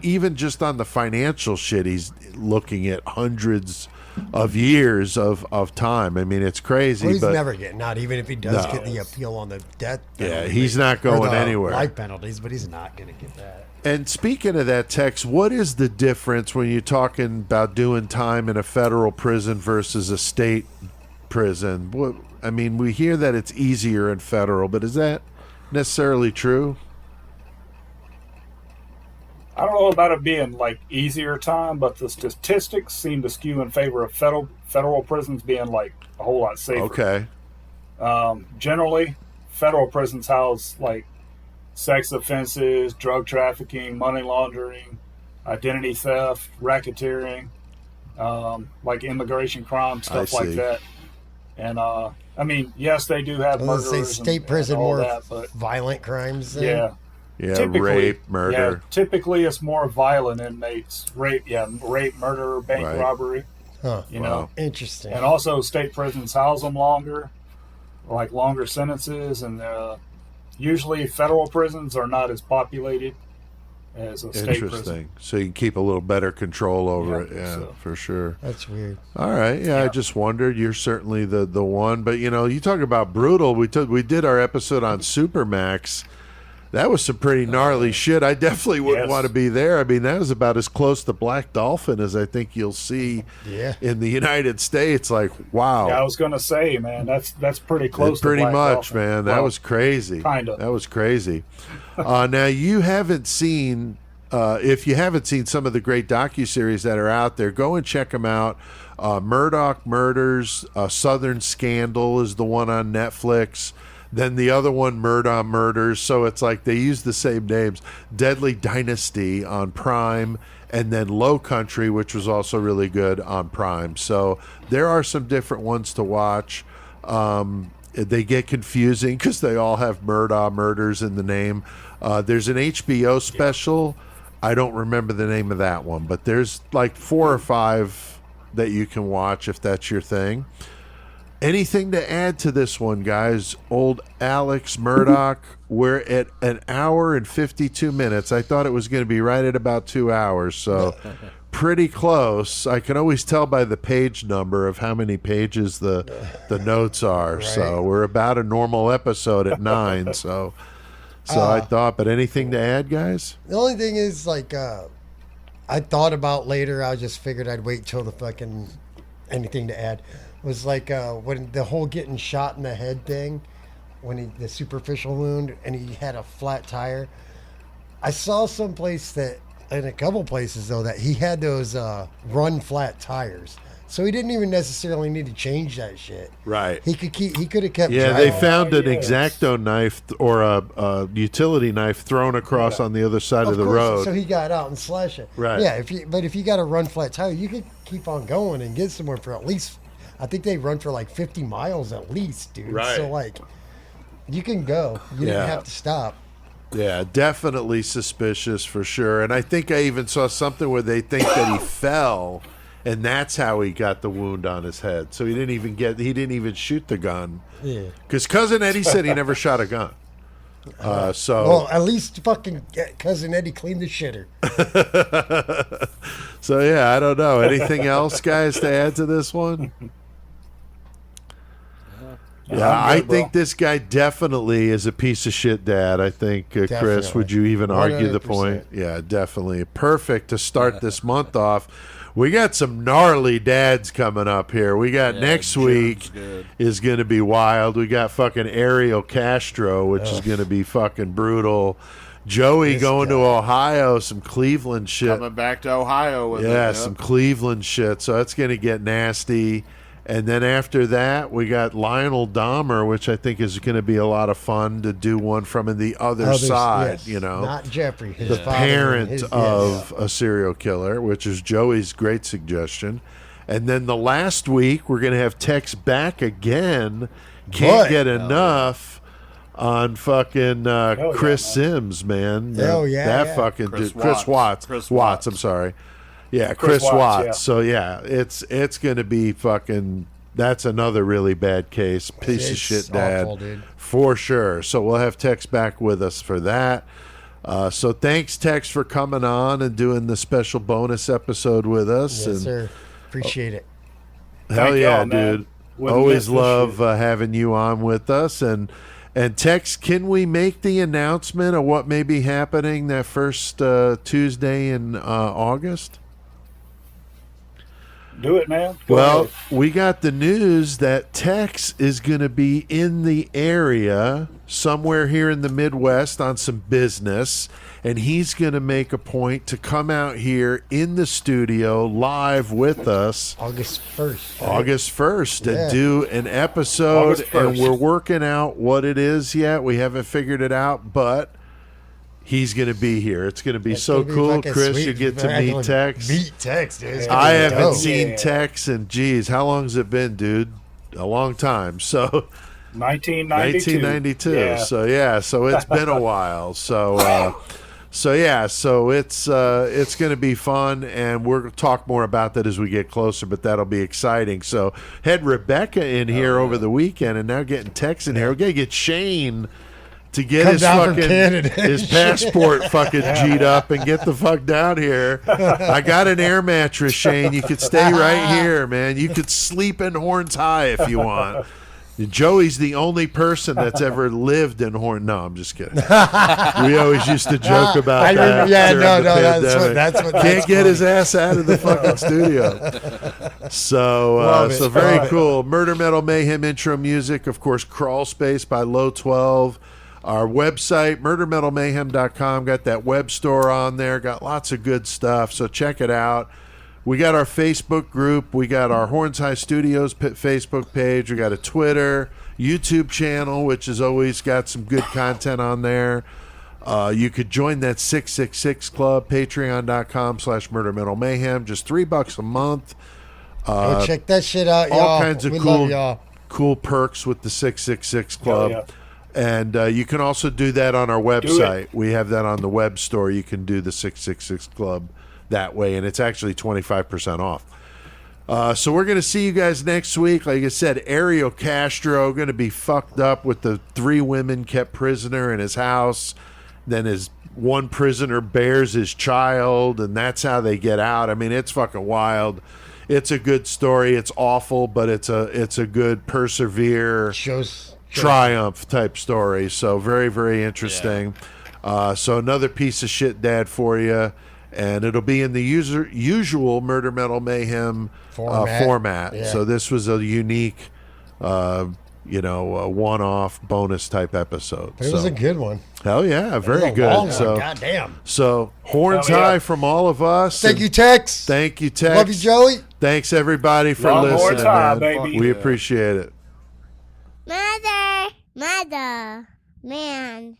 E: even just on the financial shit, he's looking at hundreds of years of time. I mean, it's crazy.
F: Well, he's
E: but
F: never getting out, even if he does get the appeal on the death penalty.
E: Yeah, he's not going
F: or the
E: anywhere.
F: Life penalties, but he's not going to get that.
E: And speaking of that, Tex, what is the difference when you're talking about doing time in a federal prison versus a state prison? I mean, we hear that it's easier in federal, but is that necessarily true?
G: I don't know about it being like easier time, but the statistics seem to skew in favor of federal prisons being like a whole lot safer.
E: Okay.
G: Generally, federal prisons house like sex offenses, drug trafficking, money laundering, identity theft, racketeering, like immigration crime, stuff like that. And I mean, yes, they do have murderers.
F: Say state prison
G: and all
F: more
G: that, but
F: violent crimes. Then?
G: Yeah.
E: Yeah, rape, murder.
G: Yeah, typically, it's more violent inmates. Rape, murder, bank robbery.
F: Huh.
G: You know,
F: interesting.
G: And also, state prisons house them longer, like longer sentences, and usually federal prisons are not as populated as a state prison.
E: So you can keep a little better control over it. Yeah, for sure.
F: That's weird.
E: All right. Yeah, I just wondered. You're certainly the one. But, you talk about brutal. We did our episode on Supermax. That was some pretty gnarly shit. I definitely wouldn't want to be there. I mean, that was about as close to Black Dolphin as I think you'll see in the United States. Like, wow.
G: Yeah, I was going to say, man, that's pretty close to
E: pretty
G: Black
E: much,
G: Dolphin.
E: man. That was crazy.
G: Kind of.
E: That was crazy. Now, you haven't seen, if you haven't seen some of the great docuseries that are out there, go and check them out. Murdaugh Murders, Southern Scandal is the one on Netflix. Then the other one, Murdaugh Murders. So it's like they use the same names. Deadly Dynasty on Prime, and then Low Country, which was also really good on Prime. So there are some different ones to watch. They get confusing because they all have Murdaugh Murders in the name. There's an HBO special. I don't remember the name of that one, but there's like 4 or 5 that you can watch if that's your thing. Anything to add to this one, guys? Old Alex Murdaugh. We're at 1 hour and 52 minutes. I thought it was going to be right at about 2 hours, so pretty close. I can always tell by the page number of how many pages the notes are. Right. So we're about a normal episode at 9. So I thought. But anything to add, guys?
F: The only thing is, like, I thought about later. I just figured I'd wait till the fucking anything to add. Was like when the whole getting shot in the head thing, the superficial wound, and he had a flat tire. I saw someplace that, in a couple places though, that he had those run flat tires. So he didn't even necessarily need to change that shit.
E: Right.
F: He could have kept.
E: Yeah,
F: driving.
E: they found an X-Acto knife or a utility knife thrown across on the other side of the
F: course,
E: road.
F: So he got out and slashed it.
E: Right.
F: Yeah. If you got a run flat tire, you could keep on going and get somewhere for at least. I think they run for like 50 miles at least, dude.
E: Right.
F: So like, you can go. You didn't have to stop.
E: Yeah, definitely suspicious for sure. And I think I even saw something where they think that he fell, and that's how he got the wound on his head. So he didn't even shoot the gun.
F: Yeah.
E: Because Cousin Eddie said he never shot a gun.
F: Well, at least fucking Cousin Eddie cleaned the shitter.
E: So yeah, I don't know. Anything else, guys, to add to this one? Yeah, I think this guy definitely is a piece of shit dad. I think, Chris, would you even argue the point? Yeah, definitely. Perfect to start this month off. We got some gnarly dads coming up here. We got next week is going to be wild. We got fucking Ariel Castro, which is going to be fucking brutal. Joey going to Ohio, some Cleveland shit.
H: Coming back to Ohio with
E: some Cleveland shit. So that's going to get nasty. And then after that, we got Lionel Dahmer, which I think is going to be a lot of fun to do one from the other side,
F: yes.
E: you know.
F: Not Jeffrey, his
E: the
F: father
E: parent of a serial killer, which is Joey's great suggestion. And then the last week, we're going to have Tex back again. Can't get enough on fucking Chris Sims, man. That fucking dude. Chris Watts, I'm sorry. Yeah, Chris Watts.
G: Yeah.
E: So yeah, it's gonna be fucking. That's another really bad case. Piece of shit dad,
F: awful, dude.
E: For sure. So we'll have Tex back with us for that. So thanks, Tex, for coming on and doing the special bonus episode with us.
F: Yes, sir. Appreciate it.
E: Hell yeah, dude. Always love having you on with us. And Tex, can we make the announcement of what may be happening that first Tuesday in August?
G: Do it, man.
E: Go ahead. We got the news that Tex is going to be in the area somewhere here in the Midwest on some business, and he's going to make a point to come out here in the studio live with us
F: August 1st. Right?
E: August 1st and do an episode, and we're working out what it is yet. We haven't figured it out, but he's going to be here. It's going to be so cool. Chris, you get to meet Tex.
F: Meet Tex, dude.
E: I haven't seen Tex in, geez, how long has it been, dude? A long time. So
G: 1992.
E: Yeah. So it's been a while. So it's going to be fun, and we're going to talk more about that as we get closer, but that'll be exciting. So had Rebecca in here over the weekend, and now getting Tex in here. We're going to get Shane to get his passport fucking G'd up and get the fuck down here. I got an air mattress, Shane. You could stay right here, man. You could sleep in Horns High if you want. Joey's the only person that's ever lived in Horn. No, I'm just kidding. We always used to joke about that.
F: That's what.
E: Can't get his ass out of the fucking studio. So very cool. Murder Metal Mayhem intro music, of course. Crawl Space by Low 12. Our website, murdermetalmayhem.com, got that web store on there. Got lots of good stuff, so check it out. We got our Facebook group. We got our Horns High Studios Facebook page. We got a Twitter, YouTube channel, which has always got some good content on there. You could join that 666 Club, patreon.com/murdermetalmayhem. Just $3 a month.
F: Go check that shit out, y'all.
E: All kinds of cool perks with the 666 Club.
G: Yeah.
E: And you can also do that on our website. We have that on the web store. You can do the 666 Club that way, and it's actually 25% off. So we're going to see you guys next week. Like I said, Ariel Castro going to be fucked up with the 3 women kept prisoner in his house. Then his one prisoner bears his child, and that's how they get out. I mean, it's fucking wild. It's a good story. It's awful, but it's a good persevere. Triumph type story. So very, very interesting. So another piece of shit dad for you, and it'll be in the usual Murder Metal Mayhem format.
F: Yeah.
E: So this was a unique a one-off bonus type episode.
F: But it was a good one.
E: Hell yeah, very good.
F: Long
E: so,
F: one. Goddamn.
E: So horns high from all of us.
F: Thank you, Tex.
E: Thank you, Tex.
F: Love you, Joey.
E: Thanks everybody for
G: Long
E: listening,
G: horns high,
E: man.
G: baby.
E: We appreciate it.
A: Mother, man.